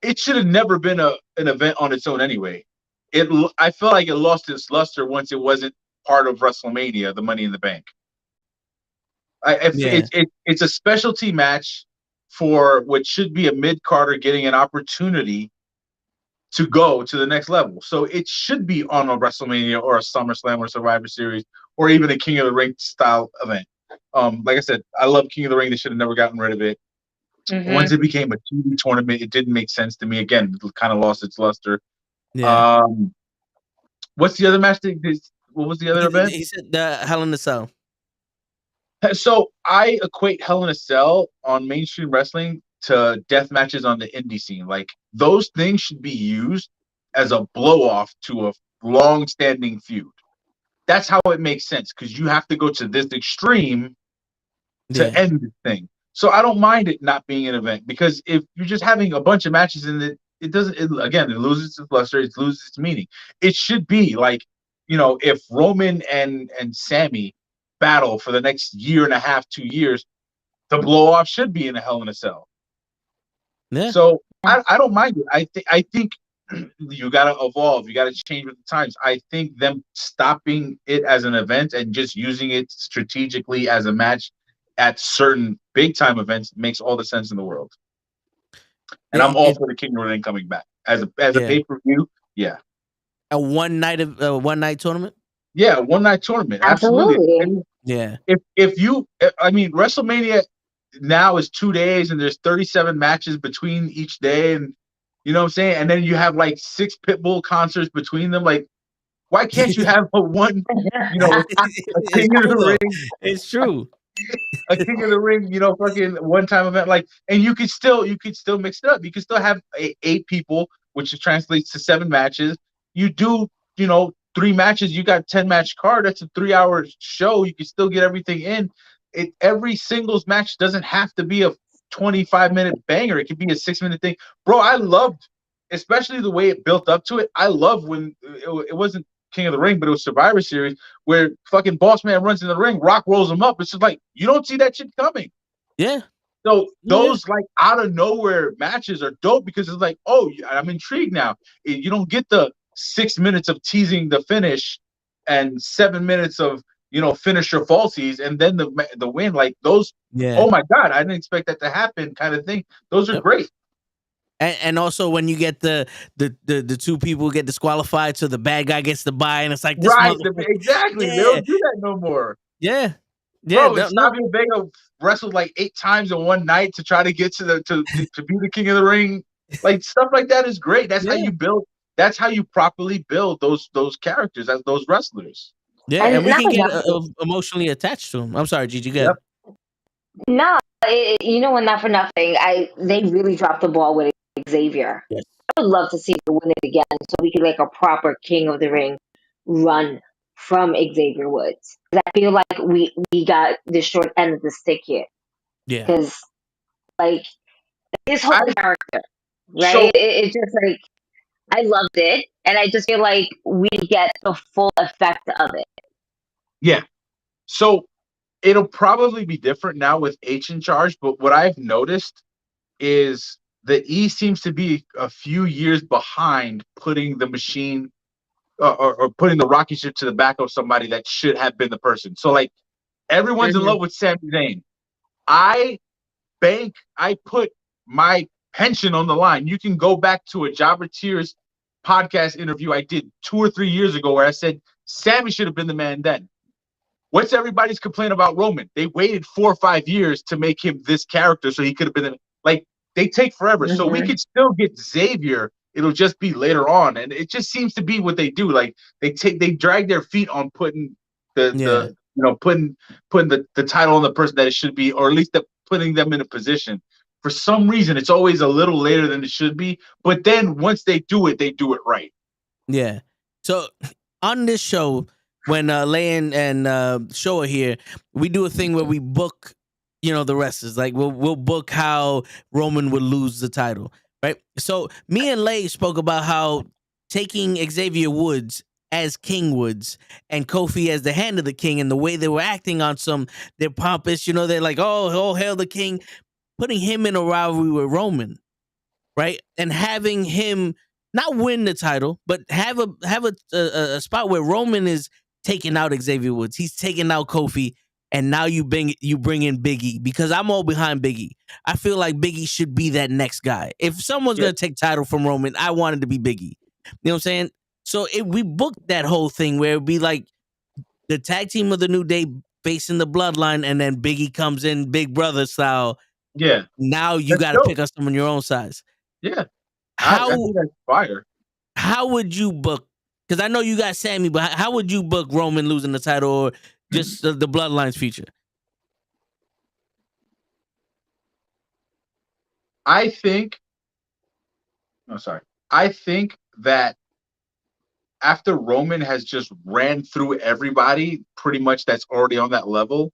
It should have never been an event on its own anyway. I feel like it lost its luster once it wasn't part of WrestleMania, the Money in the Bank. It's a specialty match for what should be a mid-carder getting an opportunity to go to the next level. So it should be on a WrestleMania or a SummerSlam or Survivor Series or even a King of the Ring style event. Like I said, I love King of the Ring. They should have never gotten rid of it. Mm-hmm. Once it became a TV tournament, it didn't make sense to me. Again, it kind of lost its luster. Yeah. What's the other match? What was the other event? He said the Hell in a Cell. So I equate Hell in a Cell on mainstream wrestling to death matches on the indie scene. Like those things should be used as a blow off to a long-standing feud. That's how it makes sense because you have to go to this extreme to end the thing. So I don't mind it not being an event because if you're just having a bunch of matches in it, it loses its luster, it loses its meaning. It should be like, if Roman and Sammy battle for the next year and a half, 2 years, the blow off should be in a Hell in a Cell. Yeah. So I don't mind it. I think you got to evolve. You got to change with the times. I think them stopping it as an event and just using it strategically as a match at certain big time events makes all the sense in the world. And I'm all for the King of the Ring coming back as a pay-per-view. Yeah. A one night tournament? Yeah, one-night tournament. Absolutely. Yeah. If WrestleMania now is 2 days and there's 37 matches between each day, and you know what I'm saying? And then you have like 6 Pitbull concerts between them. Like, why can't you have a King of the Ring? It's true. A King of the Ring, fucking one-time event. Like, and you could still mix it up. You could still have 8 people, which translates to 7 matches. You do, 3 matches, you got 10-match card. That's a 3-hour show. You can still get everything in. Every singles match doesn't have to be a 25-minute banger. It could be a 6-minute thing. Bro, I loved, especially the way it built up to it. I love when it wasn't King of the Ring, but it was Survivor Series, where fucking Boss Man runs in the ring, Rock rolls him up. It's just like, you don't see that shit coming. Yeah. So those like out of nowhere matches are dope because it's like, oh, I'm intrigued now. You don't get the 6 minutes of teasing the finish and 7 minutes of, finisher falsies and then the win. Like those, oh my God, I didn't expect that to happen kind of thing. Those are great. And also when you get the 2 people get disqualified, so the bad guy gets the bye, and it's like this exactly. They don't do that no more. Yeah. Bro, Savio Vega wrestled like 8 times in one night to try to get to be the king of the ring. Like stuff like that is great. That's how you build. That's how you properly build those characters as those wrestlers. Yeah, and we can get emotionally attached to them. I'm sorry, Gigi. Go ahead. No, what? Not for nothing. They really dropped the ball with Xavier. Yes. I would love to see them win it again, so we could like a proper King of the Ring run from Xavier Woods. I feel like we got the short end of the stick here. Yeah. Because like his whole character, right? It's just like I loved it, and I just feel like we get the full effect of it. Yeah. So it'll probably be different now with H in charge, but what I've noticed is the E seems to be a few years behind putting the machine or putting the rocket ship to the back of somebody that should have been the person. So like everyone's in love with Sami Zayn. I put my pension on the line. You can go back to a Jobber Tears podcast interview I did 2 or 3 years ago where I said Sami should have been the man then. What's everybody's complaint about Roman? They waited 4 or 5 years to make him this character so he could have been like they take forever. So we could still get Xavier. It'll just be later on, and it just seems to be what they do. Like they drag their feet on putting putting the title on the person that it should be, or at least putting them in a position. For some reason, it's always a little later than it should be. But then once they do it right. Yeah. So on this show, when Layan and Show are here, we do a thing where we book, the wrestlers. Like we'll book how Roman would lose the title. Right. So me and Lay spoke about how taking Xavier Woods as King Woods and Kofi as the hand of the king and the way they were acting on they're pompous, they're like, oh, hail the king, putting him in a rivalry with Roman. Right. And having him not win the title, but have a spot where Roman is taking out Xavier Woods. He's taking out Kofi. And now you bring in Big E, because I'm all behind Big E. I feel like Big E should be that next guy. If someone's going to take title from Roman, I want it to be Big E. You know what I'm saying? So we booked that whole thing where it'd be like the tag team of the New Day facing the Bloodline, and then Big E comes in Big Brother style. Yeah. Now you got to pick up someone your own size. Yeah. I think that's fire. How would you book? Because I know you got Sammy, but how would you book Roman losing the title, or just the Bloodlines feature? I think that after Roman has just ran through everybody pretty much that's already on that level,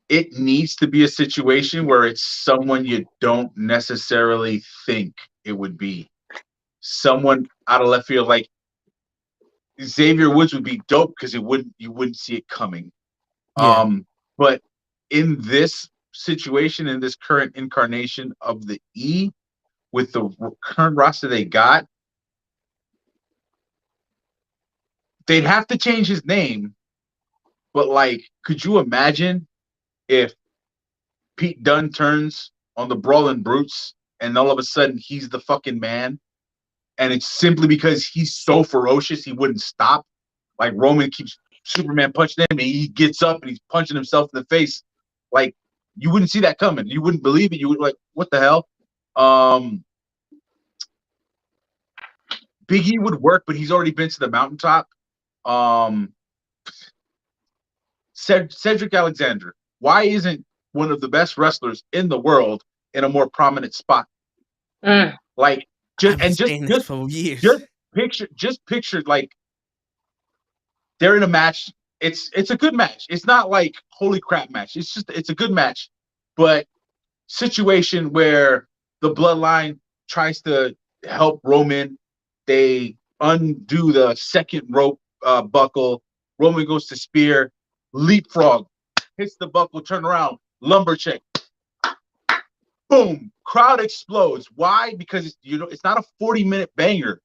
it needs to be a situation where it's someone you don't necessarily think it would be. Someone out of left field, like Xavier Woods would be dope because you wouldn't see it coming. Yeah. But in this situation, in this current incarnation of the E, with the current roster they got, they'd have to change his name. But like, could you imagine if Pete Dunne turns on the Brawling Brutes and all of a sudden he's the fucking man? And it's simply because he's so ferocious, he wouldn't stop. Like Roman keeps Superman punching him, and he gets up and he's punching himself in the face. Like, you wouldn't see that coming. You wouldn't believe it. You would like, what the hell? Big E would work, but he's already been to the mountaintop. Cedric Alexander. Why isn't one of the best wrestlers in the world in a more prominent spot? Like, just picture like they're in a match. It's a good match. It's not like holy crap match. It's a good match, but situation where the bloodline tries to help Roman. They undo the second rope buckle. Roman goes to spear, leapfrog, hits the buckle, turn around, lumberjack. Boom! Crowd explodes. Why? Because it's not a 40-minute banger.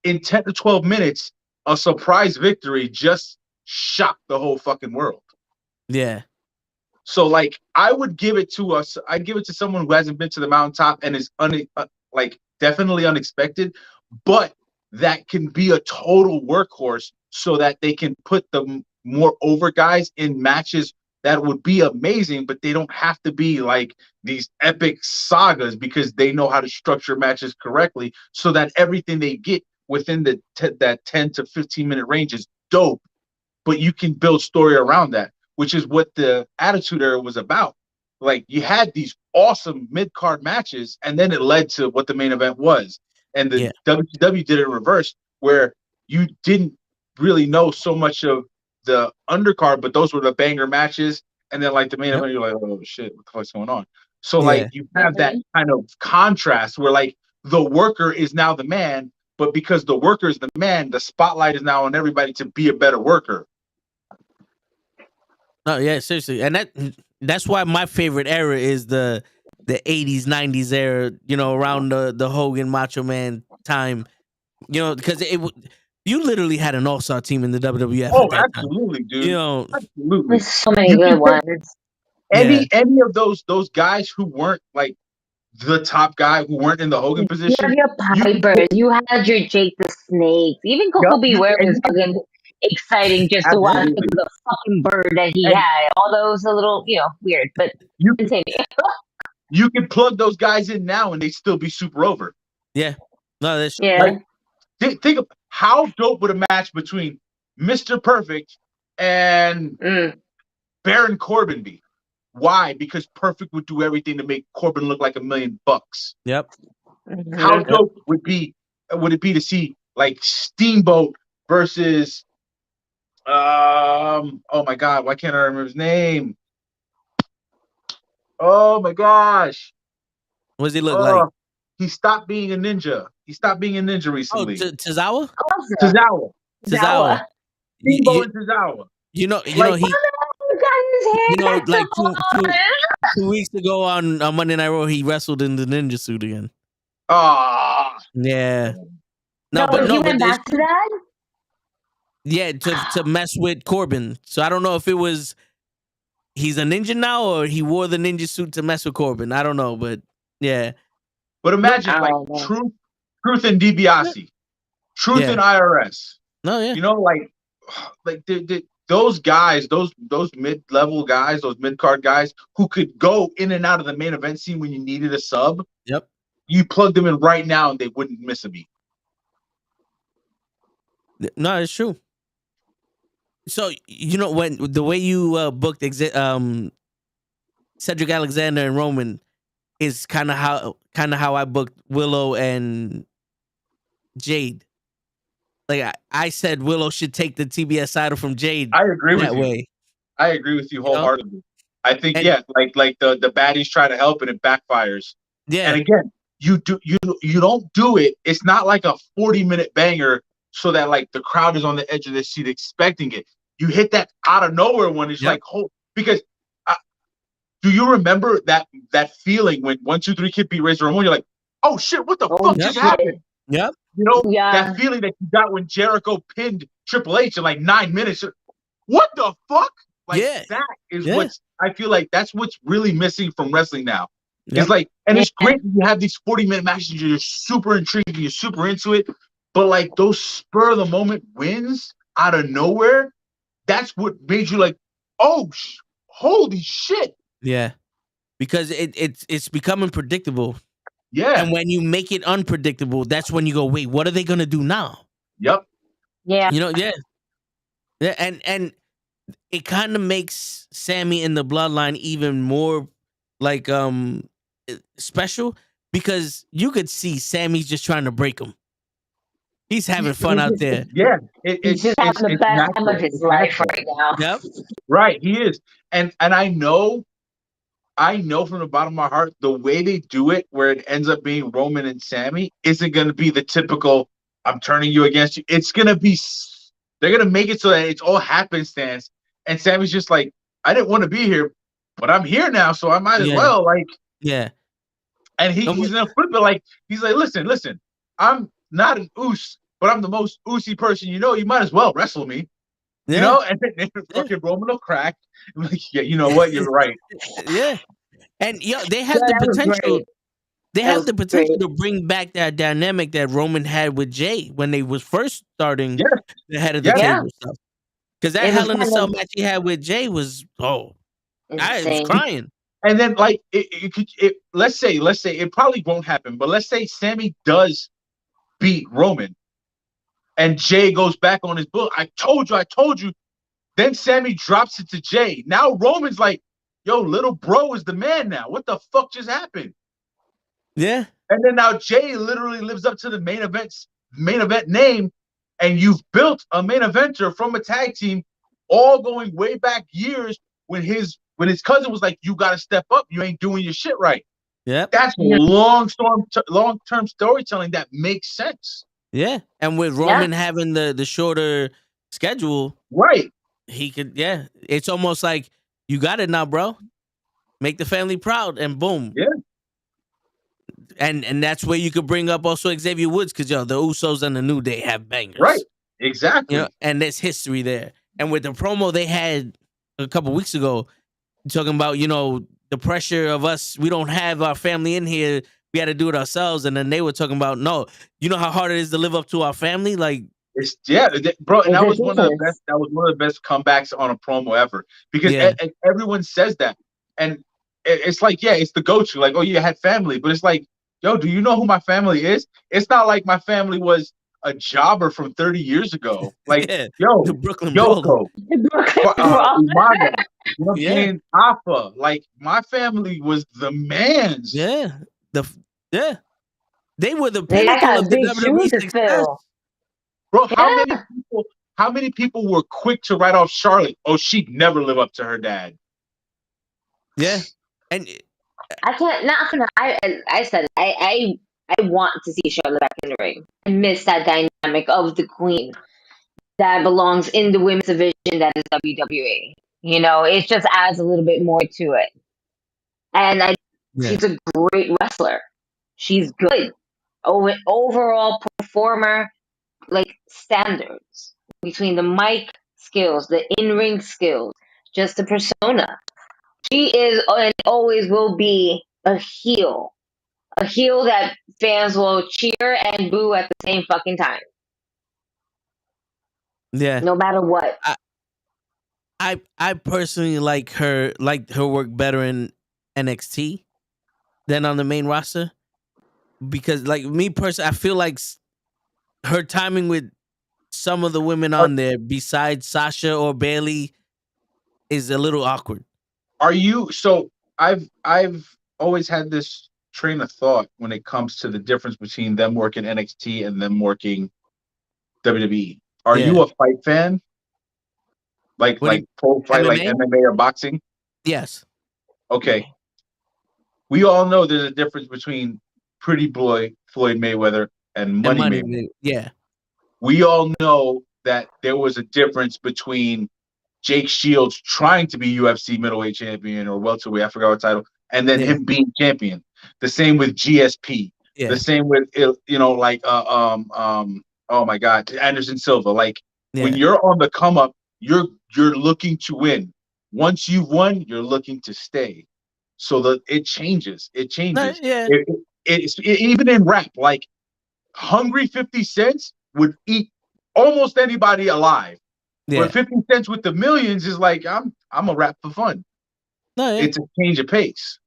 In 10 to 12 minutes, a surprise victory just shocked the whole fucking world. Yeah. So like I would give it to us. I'd give it to someone who hasn't been to the mountaintop and is like definitely unexpected, but that can be a total workhorse so that they can put the more over guys in matches that would be amazing, but they don't have to be like these epic sagas because they know how to structure matches correctly so that everything they get within that 10 to 15 minute range is dope, but you can build story around that, which is what the Attitude Era was about. Like you had these awesome mid-card matches, and then it led to what the main event was. And the WCW did it in reverse, where you didn't really know so much of the undercard, but those were the banger matches. And then like the main event, you're like, oh shit, what the fuck's going on? So like you have that kind of contrast where like the worker is now the man, but because the worker is the man, the spotlight is now on everybody to be a better worker. Oh yeah, seriously, and that's why my favorite era is the 80s, 90s era. You know, around the Hogan Macho Man time. You know, because you literally had an all-star team in the WWF. Oh, at that absolutely, time. dude. You know, absolutely. There's so many good ones. Any of those guys who weren't like the top guy, who weren't in the Hogan position. You have your Pipers. You had your Jake the Snake. Even Coco Beware was fucking exciting just to watch the fucking bird that he had. All those a little, weird, but continue. You can plug those guys in now and they still be super over. Yeah. No, that's like, think of how dope would a match between Mr. Perfect and Baron Corbin be? Why? Because Perfect would do everything to make Corbin look like $1 million. Yep. How dope would it be to see like Steamboat versus oh my god, why can't I remember his name? Oh my gosh. What does he look like? He stopped being a ninja. He stopped being a ninja recently. Oh, Tozawa? Tozawa. Steamboat and Tozawa. You know, he like 2 weeks ago on Monday Night Raw, he wrestled in the ninja suit again. Yeah. But he went back to that? Yeah, to mess with Corbin. So I don't know if it was he's a ninja now or he wore the ninja suit to mess with Corbin. I don't know, but yeah. But imagine Truth and DiBiase, Truth and IRS. No, yeah. You know, like those guys, those mid-level guys, those mid-card guys who could go in and out of the main event scene when you needed a sub. Yep. You plug them in right now and they wouldn't miss a beat. No, it's true. So when the way you booked Cedric Alexander and Roman is kind of how I booked Willow and Jade. Like I said, Willow should take the TBS title from Jade. I agree with you. Way. I agree with you wholeheartedly. I think like the baddies try to help and it backfires. Yeah. And again, you don't do it. It's not like a 40-minute banger so that like the crowd is on the edge of their seat expecting it. You hit that out of nowhere one. It's like because do you remember that feeling when 1, 2, 3 Kid beat Razor Ramon? You're like, oh shit, what the fuck just happened? Yep. You know, that feeling that you got when Jericho pinned Triple H in like 9 minutes. What the fuck? Like that is what's I feel like that's what's really missing from wrestling now. Yep. It's like, and it's great that you have these 40-minute matches, you're super intrigued, you're super into it, but like those spur of the moment wins out of nowhere, that's what made you like, oh, holy shit. Yeah. Because it's becoming predictable. Yeah. And when you make it unpredictable, that's when you go, wait, what are they gonna do now? Yep. Yeah. Yeah, and it kind of makes Sammy and the Bloodline even more like special because you could see Sammy's just trying to break him. He's having fun out there. Yeah, He's just having the best time of his life right now. Yep. Right, he is, and I know from the bottom of my heart, the way they do it, where it ends up being Roman and Sammy, isn't going to be the typical "I'm turning you against you." It's going to be, they're going to make it so that it's all happenstance, and Sammy's just like, "I didn't want to be here, but I'm here now, so I might as well." Like, yeah. And he's gonna flip it like he's like, listen, I'm not an oos, but I'm the most oosy person you know. You might as well wrestle me. You know, and then fucking Roman will crack. I'm like, yeah, you know what? You're right. Yeah. And they have the potential. They have the potential to bring back that dynamic that Roman had with Jay when they was first starting the head of the table stuff. Because that Hell in a Cell match he had with Jay was I was crying. And then like let's say it probably won't happen, but let's say Sammy does beat Roman and Jay goes back on his book. I told you. Then Sammy drops it to Jay. Now Roman's like, yo, little bro is the man now. What the fuck just happened? Yeah. And then now Jay literally lives up to the main event name, and you've built a main eventer from a tag team, all going way back years when his cousin was like, you got to step up. You ain't doing your shit right. Yeah. That's long-term storytelling that makes sense. Yeah. And with Roman having the shorter schedule, right? He could, it's almost like you got it now, bro. Make the family proud, and boom. Yeah. And that's where you could bring up also Xavier Woods, because the Usos and the New Day have bangers. Right. Exactly. And there's history there. And with the promo they had a couple weeks ago, talking about, the pressure of us, we don't have our family in here, we had to do it ourselves. And then they were talking about, no, you know how hard it is to live up to our family? Like, bro, and that was one of the best comebacks on a promo ever, because everyone says that, and it's like, it's the go-to, like, oh, you had family, but it's like, yo, do you know who my family is? It's not like my family was a jobber from 30 years ago. Like, yo, the Brooklyn Yoko, Umaga, Yeah. Alpha, like my family was the mans. Yeah, they were the They pinnacle got of the big WWE shoes to success. fill. Bro, how many people were quick to write off Charlotte? Oh, she'd never live up to her dad. Yeah, and I can't. Not for I said it. I want to see Charlotte back in the ring. I miss that dynamic of the queen that belongs in the women's division that is WWE. It just adds a little bit more to it. And she's a great wrestler. She's good. Overall performer, like standards between the mic skills, the in-ring skills, just the persona. She is and always will be a heel that fans will cheer and boo at the same fucking time. Yeah, no matter what. I personally like her work better in NXT than on the main roster, because like me personally, I feel like her timing with some of the women on there besides Sasha or Bayley is a little awkward. So I've always had this train of thought when it comes to the difference between them working NXT and them working WWE. Are you a fight fan? Like pro fight, MMA? Like MMA or boxing? Yes. Okay. We all know there's a difference between Pretty Boy Floyd Mayweather and Money Mayweather. Yeah. We all know that there was a difference between Jake Shields trying to be UFC middleweight champion or welterweight, I forgot what title, and then him being champion. The same with GSP. Yeah. The same with oh my God, Anderson Silva. Like when you're on the come up, you're looking to win. Once you've won, you're looking to stay. So that it changes. It changes. It's even in rap, like Hungry 50 Cents would eat almost anybody alive. Yeah. But 50 Cents with the millions is like, I'm a rap for fun. It's a change of pace.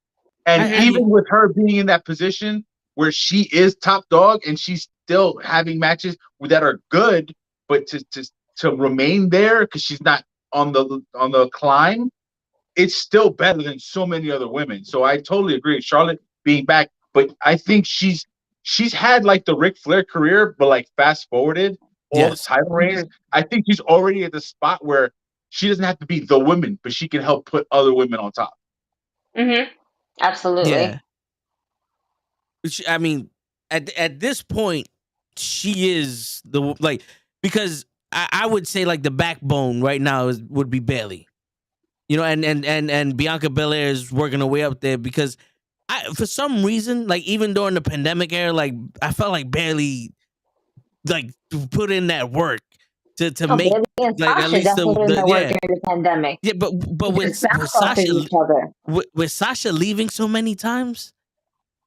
And even with her being in that position where she is top dog and she's still having matches that are good, but to remain there because she's not on the climb, it's still better than so many other women. So I totally agree. Charlotte being back, but I think she's she's had like the Ric Flair career, but like fast forwarded all the title reigns. I think she's already at the spot where she doesn't have to be the woman, but she can help put other women on top. Absolutely. Yeah. Which, I mean, at this point, she is because I would say like the backbone right now would be Bayley. You know, and Bianca Belair is working her way up there because for some reason, like even during the pandemic era, like I felt like Bayley like put in that work to make like at least the work during the pandemic. Yeah, but with Sasha leaving so many times,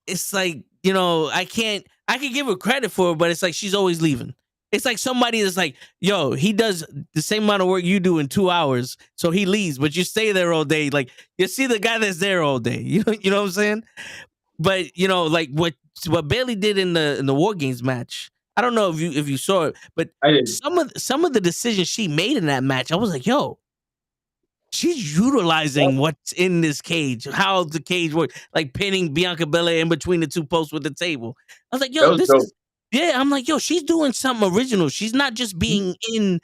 it's like, you know, I could give her credit for it, but it's like she's always leaving. It's like somebody that's like, yo, he does the same amount of work you do in 2 hours, so he leaves, but you stay there all day. Like you see the guy that's there all day. You know what I'm saying? But you know, like what Bayley did in the War Games match. I don't know if you saw it, but some of the decisions she made in that match, I was like, yo, she's utilizing what's in this cage, how the cage works, like pinning Bianca Belair in between the two posts with the table. I was like, yo, I'm like, yo, she's doing something original. She's not just being in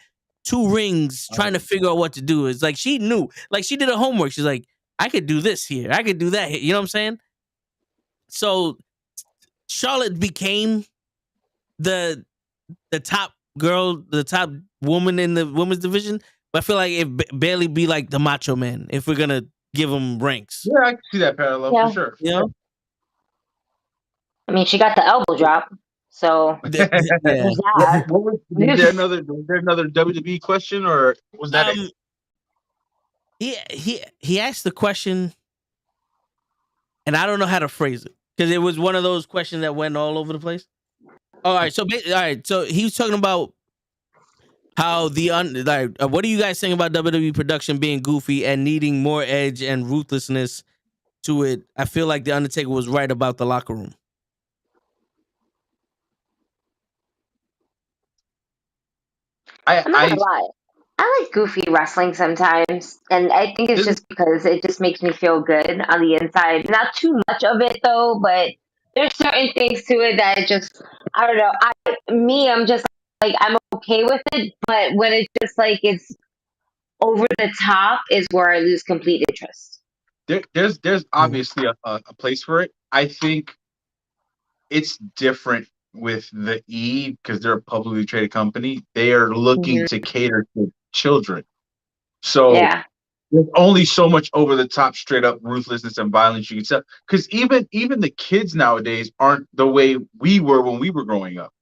2 rings trying to figure out what to do. It's like she knew, like she did her homework. She's like, I could do this here. I could do that here. You know what I'm saying? So Charlotte became the top girl, the top woman in the women's division. But I feel like if Bayley be like the Macho Man, if we're gonna give him ranks. Yeah, I can see that parallel for sure. You know? I mean, she got the elbow drop, so was there another WWE question, or was that it? He asked the question, and I don't know how to phrase it because it was one of those questions that went all over the place. All right, so he was talking about how what do you guys think about WWE production being goofy and needing more edge and ruthlessness to it? I feel like the Undertaker was right about the locker room. I'm not gonna lie. I like goofy wrestling sometimes, and I think it's just because it just makes me feel good on the inside. Not too much of it though, but there's certain things to it that just, I don't know. I'm just like, I'm okay with it, but when it's just like it's over the top is where I lose complete interest. There's obviously a place for it. I think it's different with the E because they're a publicly traded company. They are looking to cater to children. So there's only so much over the top, straight up ruthlessness and violence you can sell. Because even the kids nowadays aren't the way we were when we were growing up.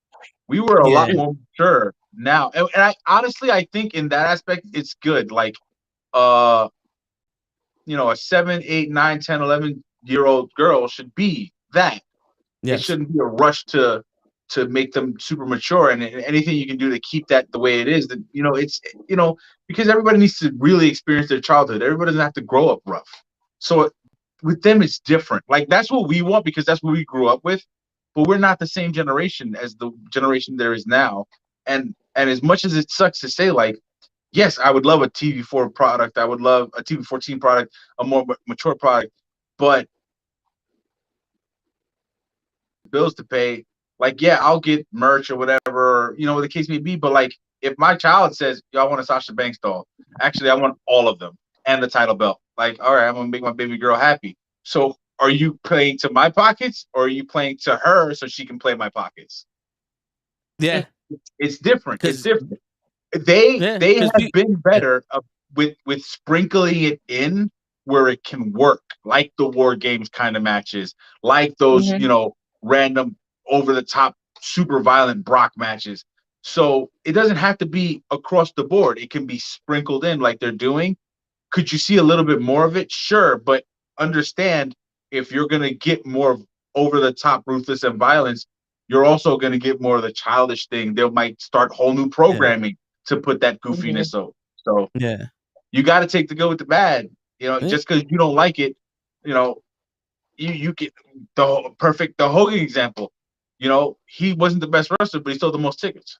We were a lot more mature now. And I honestly, I think in that aspect, it's good. Like, a 7, 8, 9, 10, 11-year-old girl should be that. It shouldn't be a rush to make them super mature, and anything you can do to keep that the way it is, that it's because everybody needs to really experience their childhood. Everybody doesn't have to grow up rough. So with them, it's different. Like that's what we want because that's what we grew up with. But we're not the same generation as the generation there is now. And as much as it sucks to say, like, yes, I would love a TV4 product. I would love a TV14 product, a more mature product, but bills to pay. Like, yeah, I'll get merch or whatever, the case may be. But like, if my child says, "Yo, I want a Sasha Banks doll," actually, I want all of them and the title belt. Like, all right, I'm gonna make my baby girl happy. So, are you playing to my pockets, or are you playing to her so she can play my pockets? Yeah, it's different. It's different. They have been better with sprinkling it in where it can work, like the War Games kind of matches, like those random over the top super violent Brock matches. So it doesn't have to be across the board. It can be sprinkled in like they're doing. Could you see a little bit more of it? Sure, but understand, if you're going to get more over the top ruthless and violence, you're also going to get more of the childish thing. They might start whole new programming to put that goofiness out. So you got to take the good with the bad. Just because you don't like it, you get the Hogan example. He wasn't the best wrestler, but he sold the most tickets.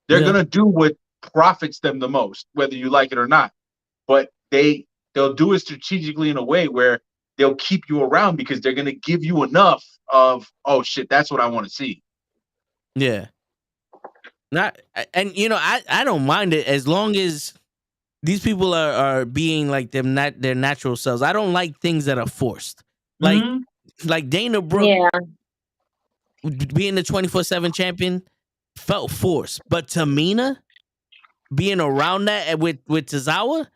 They're gonna do what profits them the most, whether you like it or not. But they'll do it strategically in a way where they'll keep you around because they're gonna give you enough of, oh shit, that's what I want to see. Yeah. Not, and you know, I don't mind it as long as these people are being like them, not their natural selves. I don't like things that are forced. Like Dana Brooke being the 24/7 champion felt forced, but Tamina being around that with Tozawa,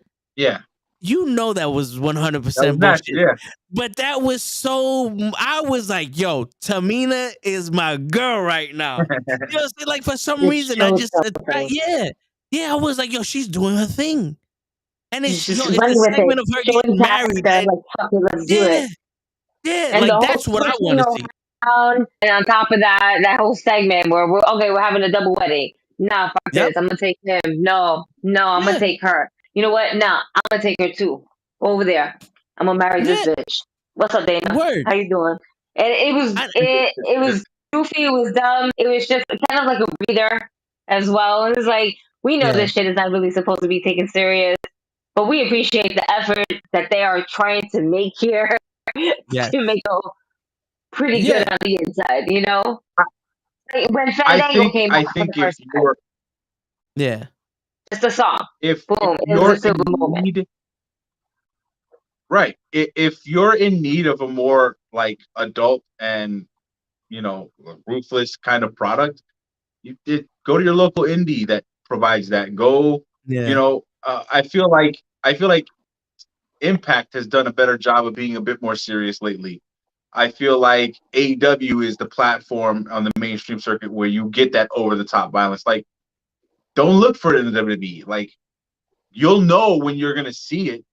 you know that was 100% bullshit. Yeah. But that was so. I was like, "Yo, Tamina is my girl right now." You know, like for some reason, I just I was like, "Yo, she's doing her thing," and it's just it's a segment of her getting married. And, like, let's do it. Yeah, And like that's what I want to see. And on top of that, that whole segment where we're having a double wedding. Nah, fuck this. I'm gonna take him. No, I'm gonna take her. You know what? Nah, I'm gonna take her too. Over there. I'm gonna marry this bitch. What's up, Dana? How you doing? And it was goofy. It was dumb. It was just kind of like a breather as well. It was like, we know this shit is not really supposed to be taken serious, but we appreciate the effort that they are trying to make here to make it pretty good on the inside, you know? Like when Fandango came out for the first time. Just a song. If boom, you're it was a moment. Right. If you're in need of a more like adult and, you know, ruthless kind of product, you go to your local indie that provides that. Go, you know, I feel like Impact has done a better job of being a bit more serious lately. I feel like AEW is the platform on the mainstream circuit where you get that over the top violence. Like, don't look for it in the WWE. Like, you'll know when you're gonna see it.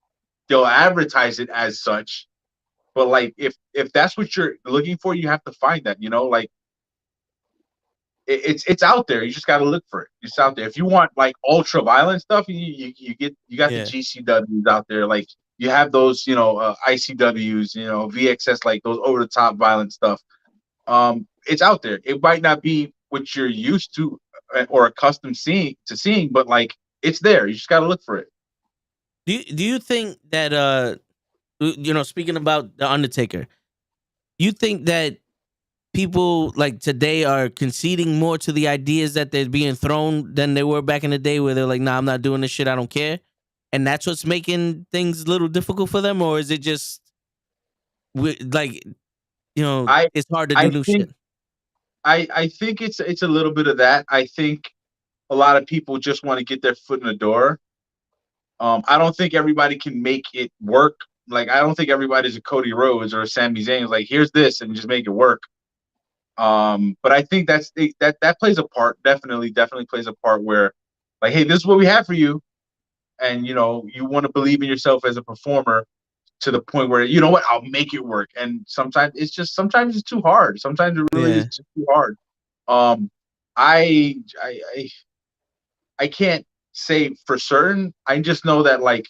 They'll advertise it as such, but like if that's what you're looking for, you have to find that. You know, like it's out there. You just got to look for it. It's out there. If you want like ultra violent stuff, you got the GCWs out there. Like you have those, you know, ICWs, you know, VXS, like those over the top violent stuff. It's out there. It might not be what you're used to or accustomed seeing, but like it's there. You just got to look for it. Do you think that you know, speaking about the Undertaker, you think that people like today are conceding more to the ideas that they're being thrown than they were back in the day, where they're like, "Nah, I'm not doing this shit. I don't care," and that's what's making things a little difficult for them, or is it just like, you know, it's hard to do new shit? I think it's a little bit of that. I think a lot of people just want to get their foot in the door. I don't think everybody can make it work. Like, I don't think everybody's a Cody Rhodes or a Sami Zayn. Like, here's this and just make it work. But I think that plays a part. Definitely plays a part where, like, hey, this is what we have for you, and you know, you want to believe in yourself as a performer to the point where, you know what, I'll make it work. And sometimes it's too hard. Sometimes it really is just too hard. I can't say for certain. I just know that, like,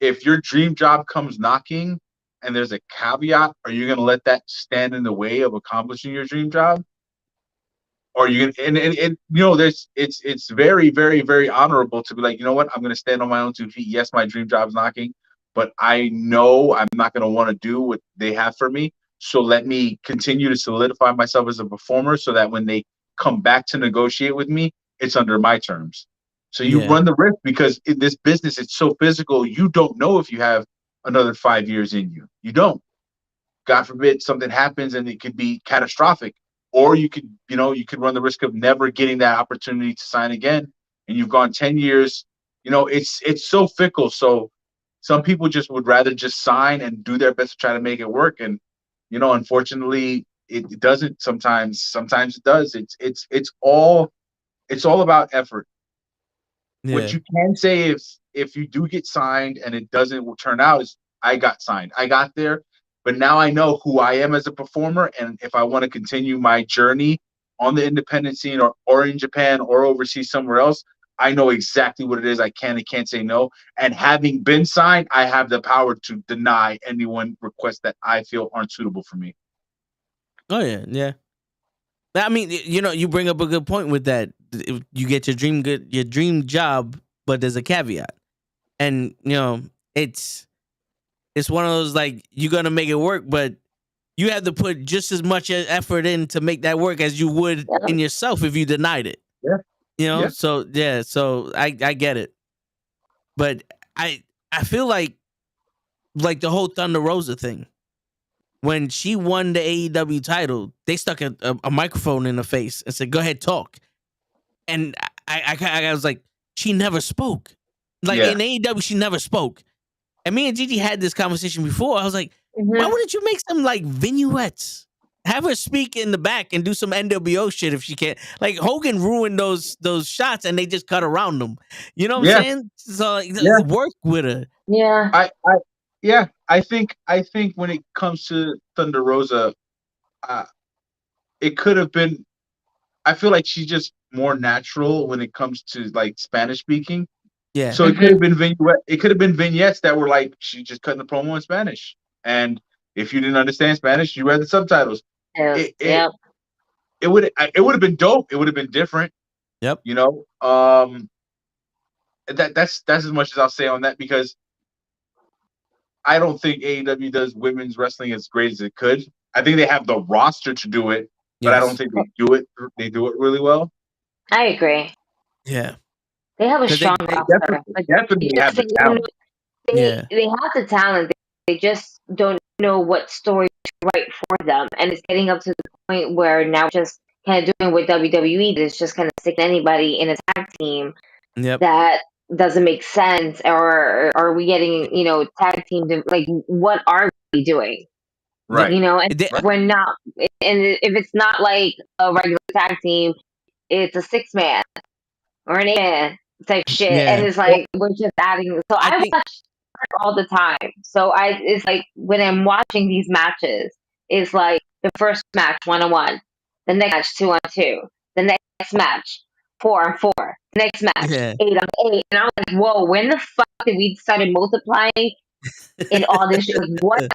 if your dream job comes knocking and there's a caveat, are you going to let that stand in the way of accomplishing your dream job? Or you and you know, it's very, very, very honorable to be like, you know what, I'm going to stand on my own 2 feet. Yes, my dream job's knocking, but I know I'm not going to want to do what they have for me. So let me continue to solidify myself as a performer so that when they come back to negotiate with me, it's under my terms. So you run the risk, because in this business, it's so physical. You don't know if you have another 5 years in you. You don't. God forbid something happens and it could be catastrophic. Or you could run the risk of never getting that opportunity to sign again. And you've gone 10 years. You know, it's so fickle. So some people just would rather just sign and do their best to try to make it work. And, you know, unfortunately, it doesn't sometimes. Sometimes it does. It's all about effort. Yeah. What you can say if you do get signed and it doesn't turn out is, I got signed. I got there, but now I know who I am as a performer. And if I want to continue my journey on the independent scene or in Japan or overseas somewhere else, I know exactly what it is I can and can't say no. And having been signed, I have the power to deny anyone requests that I feel aren't suitable for me. Oh, yeah. I mean, you know, you bring up a good point with that. You get your dream job, but there's a caveat. And, you know, it's it's one of those like you're gonna make it work, but you have to put just as much effort in to make that work as you would in yourself if you denied it. Yeah. You know, Yeah. so I get it, but I feel like the whole Thunder Rosa thing. When she won the AEW title, they stuck a microphone in her face and said, "Go ahead, talk." And I was like, she never spoke. Like in AEW, she never spoke. And me and Gigi had this conversation before. I was like, why wouldn't you make some like vignettes? Have her speak in the back and do some NWO shit if she can't. Like Hogan ruined those shots and they just cut around them. You know what I'm saying? So like, work with her. Yeah. I think when it comes to Thunder Rosa, it could have been. I feel like she's just more natural when it comes to like Spanish speaking. Yeah. So it could have been vignettes that were like she just cutting the promo in Spanish, and if you didn't understand Spanish, you read the subtitles. It would have been dope. It would have been different. Yep. You know, that's as much as I'll say on that, because I don't think AEW does women's wrestling as great as it could. I think they have the roster to do it, but I don't think they do it. They do it really well. I agree. Yeah. They have a strong roster. Definitely have the talent. They have the talent. They just don't know what story to write for them. And it's getting up to the point where now just kind of doing what WWE does, just kind of stick anybody in a tag team that doesn't make sense. Or are we getting, tag teams? Like, what are we doing? Right. And we're not. And if it's not like a regular tag team, it's a 6-man or an 8-man type shit. And it's like, we're just adding. So I watch all the time. So it's like when I'm watching these matches, it's like the first match 1-on-1, the next match 2-on-2, the next match 4-on-4, the next match 8-on-8. And I'm like, whoa, when the fuck did we started multiplying in all this shit? What?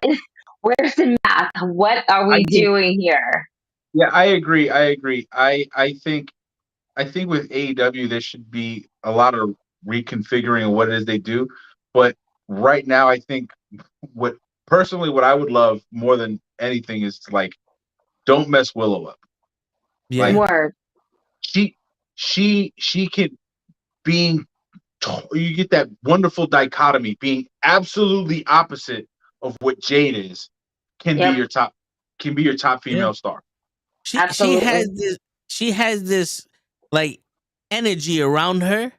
Where's the math? What are we doing here? Yeah, I agree. I think with AEW there should be a lot of reconfiguring of what it is they do. But right now, I think what I would love more than anything is to, like, don't mess Willow up. Yeah. Like, Word. She can you get that wonderful dichotomy, being absolutely opposite of what Jade is, can be your top female star. She has this like energy around her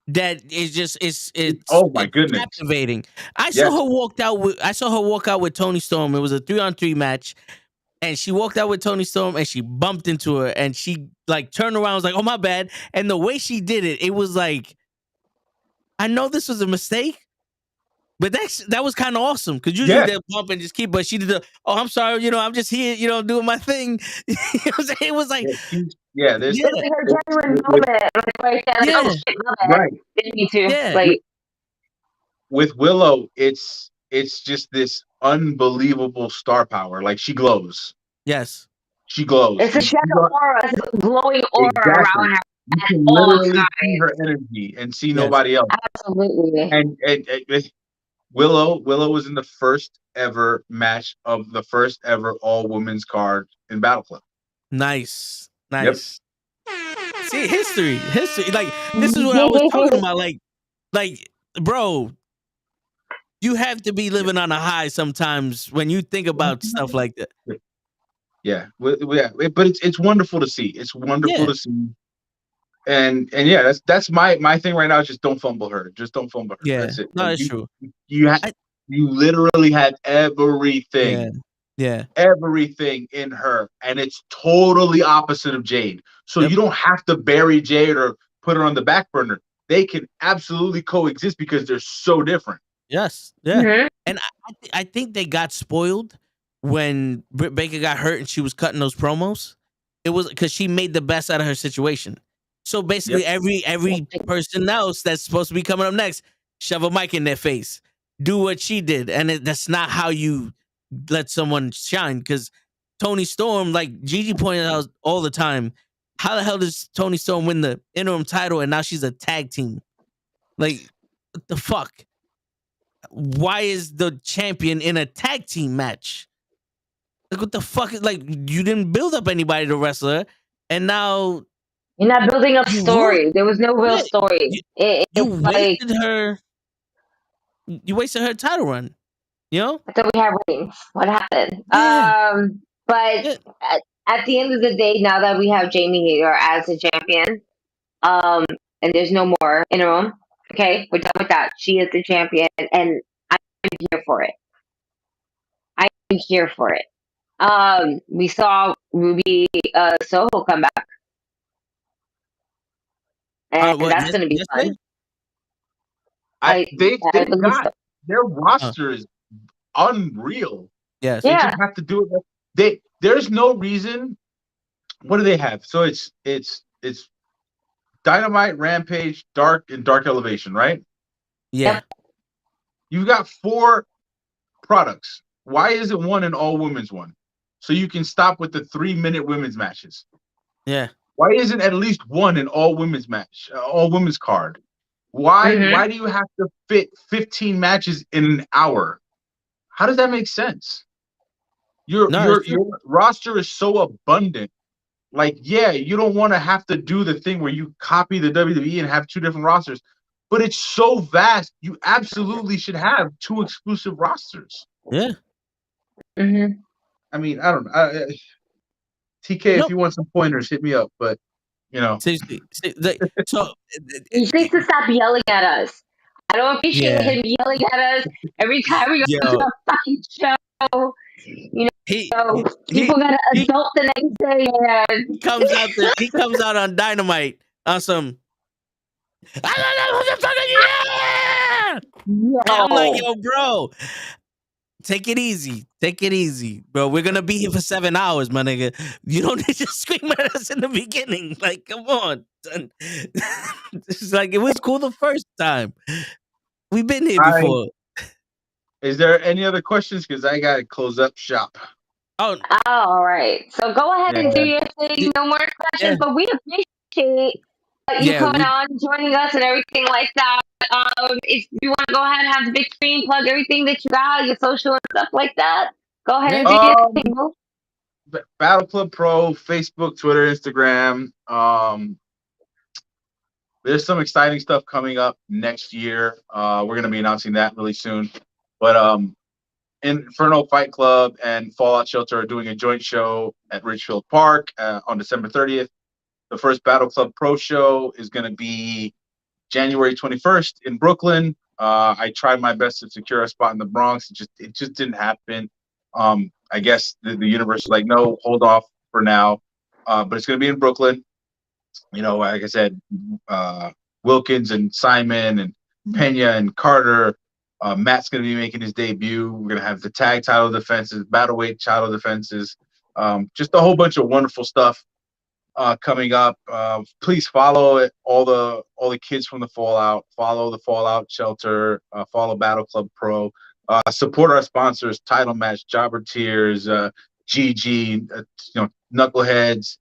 that is just it's oh my goodness, captivating. I saw her walk out with Toni Storm. It was a 3-on-3 match, and she walked out with Toni Storm and she bumped into her and she like turned around, was like, "Oh my bad." And the way she did it, it was like, I know this was a mistake, but that was kind of awesome, because usually they'll bump and just keep. But she did the, "Oh, I'm sorry, I'm just here, doing my thing." It was like, it's like her genuine moment. Like, oh shit, right? Didn't need to. Yeah. Like, with Willow, it's just this unbelievable star power. Like, she glows. Yes, she glows. It's a shadow aura, it's a glowing aura around her. You can literally see her energy and see nobody else. Absolutely. And Willow was in the first ever match of the first ever all women's card in Battle Club. Nice. See, history. Like, this is what I was talking about. Like, bro, you have to be living on a high sometimes when you think about stuff like that. Yeah, but it's wonderful to see. It's wonderful to see. And yeah, that's my thing right now. Is just don't fumble her. Just don't fumble her. Yeah, that's it. No, that's true. You literally had everything. Yeah. Everything in her, and it's totally opposite of Jade. So you don't have to bury Jade or put her on the back burner. They can absolutely coexist because they're so different. Yes. Yeah. Mm-hmm. And I think they got spoiled when Britt Baker got hurt and she was cutting those promos. It was because she made the best out of her situation. So basically, every person else that's supposed to be coming up next, shove a mic in their face, do what she did, and that's not how you let someone shine. Because Toni Storm, like Gigi pointed out all the time, how the hell does Toni Storm win the interim title and now she's a tag team? Like, what the fuck? why is the champion in a tag team match? Like, what the fuck? Like, you didn't build up anybody to wrestler, and now you're not building up story. There was no real story. You It's like wasted her. You wasted her title run. You know. I thought we had rings. What happened? Yeah. But Yeah. at the end of the day, now that we have Jamie here as a champion, and there's no more interim. Okay, we're done with that. She is the champion, and I'm here for it. I'm here for it. We saw Ruby Soho come back, and that's going to be fun. They got their roster is unreal. Yes, they just have to do it. There's no reason. What do they have? So it's Dynamite, Rampage, Dark, and Dark Elevation, right? Yeah. You've got 4 products. Why isn't one an all women's one? So you can stop with the 3-minute women's matches. Yeah. Why isn't at least one an all women's match, all women's card? Why do you have to fit 15 matches in an hour? How does that make sense? Your roster is so abundant. Like, yeah, you don't want to have to do the thing where you copy the WWE and have 2 different rosters, but it's so vast. You absolutely should have 2 exclusive rosters. Yeah. I mean, I don't know. TK, if you want some pointers, hit me up. But seriously, so he needs to stop yelling at us. I don't appreciate him yelling at us every time we go to a fucking show. People gotta adult the next day. And he comes out on Dynamite on some. I don't know who the fuck I'm like, yo, bro. Take it easy, bro. We're gonna be here for 7 hours, my nigga. You don't need to scream at us in the beginning. Like, come on, son. It's like, it was cool the first time. We've been here before. Is there any other questions? Because I gotta close up shop. Oh, all right. So go ahead and do your thing. No more questions, but we appreciate you coming on, joining us, and everything like that. If you want to go ahead and have the big screen, plug everything that you got, your social and stuff like that, go ahead and do your thing. Battle Club Pro, Facebook, Twitter, Instagram. There's some exciting stuff coming up next year. We're going to be announcing that really soon. But Inferno Fight Club and Fallout Shelter are doing a joint show at Ridgefield Park on December 30th. The first Battle Club Pro show is going to be January 21st in Brooklyn. I tried my best to secure a spot in the Bronx. It just didn't happen. I guess the universe is like, no, hold off for now. But it's going to be in Brooklyn. Like I said, Wilkins and Simon and Pena and Carter. Matt's going to be making his debut. We're going to have the tag title defenses, battleweight title defenses, just a whole bunch of wonderful stuff coming up. Please follow it. All the kids from the Fallout. Follow the Fallout Shelter. Follow Battle Club Pro. Support our sponsors: Title Match, Jobber Tears, GG, Knuckleheads,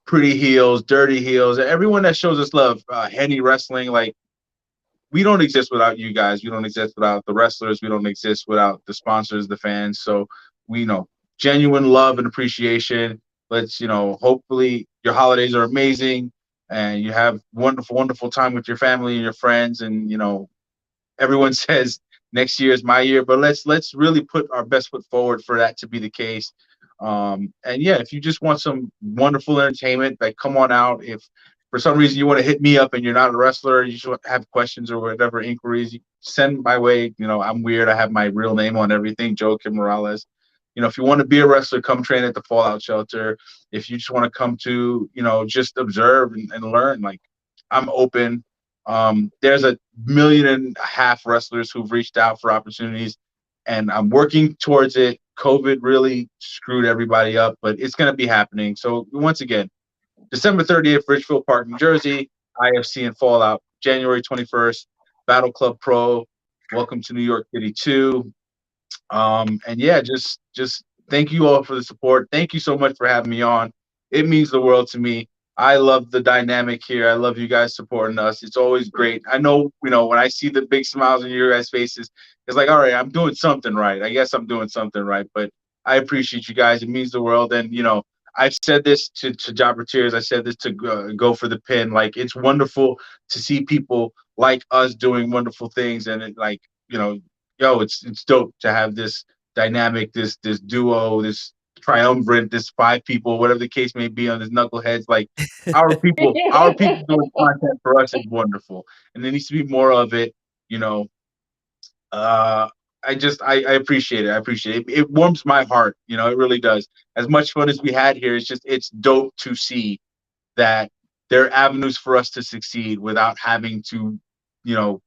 Pretty Heels, Dirty Heels. Everyone that shows us love. Henny Wrestling. Like, we don't exist without you guys. We don't exist without the wrestlers. We don't exist without the sponsors, the fans. So we genuine love and appreciation. Let's, hopefully your holidays are amazing and you have wonderful, wonderful time with your family and your friends. And, everyone says next year is my year, but let's really put our best foot forward for that to be the case. And yeah, if you just want some wonderful entertainment, like, come on out. If for some reason you want to hit me up and you're not a wrestler, you just have questions or whatever inquiries, you send my way. I'm weird. I have my real name on everything, Joakim Morales. If you want to be a wrestler, come train at the Fallout Shelter. If you just want to come to, just observe and learn, like, I'm open. There's 1.5 million wrestlers who've reached out for opportunities, and I'm working towards it. COVID really screwed everybody up, but it's going to be happening. So once again, December 30th, Ridgefield Park, New Jersey, IFC and Fallout. January 21st, Battle Club Pro. Welcome to New York City 2. And yeah, just thank you all for the support. Thank you so much for having me on. It means the world to me. I love the dynamic here. I love you guys supporting us. It's always great. I know, when I see the big smiles on your guys' faces, it's like, all right, I'm doing something right. I guess I'm doing something right. But I appreciate you guys. It means the world. And I've said this to Jobber Tears. I said this to Go for the Pin. Like, it's wonderful to see people like us doing wonderful things. And it's dope to have this dynamic, this duo, this triumvirate, this 5 people, whatever the case may be, on this knuckleheads. Like, our people doing content for us is wonderful, and there needs to be more of it. You know, I appreciate it. I appreciate it. It warms my heart. It really does. As much fun as we had here, it's dope to see that there are avenues for us to succeed without having to, you know,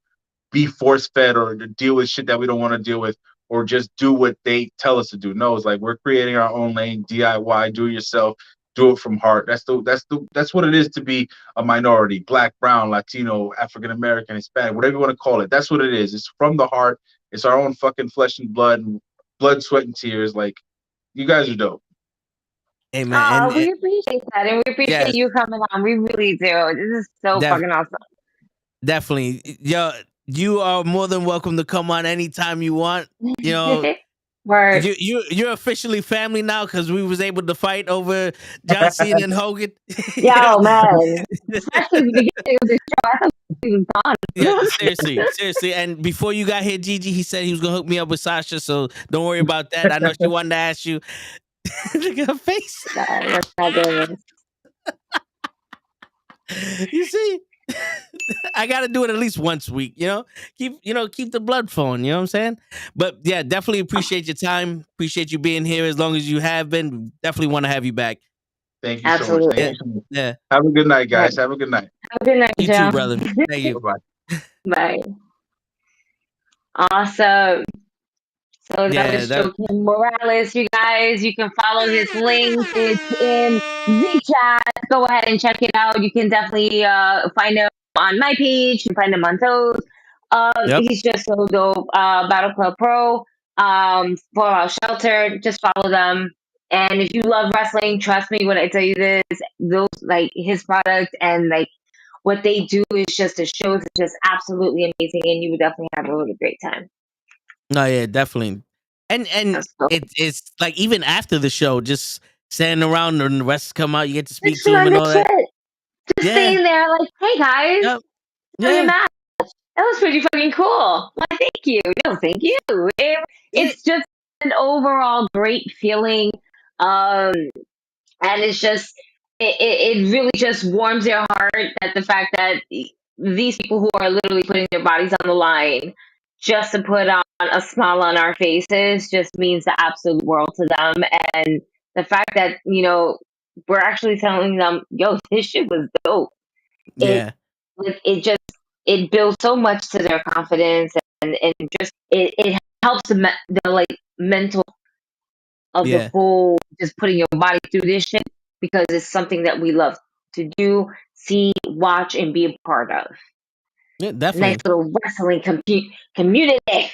be force fed or to deal with shit that we don't want to deal with, or just do what they tell us to do. No, it's like we're creating our own lane, DIY, do it yourself, do it from heart. That's what it is to be a minority, black, brown, Latino, African American, Hispanic, whatever you want to call it. That's what it is. It's from the heart. It's our own fucking flesh and blood, sweat, and tears. Like, you guys are dope. Hey man, we appreciate that, and we appreciate you coming on. We really do. This is so fucking awesome. Definitely, you are more than welcome to come on anytime you want. Word. You're officially family now because we was able to fight over John Cena and Hogan. Yo, man. Especially the beginning of the show. I thought he was gone. Yeah, seriously. And before you got here, Gigi, he said he was gonna hook me up with Sasha, so don't worry about that. I know she wanted to ask you. Look at her face. You see, I gotta do it at least once a week. Keep the blood flowing. You know what I'm saying? But yeah, definitely appreciate your time. Appreciate you being here as long as you have been. Definitely want to have you back. Thank you so much. Thank you. Yeah. Have a good night, guys. Have a good night. Have a good night, you Joe. too, brother. Thank you. Bye. Bye. Awesome. So that was Joakim Morales, you guys. You can follow his link. It's in the chat. Go ahead and check it out. You can definitely find him on my page. You can find him on Toes. He's just so dope. Battle Club Pro, Fallout Shelter. Just follow them. And if you love wrestling, trust me when I tell you this, those like his product and like what they do is just a show. It's just absolutely amazing, and you would definitely have a really great time. No, yeah, definitely. And it's like even after the show, just standing around and the rest come out, you get to speak to them and all that. Just staying there like, hey guys, that was pretty fucking cool. Why, thank you. No, thank you. It's just an overall great feeling. And it's just it really just warms your heart that the fact that these people who are literally putting their bodies on the line just to put on a smile on our faces just means the absolute world to them. And the fact that, we're actually telling them, yo, this shit was dope. Yeah. It builds so much to their confidence and just it helps the mental of the whole, just putting your body through this shit, because it's something that we love to do, see, watch, and be a part of. Yeah, definitely. Nice little wrestling community.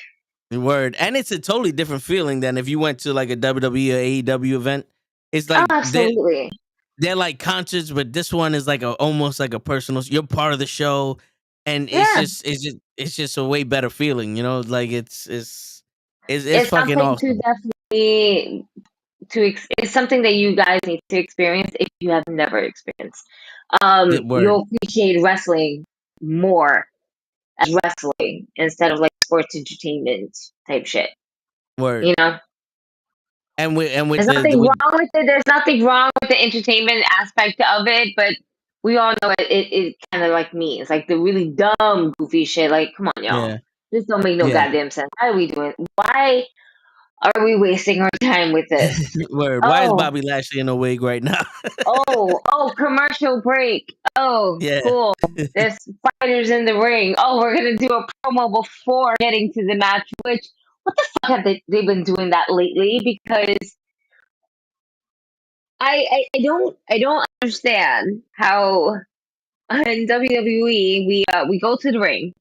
Word. And it's a totally different feeling than if you went to like a WWE or AEW event. It's like absolutely. They're like concerts, but this one is like almost like a personal. You're part of the show, and it's just a way better feeling. Like it's fucking awesome. It's something that you guys need to experience if you have never experienced. You'll appreciate wrestling more as wrestling instead of like sports entertainment type shit. Word. And with there's nothing wrong with it. There's nothing wrong with the entertainment aspect of it, but we all know it kind of like me. It's like the really dumb, goofy shit. Like, come on, y'all. Yeah. This don't make no goddamn sense. Why are we doing? Why are we wasting our time with this? Word. Why is Bobby Lashley in a wig right now? Commercial break. Cool. There's fighters in the ring. We're gonna do a promo before getting to the match. Which, what the fuck have they been doing that lately? Because I don't understand how in WWE we go to the ring,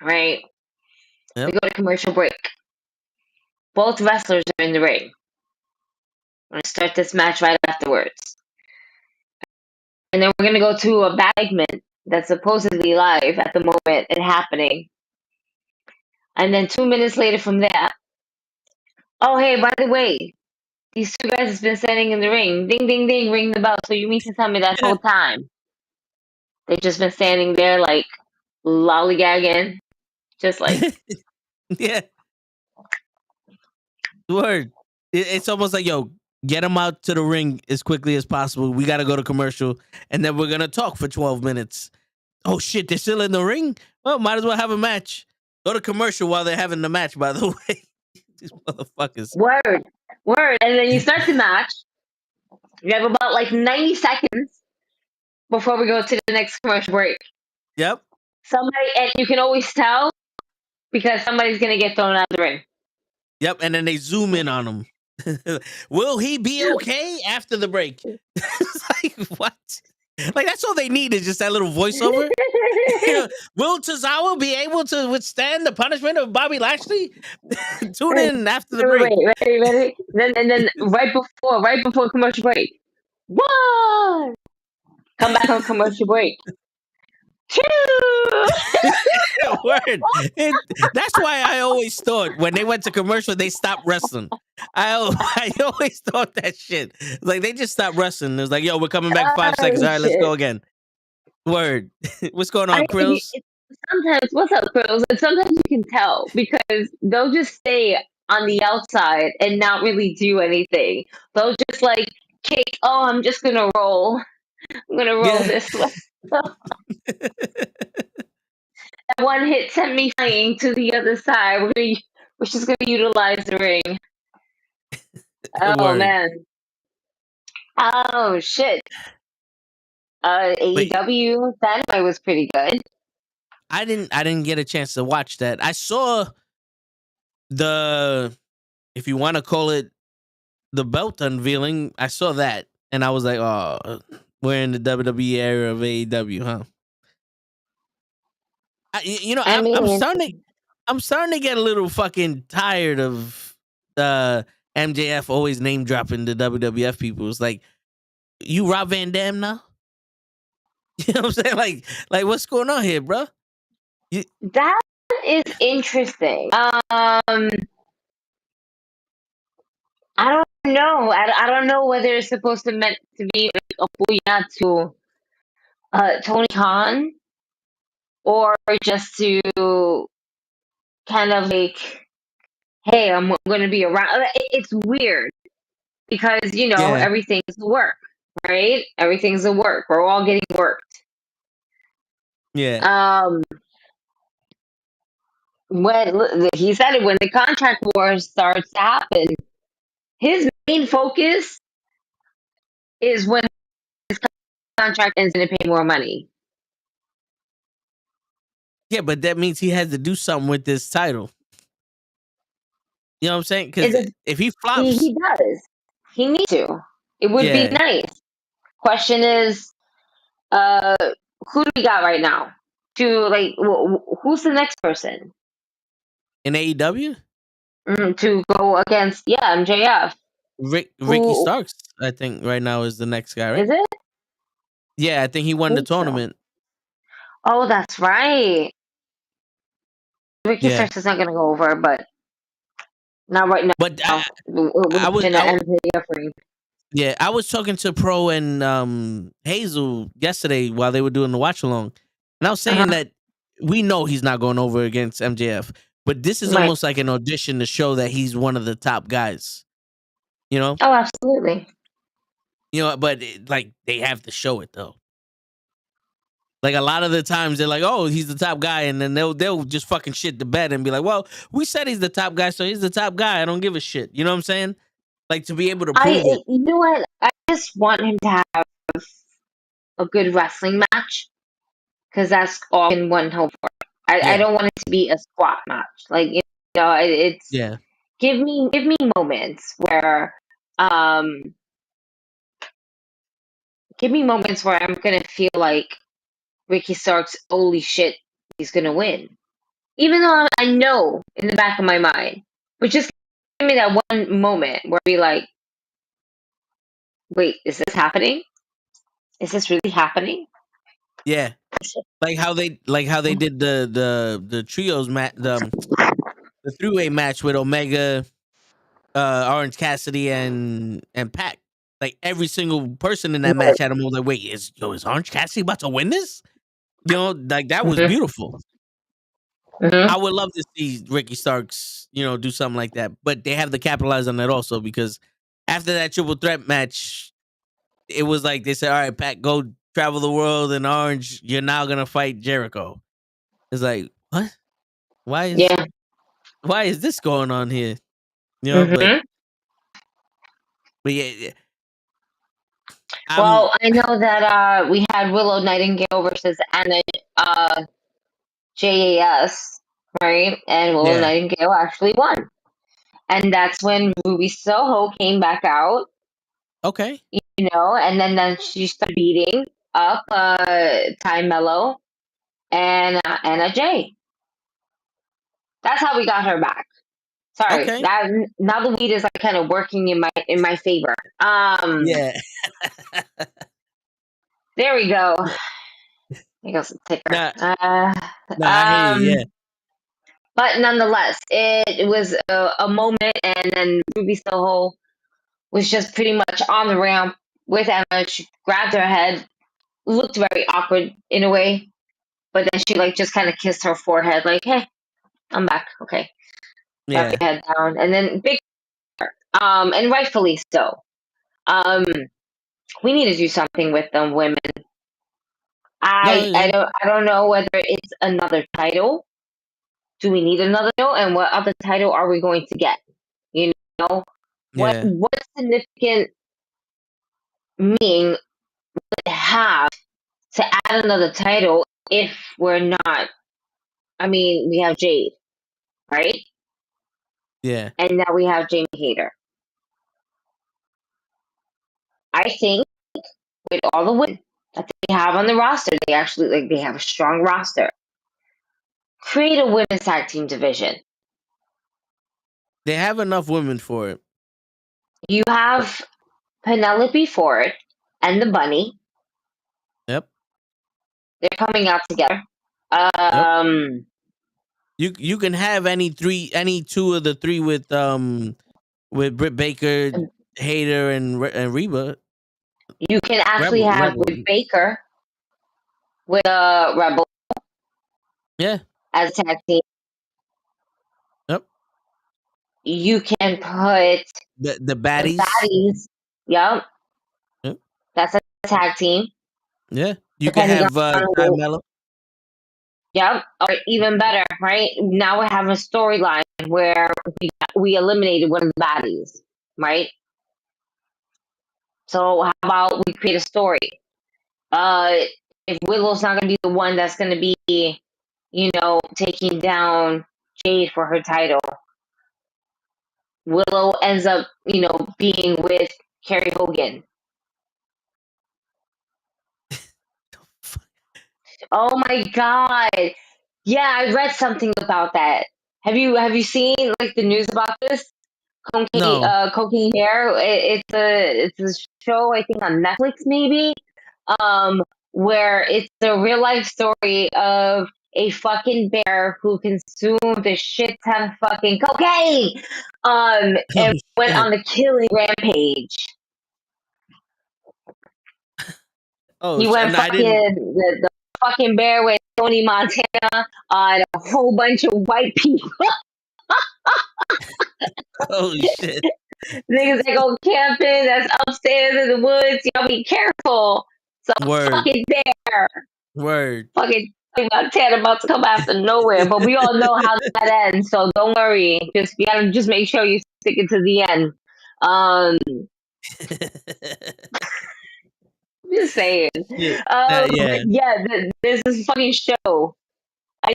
right? Yep. We go to commercial break. Both wrestlers are in the ring. We're gonna start this match right afterwards. and then we're gonna go to a segment that's supposedly live at the moment and happening. And then 2 minutes later from that, oh hey, by the way, these two guys has been standing in the ring. Ding ding ding, ring the bell. So you mean to tell me that whole time they've just been standing there like lollygagging? Just like Yeah. Word. It's almost like, yo, get them out to the ring as quickly as possible. We got to go to commercial, and then we're going to talk for 12 minutes. Oh, shit, they're still in the ring? Well, might as well have a match. Go to commercial while they're having the match, by the way. These motherfuckers. word. And then you start the match. You have about like 90 seconds before we go to the next commercial break. Yep. Somebody, and you can always tell because somebody's going to get thrown out of the ring. Yep, and then they zoom in on him. Will he be okay after the break? It's like, what? Like, that's all they need is just that little voiceover. Will Tozawa be able to withstand the punishment of Bobby Lashley? Tune in after the break. Ready. Then right before commercial break. 1. Come back on commercial break. 2. Word. That's why I always thought when they went to commercial, they stopped wrestling. I always thought that shit. Like, they just stopped wrestling. It was like, yo, we're coming back 5 seconds. All right, let's go again. Word. What's going on, Krills? Sometimes, what's up, Krills? And sometimes you can tell because they'll just stay on the outside and not really do anything. They'll just like kick. Oh, I'm just gonna roll. I'm gonna roll this way. That one hit sent me flying to the other side. We're just gonna utilize the ring. Oh man. Oh shit. AEW Dynamite was pretty good. I didn't get a chance to watch that. I saw if you want to call it the belt unveiling, I saw that and I was like, oh, we're in the WWE era of AEW, huh? I'm starting to get a little fucking tired of MJF always name dropping the WWF people. It's like, you Rob Van Dam now? You know what I'm saying? Like what's going on here, bro? That is interesting. I don't know. I don't know whether it's supposed to meant to be like a booyah to Tony Khan or just to kind of like, hey, I'm going to be around. It's weird because everything's work, right? Everything's a work. We're all getting worked. Yeah. When he said it, when the contract war starts to happen, his main focus is when his contract ends and to pay more money. Yeah, but that means he has to do something with this title. You know what I'm saying? Because if he flops, he does. He needs to. It would be nice. Question is, who do we got right now? Who's the next person in AEW to go against? Yeah, MJF. Ricky Starks, I think right now is the next guy, right? Is it? Yeah, I think he won the tournament. Oh, that's right. Ricky Starks is not going to go over, but not right now. But I was talking to Pro and Hazel yesterday while they were doing the watch along, and I was saying that we know he's not going over against MJF, but this is almost like an audition to show that he's one of the top guys. You know? Oh, absolutely. You know, but they have to show it though. Like a lot of the times they're like, "Oh, he's the top guy," and then they'll just fucking shit the bed and be like, "Well, we said he's the top guy, so he's the top guy. I don't give a shit." You know what I'm saying? Like to be able to prove it. You know what? I just want him to have a good wrestling match because that's all in one hope for. I don't want it to be a squat match. Like it's give me moments where I'm gonna feel like Ricky Starks, holy shit, he's gonna win. Even though I know in the back of my mind, but just give me that one moment where we like, wait, is this happening? Is this really happening? Yeah, like how they did the trios match, the three-way match with Omega, Orange Cassidy, and Pac. Like every single person in that match had a moment like, wait, is Orange Cassidy about to win this? Like that was beautiful. Mm-hmm. I would love to see Ricky Starks, do something like that. But they have to capitalize on that also, because after that triple threat match, it was like they said, all right, Pat, go travel the world in Orange. You're now gonna fight Jericho. It's like, what? Why is this going on here? Mm-hmm. But yeah. Well, I know that we had Willow Nightingale versus Anna JAS, right? And Willow Yeah. Nightingale actually won. And that's when Ruby Soho came back out, Okay. and then she started beating up Ty Mello and Anna Jay. That's how we got her back. Sorry, Okay. that now the weed is like kind of working in my favor. Yeah. There we go. There goes the ticker. I hear you. Yeah. But nonetheless, it was a moment, and then Ruby Soho was just pretty much on the ramp with Emma. She grabbed her head, looked very awkward in a way, but then she like just kind of kissed her forehead, like, "Hey, I'm back. Okay, drop Yeah. your head down," and then big, and rightfully so. We need to do something with them women. I don't know whether it's another title. Do we need another title? And what other title are we going to get? You know, what Yeah. significant meaning would it have to add another title if we're not? I mean, we have Jade, right? Yeah. And now we have Jamie Hayter. I think with all the women that they have on the roster, they actually they have a strong roster. Create a women's tag team division. They have enough women for it. You have Penelope Ford and the Bunny. Yep. They're coming out together. Yep. You can have any two of the three with Britt Baker, Hayter, and Reba. You can actually have Britt Baker with Rebel. Yeah. As a tag team. Yep. You can put the baddies. The baddies. Yep. Yep. That's a tag team. Yeah. You can have Ty Mello. Yep. Or even better, right? Now we have a storyline where we eliminated one of the baddies, right? So how about we create a story? If Willow's not going to be the one that's going to be, taking down Jade for her title, Willow ends up, being with Carrie Hogan. Oh my god! Yeah, I read something about that. Have you seen like the news about this? Cocaine Hair. It's a show I think on Netflix maybe. Where it's a real life story of a fucking bear who consumed a shit ton of fucking cocaine. And went on the killing rampage. He went fucking the fucking bear with Tony Montana on a whole bunch of white people. Holy shit. Niggas that go camping, that's upstairs in the woods. Y'all be careful. So fucking bear. Word. Fucking Montana about to come after nowhere. But we all know how that ends, so don't worry. You gotta just make sure you stick it to the end. Just saying. There's this fucking show. I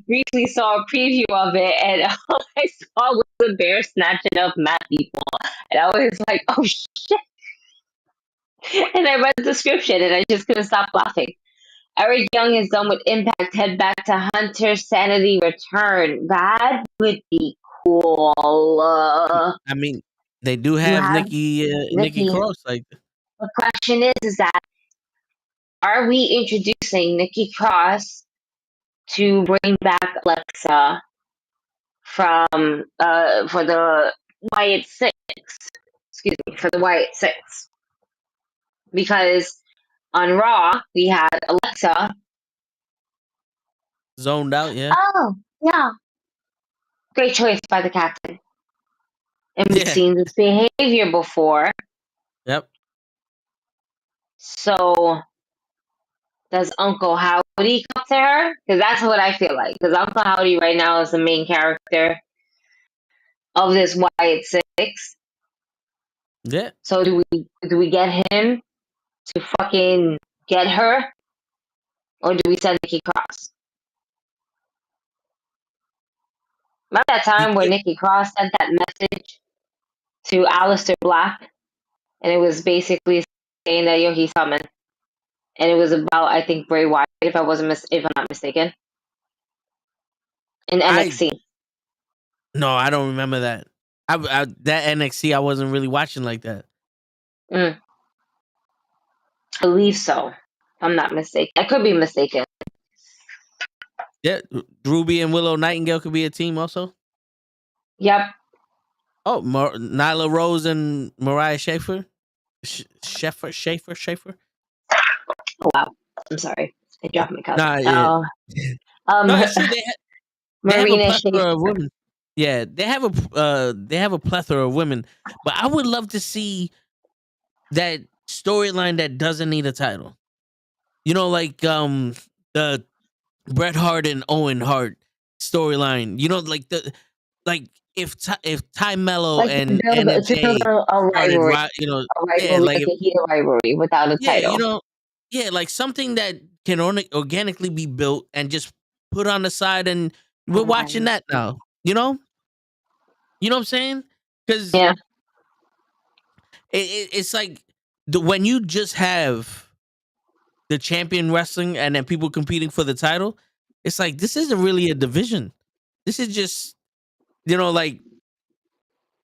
briefly saw a preview of it, and all I saw was the bear snatching up mad people, and I was like, "Oh shit!" And I read the description, and I just couldn't stop laughing. Eric Young is done with Impact. Head back to Hunter Sanity Return. That would be cool. I mean, they do have Nikki Cross. Like the question is that are we introducing Nikki Cross to bring back Alexa from for the Wyatt Six? Excuse me, for the Wyatt Six, because on Raw we had Alexa zoned out. Yeah, Oh, yeah. Great choice by the captain. And we've yeah, seen this behavior before. yep. So does Uncle Howdy come to her? Because that's what I feel like. Because Uncle Howdy right now is the main character of this Wyatt Six. Yeah. So do we get him to fucking get her? Or do we send Nikki Cross? Remember that time where Nikki Cross sent that message to Aleister Black? And it was basically saying that, yo, he's summoned. And it was about, I think, Bray Wyatt, if I'm not mistaken, in NXT. No, I don't remember that. That NXT I wasn't really watching like that. I believe so. If I'm not mistaken. I could be mistaken. Yeah, Ruby and Willow Nightingale could be a team also. Yep. Oh, Nyla Rose and Mariah Schaefer. Schaefer. Oh wow. I'm sorry. I dropped my cup. Nah, yeah. No, it's true. They have a Marina plethora of women. Yeah, they have a plethora of women. But I would love to see that storyline that doesn't need a title. You know, like the Bret Hart and Owen Hart storyline. You know, like if Ty Mello like and a rivalry, you know, a heated rivalry without a title. You know, like something that can organically be built and just put on the side, and we're watching that now. You know what I'm saying? Because it's like when you just have the champion wrestling and then people competing for the title, it's like this isn't really a division. This is just, like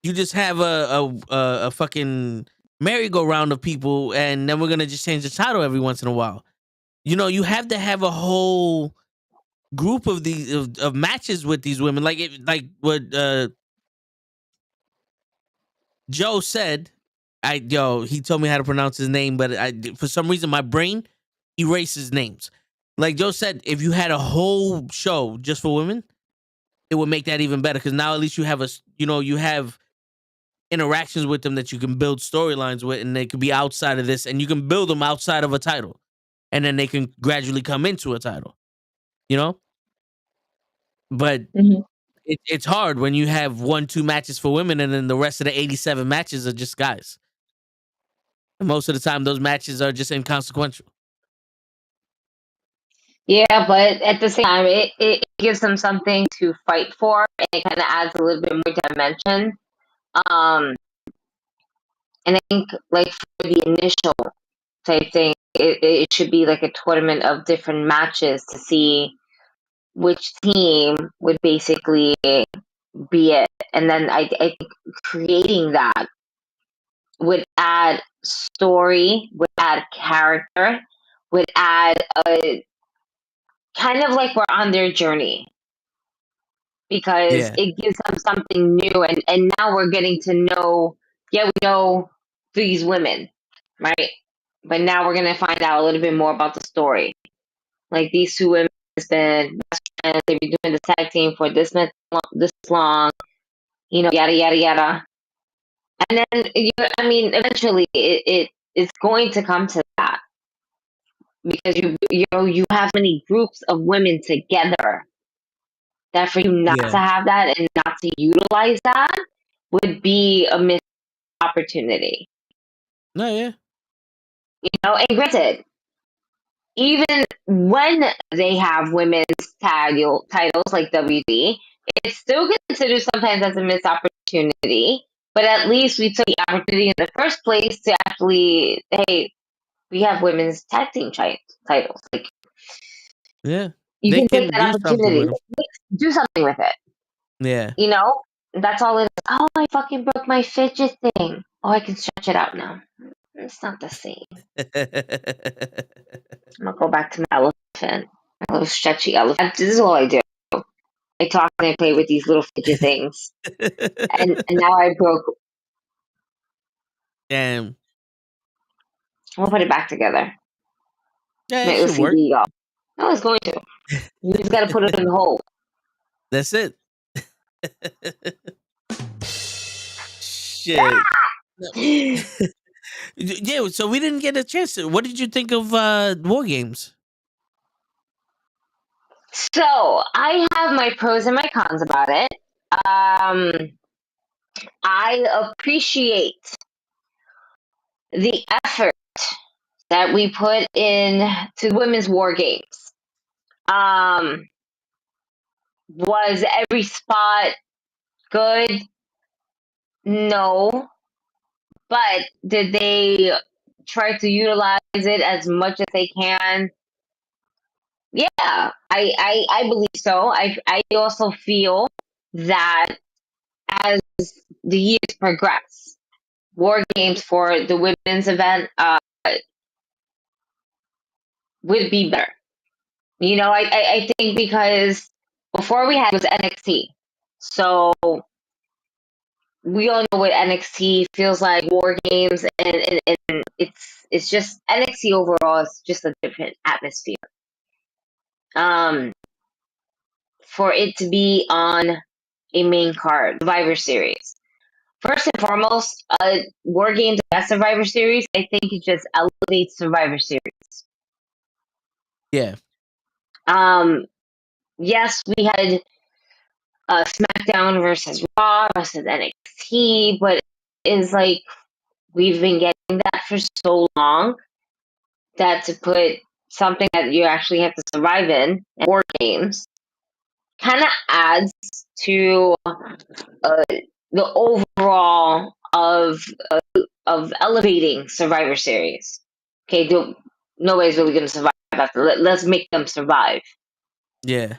you just have a fucking merry-go-round of people, and then we're gonna just change the title every once in a while. You have to have a whole group of these of matches with these women, like what Joe said. He told me how to pronounce his name, but for some reason my brain erases names. Like Joe said, if you had a whole show just for women, it would make that even better, because now at least you have you have interactions with them that you can build storylines with, and they could be outside of this, and you can build them outside of a title, and then they can gradually come into a title. But it's hard when you have 1-2 matches for women, and then the rest of the 87 matches are just guys. And most of the time, those matches are just inconsequential. Yeah, but at the same time, it gives them something to fight for, and it kind of adds a little bit more dimension. And I think, like, for the initial type thing, it should be like a tournament of different matches to see which team would basically be it. And then I think creating that would add story, would add character, would add a kind of like we're on their journey, because it gives them something new, and now we're getting to know, we know these women, right? But now we're gonna find out a little bit more about the story. Like, these two women have been best friends, they've been doing the tag team for this long, yada yada yada. And then eventually it's going to come to that, because you have many groups of women together, that for you not to have that and not to utilize that would be a missed opportunity. No, yeah. And granted, even when they have women's titles like WD, it's still considered sometimes as a missed opportunity. But at least we took the opportunity in the first place to actually, hey, we have women's tag team titles. Like, yeah, you can take that opportunity, do something with it. Yeah. That's all it is. Oh, I fucking broke my fidget thing. Oh, I can stretch it out now. It's not the same. I'm gonna go back to my elephant, my little stretchy elephant. This is all I do. I talk and I play with these little fidget things, and now I broke. Damn. We'll put it back together. Yeah, My it should work. OCD, y'all. No, it's going to. You just gotta put it in the hole. That's it. Shit. Yeah, so we didn't get a chance to. What did you think of War Games? So I have my pros and my cons about it. I appreciate the effort that we put in to women's war games. Was every spot good? No. But did they try to utilize it as much as they can? Yeah, I believe so. I also feel that as the years progress, war games for the women's event would be better. You know, I think because before we had was NXT. So we all know what NXT feels like, war games, and it's just NXT overall is just a different atmosphere. For it to be on a main card, Survivor Series. First and foremost, War Games Best Survivor Series, I think it just elevates Survivor Series. Yeah. Yes, we had SmackDown versus Raw versus NXT, but it's like we've been getting that for so long that to put something that you actually have to survive in War Games kind of adds to the overall of elevating Survivor Series. Okay, nobody's really going to survive after. Let's make them survive. Yeah.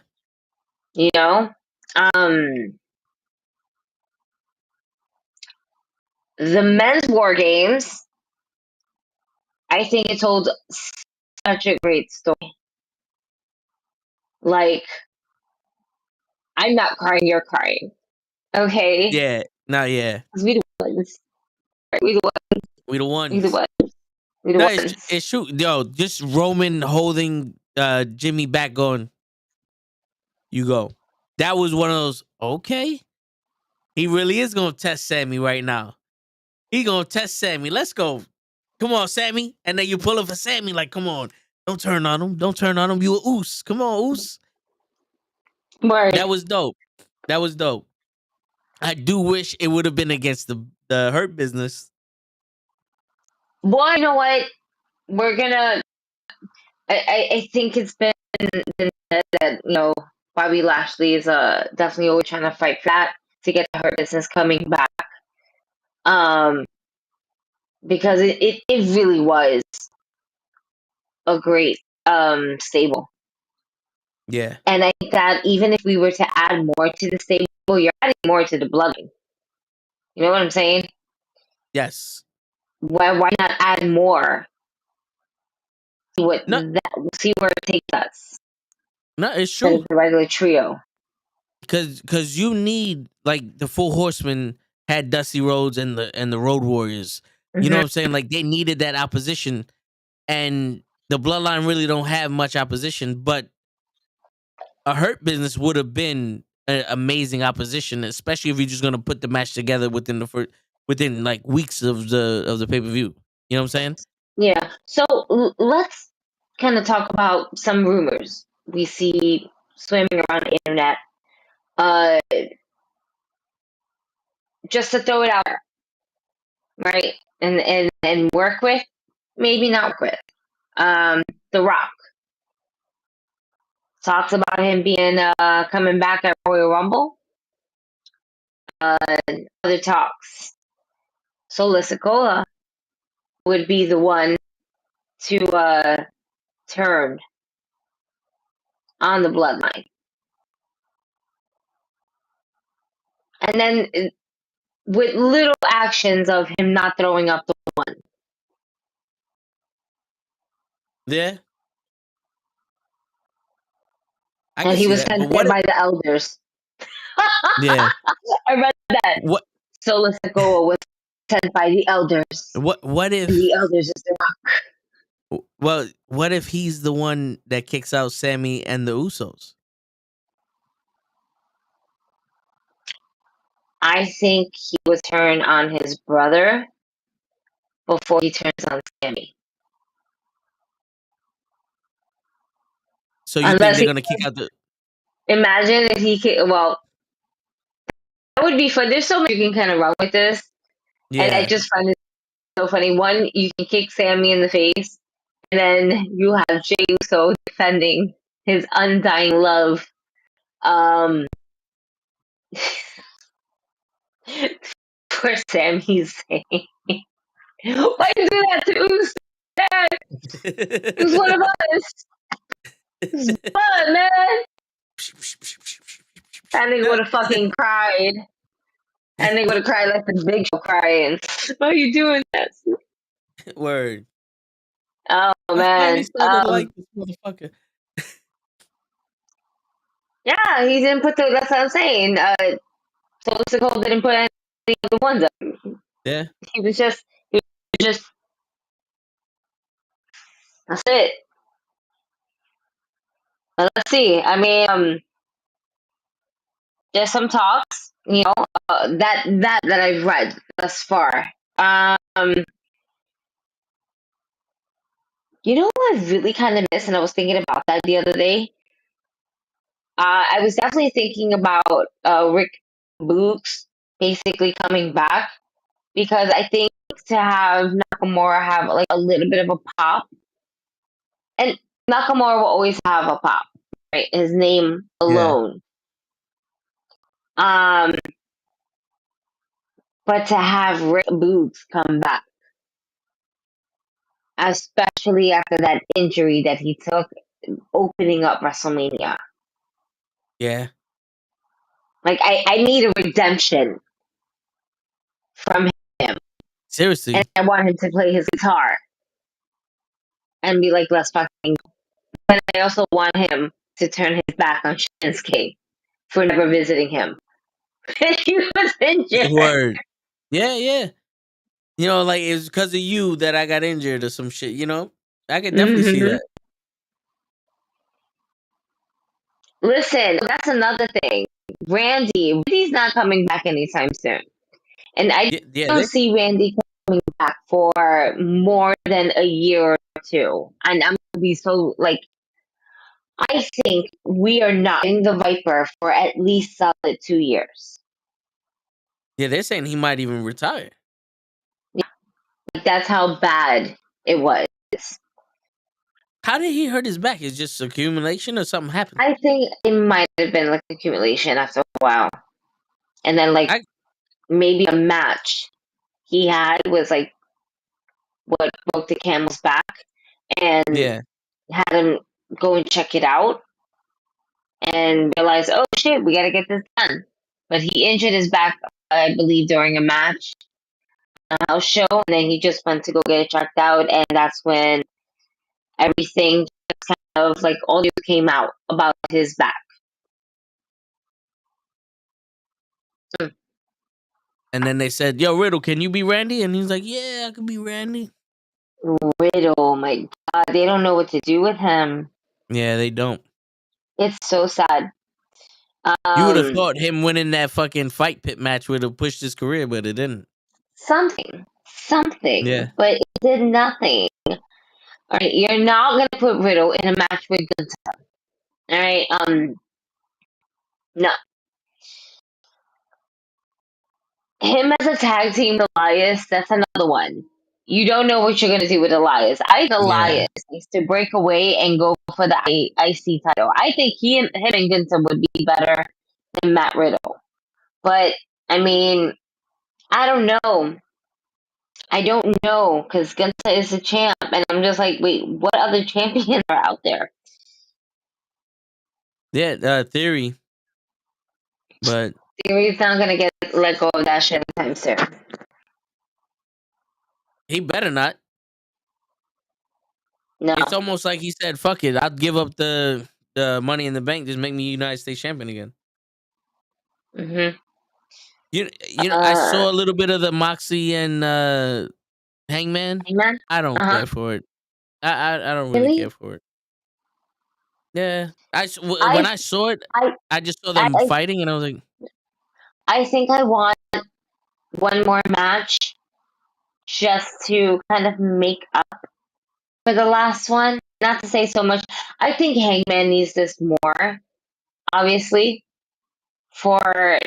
You know, the men's war games. I think it told such a great story. Like, I'm not crying, you're crying. Okay. Yeah. No, yeah. We the ones. We the ones. We the ones. We the ones. We the No, ones. it's true. Yo, just Roman holding Jimmy back going, you go. That was one of those, okay. He really is gonna test Sammy right now. He gonna test Sammy. Let's go. Come on, Sammy. And then you pull up for Sammy, like, come on. Don't turn on him. Don't turn on him. You a Oos. Come on, Oos. Word. That was dope. That was dope. I do wish it would have been against the Hurt Business. Well, you know what? We're gonna. I think it's been said that Bobby Lashley is definitely always trying to fight for that to get the Hurt Business coming back. Because it really was a great stable. Yeah. And I think that even if we were to add more to the stable, you're adding more to the bloodline. You know what I'm saying? Yes. Why not add more? See where it takes us. No, it's Instead true. of the regular trio. Because you need, like, the Four Horsemen had Dusty Rhodes and the Road Warriors. You know what I'm saying? Like, they needed that opposition, and the Bloodline really don't have much opposition, but a Hurt Business would have been an amazing opposition, especially if you're just gonna put the match together within like weeks of the pay-per-view. You know what I'm saying? Yeah. So let's kind of talk about some rumors we see swimming around the internet. Just to throw it out there, right? And work with, maybe not work with. The Rock talks about him being coming back at Royal Rumble. Other talks. Solo Sikoa would be the one to turn on the bloodline. And then with little actions of him not throwing up the one. Yeah. I And can he see was that. sent But there what if, by the elders. yeah. I read that. What Solo Sikoa was sent by the elders. what And the if elders is the rock. well, what if he's the one that kicks out Sammy and the Usos? I think he would turn on his brother before he turns on Sammy. So you think Unless they're he gonna kick out the imagine if he could, well, that would be fun. There's so much you can kind of run with this. And I Yeah. just find it so funny. One, you can kick Sammy in the face, and then you have Jey Uso defending his undying love. For Sammy's sake. Why you do that to Uso? Dad? He was one of us. It's fun, man. That nigga would have fucking cried. That nigga would have cried like the Big Show crying. Why are you doing that? Word. Oh I finally man. started to like this motherfucker. Yeah, he didn't put the. That's what I'm saying. Solicitor didn't put any other ones up. Yeah. He was just. That's it. But let's see. I mean, there's some talks. That I've read thus far. You know what I really kind of miss, and I was thinking about that the other day. I was definitely thinking about Rick Books basically coming back because I think to have Nakamura have like a little bit of a pop, and Nakamura will always have a pop, right? His name Yeah. alone. Um, but to have Rick Books come back, especially after that injury that he took opening up WrestleMania. Yeah. Like I need a redemption from him. Seriously. And I want him to play his guitar and be like, let's fucking go. But I also want him to turn his back on Shinsuke for never visiting him. He was injured. Word. Yeah, yeah. You know, like it's because of you that I got injured or some shit, you know? I could definitely see Mhm. that. Listen, that's another thing. Randy's not coming back anytime soon. And I Yeah, don't see Randy coming back for more than a year or two. And I'm gonna be so like I think we are not in the Viper for at least solid 2 years. they're saying he might even retire. Yeah, like that's how bad it was. How did he hurt his back? Is just accumulation or something happened? I think it might have been like accumulation after a while. And then like I maybe a match he had was like what broke the camel's back and yeah. had him go and check it out and realize, oh shit, we gotta get this done. But he injured his back, I believe, during a match, a house show, and then he just went to go get it checked out, and that's when everything just kind of like all news came out about his back. Mm. And then they said, "Yo, Riddle, can you be Randy?" And he's like, "Yeah, I could be Randy." Riddle, my God, they don't know what to do with him. Yeah, they don't. It's so sad. You would have thought him winning that fucking fight pit match would have pushed his career, but it didn't. Something, Yeah. but it did nothing. All right, you're not gonna put Riddle in a match with Gunther. All right, no. Him as a tag team with Elias, that's another one. You don't know what you're gonna do with Elias. I think Yeah. Elias needs to break away and go for the IC title. I think him and Gunther would be better than Matt Riddle. But I mean, I don't know. I don't know because Gunther is the champ, and I'm just like, wait, what other champions are out there? Yeah, Theory. But Theory's not gonna get let go of that shit anytime soon. he better not. No. It's almost like he said, "Fuck it, I'll give up the Money in the Bank. Just make me United States champion again." Mm-hmm. You know, I saw a little bit of the Moxie and Hangman. Hangman? I don't care for it. I don't really care for it. Yeah, when I saw it, I just saw them fighting, and I was like, I think I want one more match just to kind of make up for the last one. Not to say so much. I think Hangman needs this more, obviously, for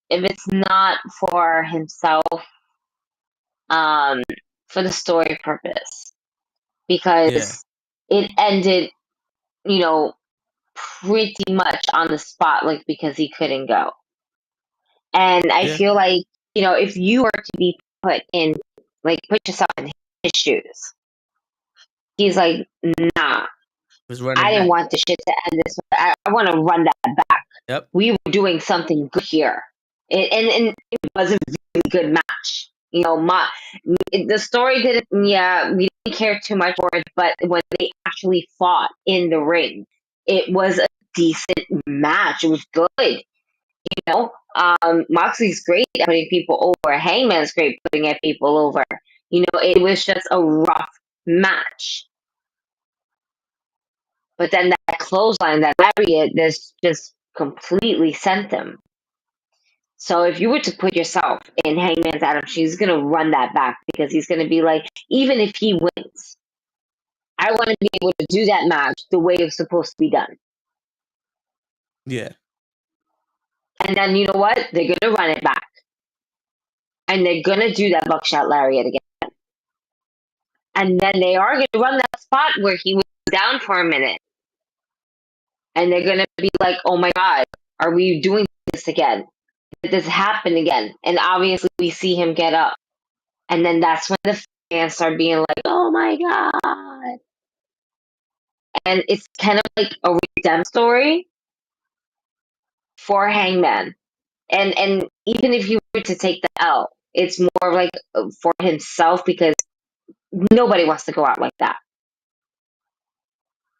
if it's not for himself, for the story purpose. Because it ended, pretty much on the spot, like because he couldn't go. And I feel like, if you were to be put yourself in his shoes, he's like, nah, I didn't want the shit to end this way. I want to run that back. Yep. We were doing something good here. And it was a really good match. The story didn't, we didn't care too much for it, but when they actually fought in the ring, it was a decent match. It was good. Moxley's great at putting people over. Hangman's great putting at people over. It was just a rough match. But then that clothesline, that lariat, this just completely sent them. So if you were to put yourself in Hangman's Adam, she's going to run that back because he's going to be like, even if he wins, I want to be able to do that match the way it's supposed to be done. Yeah. And then you know what? They're going to run it back. And they're going to do that buckshot lariat again. And then they are going to run that spot where he was down for a minute. And they're going to be like, oh my God, are we doing this again? Did this happen again? And obviously we see him get up. And then that's when the fans start being like, oh my God. And it's kind of like a redemption story for Hangman. And even if you were to take the L, it's more like for himself because nobody wants to go out like that.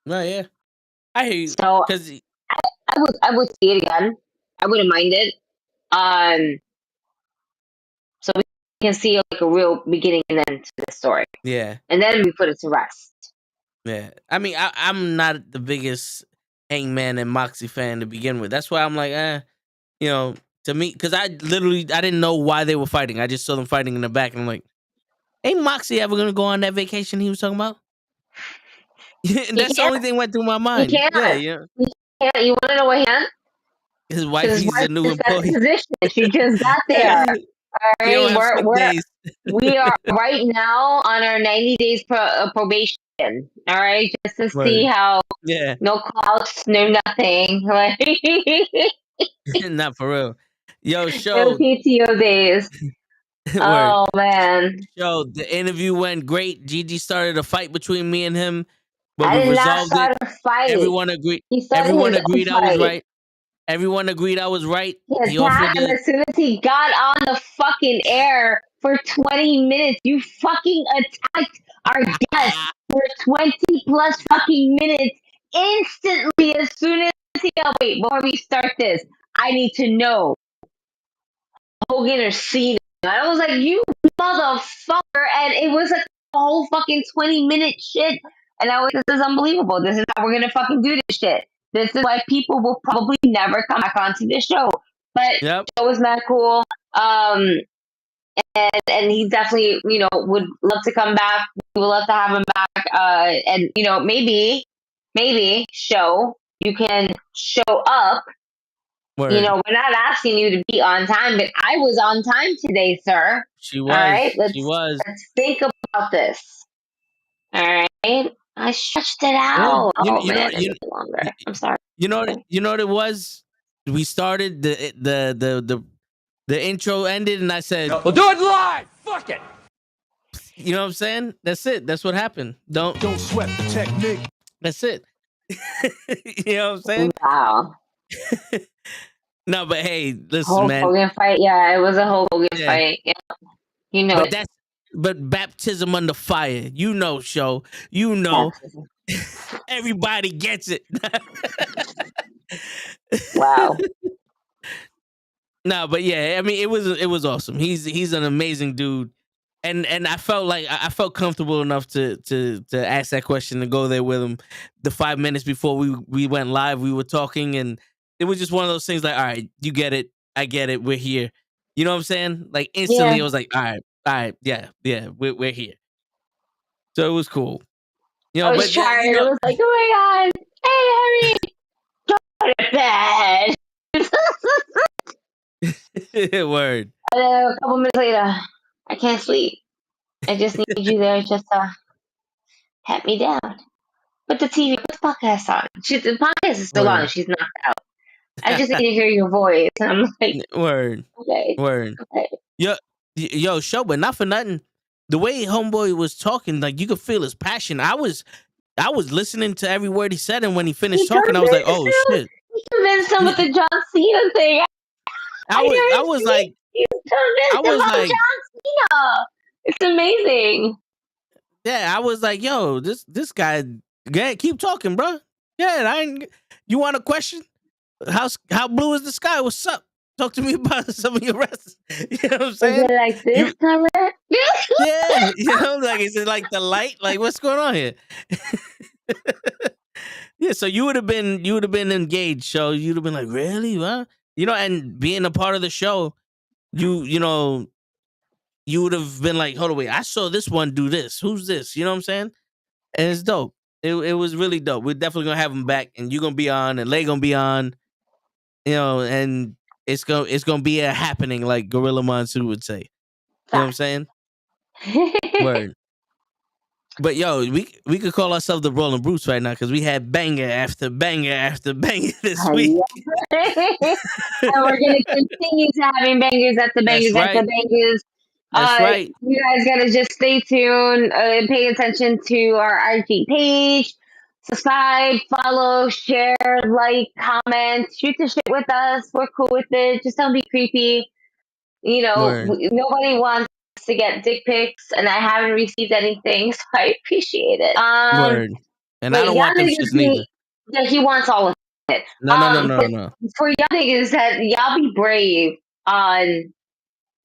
No, yeah. I hear you. So I would see it again. I wouldn't mind it. So we can see like a real beginning and end to the story. Yeah. And then we put it to rest. Yeah. I mean, I'm not the biggest Hangman and Moxie fan to begin with. That's why I'm like, to me, because I didn't know why they were fighting. I just saw them fighting in the back, and I'm like, ain't Moxie ever gonna go on that vacation he was talking about? That's the only thing went through my mind. He can't. Yeah. He can't. You want to know what he can? His wife, he's a new employee. She just got there. All right, we are right now on our 90 days probation. All right, just to see how no clouds, no nothing. Not for real. Yo, no PTO days. Oh man. Yo, the interview went great. Gigi started a fight between me and him, but I we did not resolved start it. a fight. Everyone agreed. Everyone agreed I was right. Everyone agreed I was right. As soon as he got on the fucking air for 20 minutes, you fucking attacked our guest for 20 plus fucking minutes instantly as soon as he got, wait, before we start this, I need to know Hogan or Cena. I was like, you motherfucker. And it was like a whole fucking 20-minute shit. And I was like, this is unbelievable. This is how we're going to fucking do this shit. This is why people will probably never come back onto this show. But it was not cool. And he definitely, would love to come back. We would love to have him back. And, maybe you can show up. Word. We're not asking you to be on time, but I was on time today, sir. She was. All right? She was. Let's think about this. All right? I stretched it out. Longer. I'm sorry. You know what it was? We started the intro ended, and I said, "We'll do it live. Fuck it." You know what I'm saying? That's it. That's what happened. Don't sweat the technique. That's it. You know what I'm saying? Wow. No, but hey, listen, Hulk man. Hogan fight. Yeah, it was a Hulk Hogan fight. Yeah. But but baptism under fire. You know, show. You know. Everybody gets it. Wow. No, but yeah, I mean, it was awesome. He's an amazing dude, and I felt like I felt comfortable enough to ask that question, to go there with him. The 5 minutes before we went live, we were talking, and it was just one of those things. Like, all right, you get it, I get it, we're here. You know what I'm saying? Like instantly, Yeah. I was like, all right, yeah, we're here. So it was cool. You know, I was but tired. you I know, was like, oh my god, hey Harry, go to bed. word. A couple minutes later, I can't sleep. I just need you there just to pat me down. Put the TV, put the podcast on. The podcast is still on. Word. She's knocked out. I just need to hear your voice. And I'm like, Word. okay. Word. Okay. Yo, show, but not for nothing. The way homeboy was talking, like you could feel his passion. I was listening to every word he said, and when he finished talking, I was like, oh shit. He convinced him with the John Cena thing. I was like, He's convinced I was about like, John Cena. It's amazing. yeah, I was like, yo, this guy, yeah, keep talking, bro. Yeah, you want a question? How blue is the sky? What's up? Talk to me about some of your wrestling. You know what I'm saying? Is it like this color? Yeah, you know, like, is it like the light? Like, what's going on here? Yeah, so you would have been engaged. So you'd have been like, really? What? You know, and being a part of the show, you know, you would have been like, hold on, wait, I saw this one do this. Who's this? You know what I'm saying? And it's dope. It was really dope. We're definitely gonna have him back, and you're gonna be on, and Lay gonna be on. You know, and it's gonna be a happening, like Gorilla Monsoon would say. You know what I'm saying? Word. But yo, we could call ourselves the Rolling Brutes right now, because we had banger after banger after banger this week. And we're gonna continue to having bangers after bangers That's right. after bangers. That's right. You guys gotta just stay tuned and pay attention to our IG page. Subscribe, follow, share, like, comment, shoot the shit with us. We're cool with it. Just don't be creepy. You know, Word. nobody wants to get dick pics, and I haven't received anything, so I appreciate it. Word. And I don't want them shits neither. Yeah, he wants all of it. No. For y'all niggas, that y'all be brave on,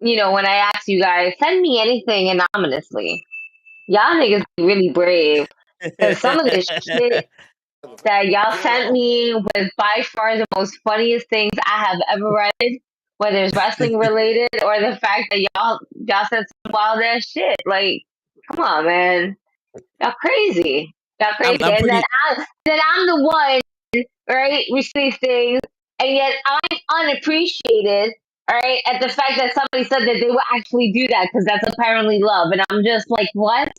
you know, when I ask you guys, send me anything anonymously. Y'all niggas be really brave. Because some of this shit that y'all sent me was by far the most funniest things I have ever read, whether it's wrestling related or the fact that y'all said some wild ass shit. Like, come on, man. Y'all crazy. Y'all crazy. I'm pretty... then I'm the one, right, receiving things, and yet I'm unappreciated, right, at the fact that somebody said that they would actually do that because that's apparently love. And I'm just like, what?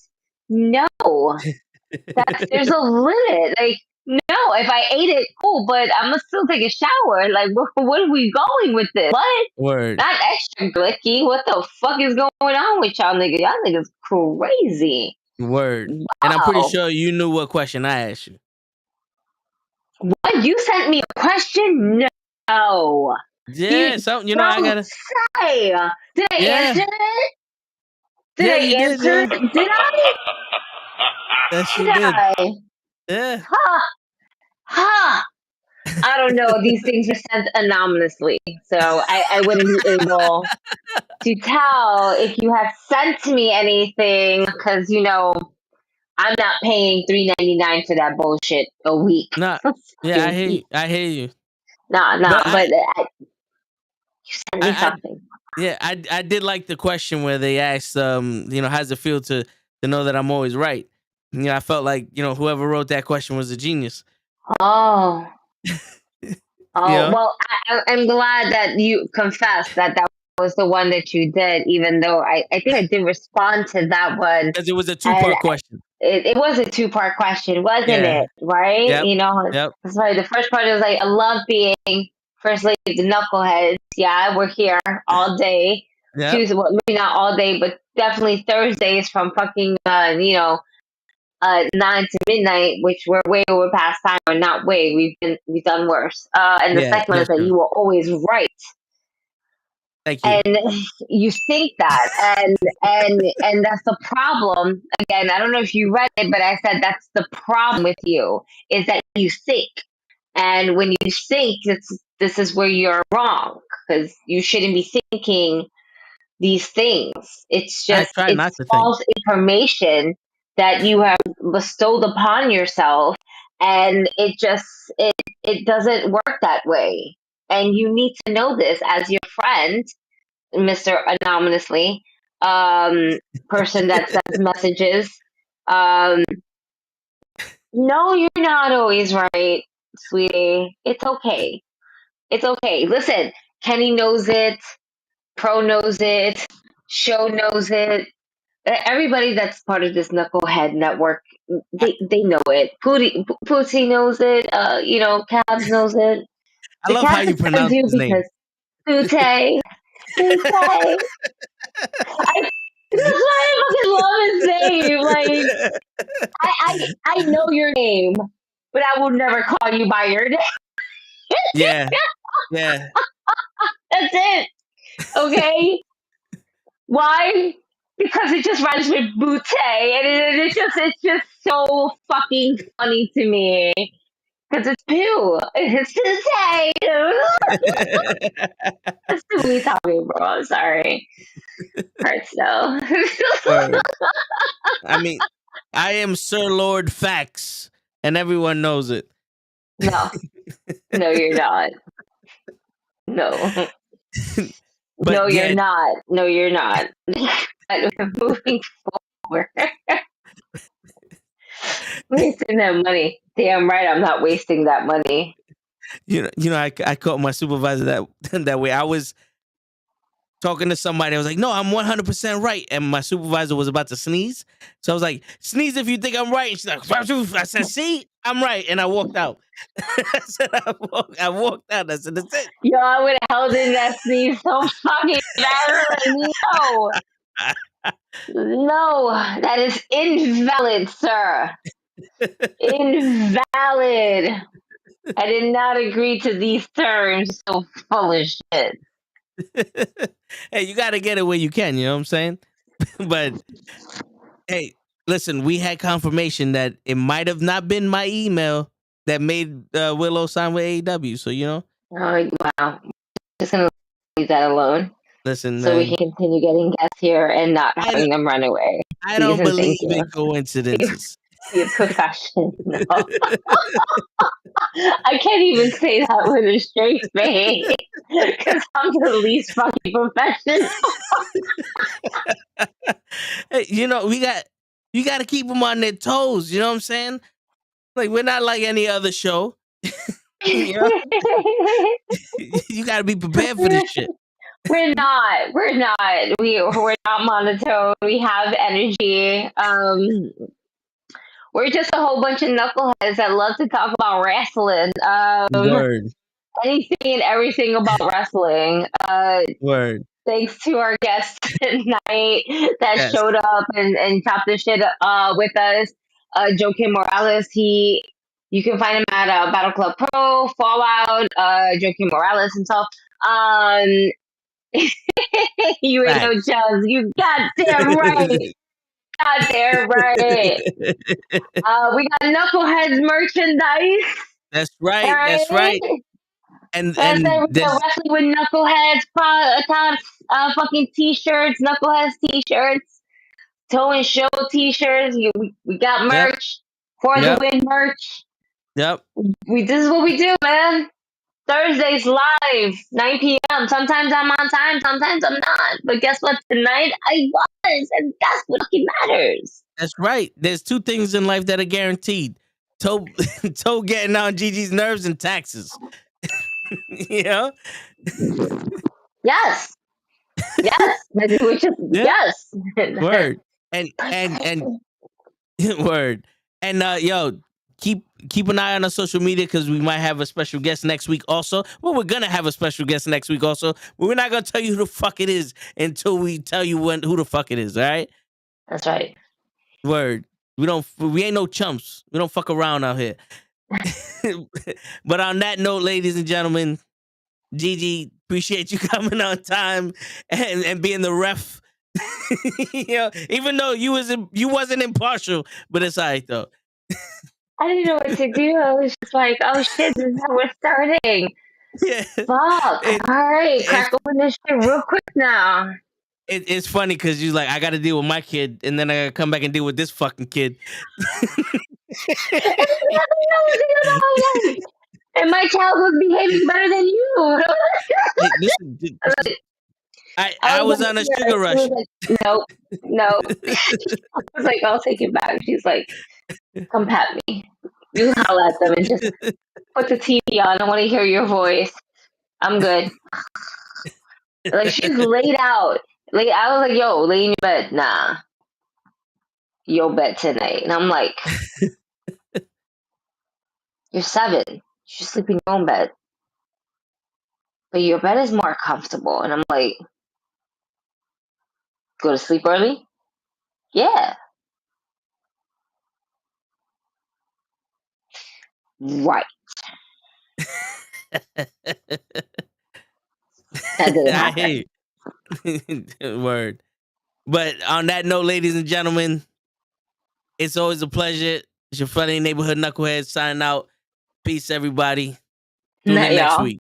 No. There's a limit. Like, no, if I ate it, cool, but I'm gonna still take a shower. Like, what are we going with this? What? Word. Not extra glicky. What the fuck is going on with y'all niggas? Y'all niggas crazy. Word. Wow. And I'm pretty sure you knew what question I asked you. What? You sent me a question? No. Yeah, something, you know, I gotta say. Did I answer it? Did I answer it? Did I? Yes, you did. Yeah. Ha! I don't know. These things are sent anonymously, so I wouldn't be able to tell if you have sent me anything, because, you know, I'm not paying $3.99 for that bullshit a week. Nah, yeah, I hear you. Nah, but you sent me something. I did like the question where they asked, you know, how's it feel to know that I'm always right? You know, I felt like, you know, whoever wrote that question was a genius. Oh. Yeah. Well, I'm glad that you confessed that was the one that you did, even though I think I did respond to that one. Because it was a 2-part question. It was a 2-part question, wasn't it? Right? Yep. You know, that's right. The first part was like, I love being First Lady of the NuKKle HeDDs. Yeah, we're here all day. Yep. Tuesday, well, maybe not all day, but definitely Thursdays from fucking, 9 to midnight, which we're way over past time, or not way. We've done worse. And the second one is that you were always right. Thank you. And you think that, and that's the problem. Again, I don't know if you read it, but I said that's the problem with you, is that you think. And when you think, this is where you're wrong, because you shouldn't be thinking these things. It's just, try not it's to think. false information that you have bestowed upon yourself, and it doesn't work that way. And you need to know this as your friend, Mr. Anonymously, person that sends messages. No, you're not always right, sweetie. It's okay. It's okay. Listen, Kenny knows it. Pro knows it. Show knows it. Everybody that's part of this Knucklehead network, they know it. Pootie knows it. Cabs knows it. I The love how Cabs you pronounce you his name. because Pootie. Pootie. That's why I fucking love his name. Like, I know your name, but I will never call you by your name. Yeah. Yeah. That's it. Okay? Why? Because it just rhymes with booty, and it's just so fucking funny to me. Because it's poo. It's booty. That's too me talking, bro. I'm sorry. Hurts though. I mean, I am Sir Lord Facts, and everyone knows it. No, you're not. No. But no, yeah, you're not. No, you're not. Moving forward. Wasting that money. Damn right, I'm not wasting that money. I caught my supervisor that way. I was talking to somebody. I was like, no, I'm 100% right. And my supervisor was about to sneeze. So I was like, sneeze if you think I'm right. And she's like, I said, see, I'm right. And I walked out. I walked out. I said, that's it. Yo, I would have held in that sneeze so fucking bad. No, that is invalid, sir. Invalid. I did not agree to these terms. So full of shit. Hey, you got to get it where you can. You know what I'm saying? But hey, listen, we had confirmation that it might have not been my email that made Willow sign with AEW. So, Oh, wow. Just going to leave that alone. Listen, so we can continue getting guests here and not having them run away. I don't believe in coincidences. You're professional. I can't even say that with a straight face because I'm the least fucking professional. Hey, you got to keep them on their toes. You know what I'm saying? Like, we're not like any other show. You got to be prepared for this shit. We're not. We're not monotone. We have energy. We're just a whole bunch of knuckleheads that love to talk about wrestling. Word. Anything and everything about wrestling. Word. Thanks to our guest tonight that showed up and chopped the shit with us. Joakim Morales. You can find him at Battle Club Pro, Fallout, Joakim Morales himself. You ain't no Jones. You goddamn right. Goddamn right. We got Knuckleheads merchandise. That's right. Right? That's right. And we got Wrestling with Knuckleheads fucking t-shirts, Knuckleheads t-shirts, Toe and Show t-shirts. We got merch for the win merch. Yep. This is what we do, man. Thursdays live, 9 p.m. Sometimes I'm on time, sometimes I'm not. But guess what? Tonight I was, and that's what fucking matters. That's right. There's two things in life that are guaranteed: Toe getting on Gigi's nerves and taxes. You know? Yes. Yes. Word. And word. And yo, keep an eye on our social media because we might have a special guest next week also. Well, we're gonna have a special guest next week also. But we're not gonna tell you who the fuck it is until we tell you who the fuck it is, all right? That's right. Word. We ain't no chumps. We don't fuck around out here. But on that note, ladies and gentlemen, Gigi, appreciate you coming on time and being the ref. Even though you wasn't impartial, but it's all right though. I didn't know what to do. I was just like, oh shit, this is how we're starting. Yeah. Fuck. All right, crack open this shit real quick now. It's funny because you're like, I got to deal with my kid, and then I got to come back and deal with this fucking kid. And my child was behaving better than you. Hey, listen, I was on a sugar rush. Like, no. I was like, I'll take it back. She's like, come pat me. You howl at them and just put the TV on. I want to hear your voice. I'm good. Like, she's laid out. Like, I was like, yo, lay in your bed. Nah. Your bed tonight. And I'm like, you're 7. You should sleep in your own bed. But your bed is more comfortable. And I'm like, go to sleep early? Yeah. Right. That didn't happen. I hate word. But on that note, ladies and gentlemen, it's always a pleasure. It's your friendly neighborhood knucklehead signing out. Peace, everybody. Tune in next week.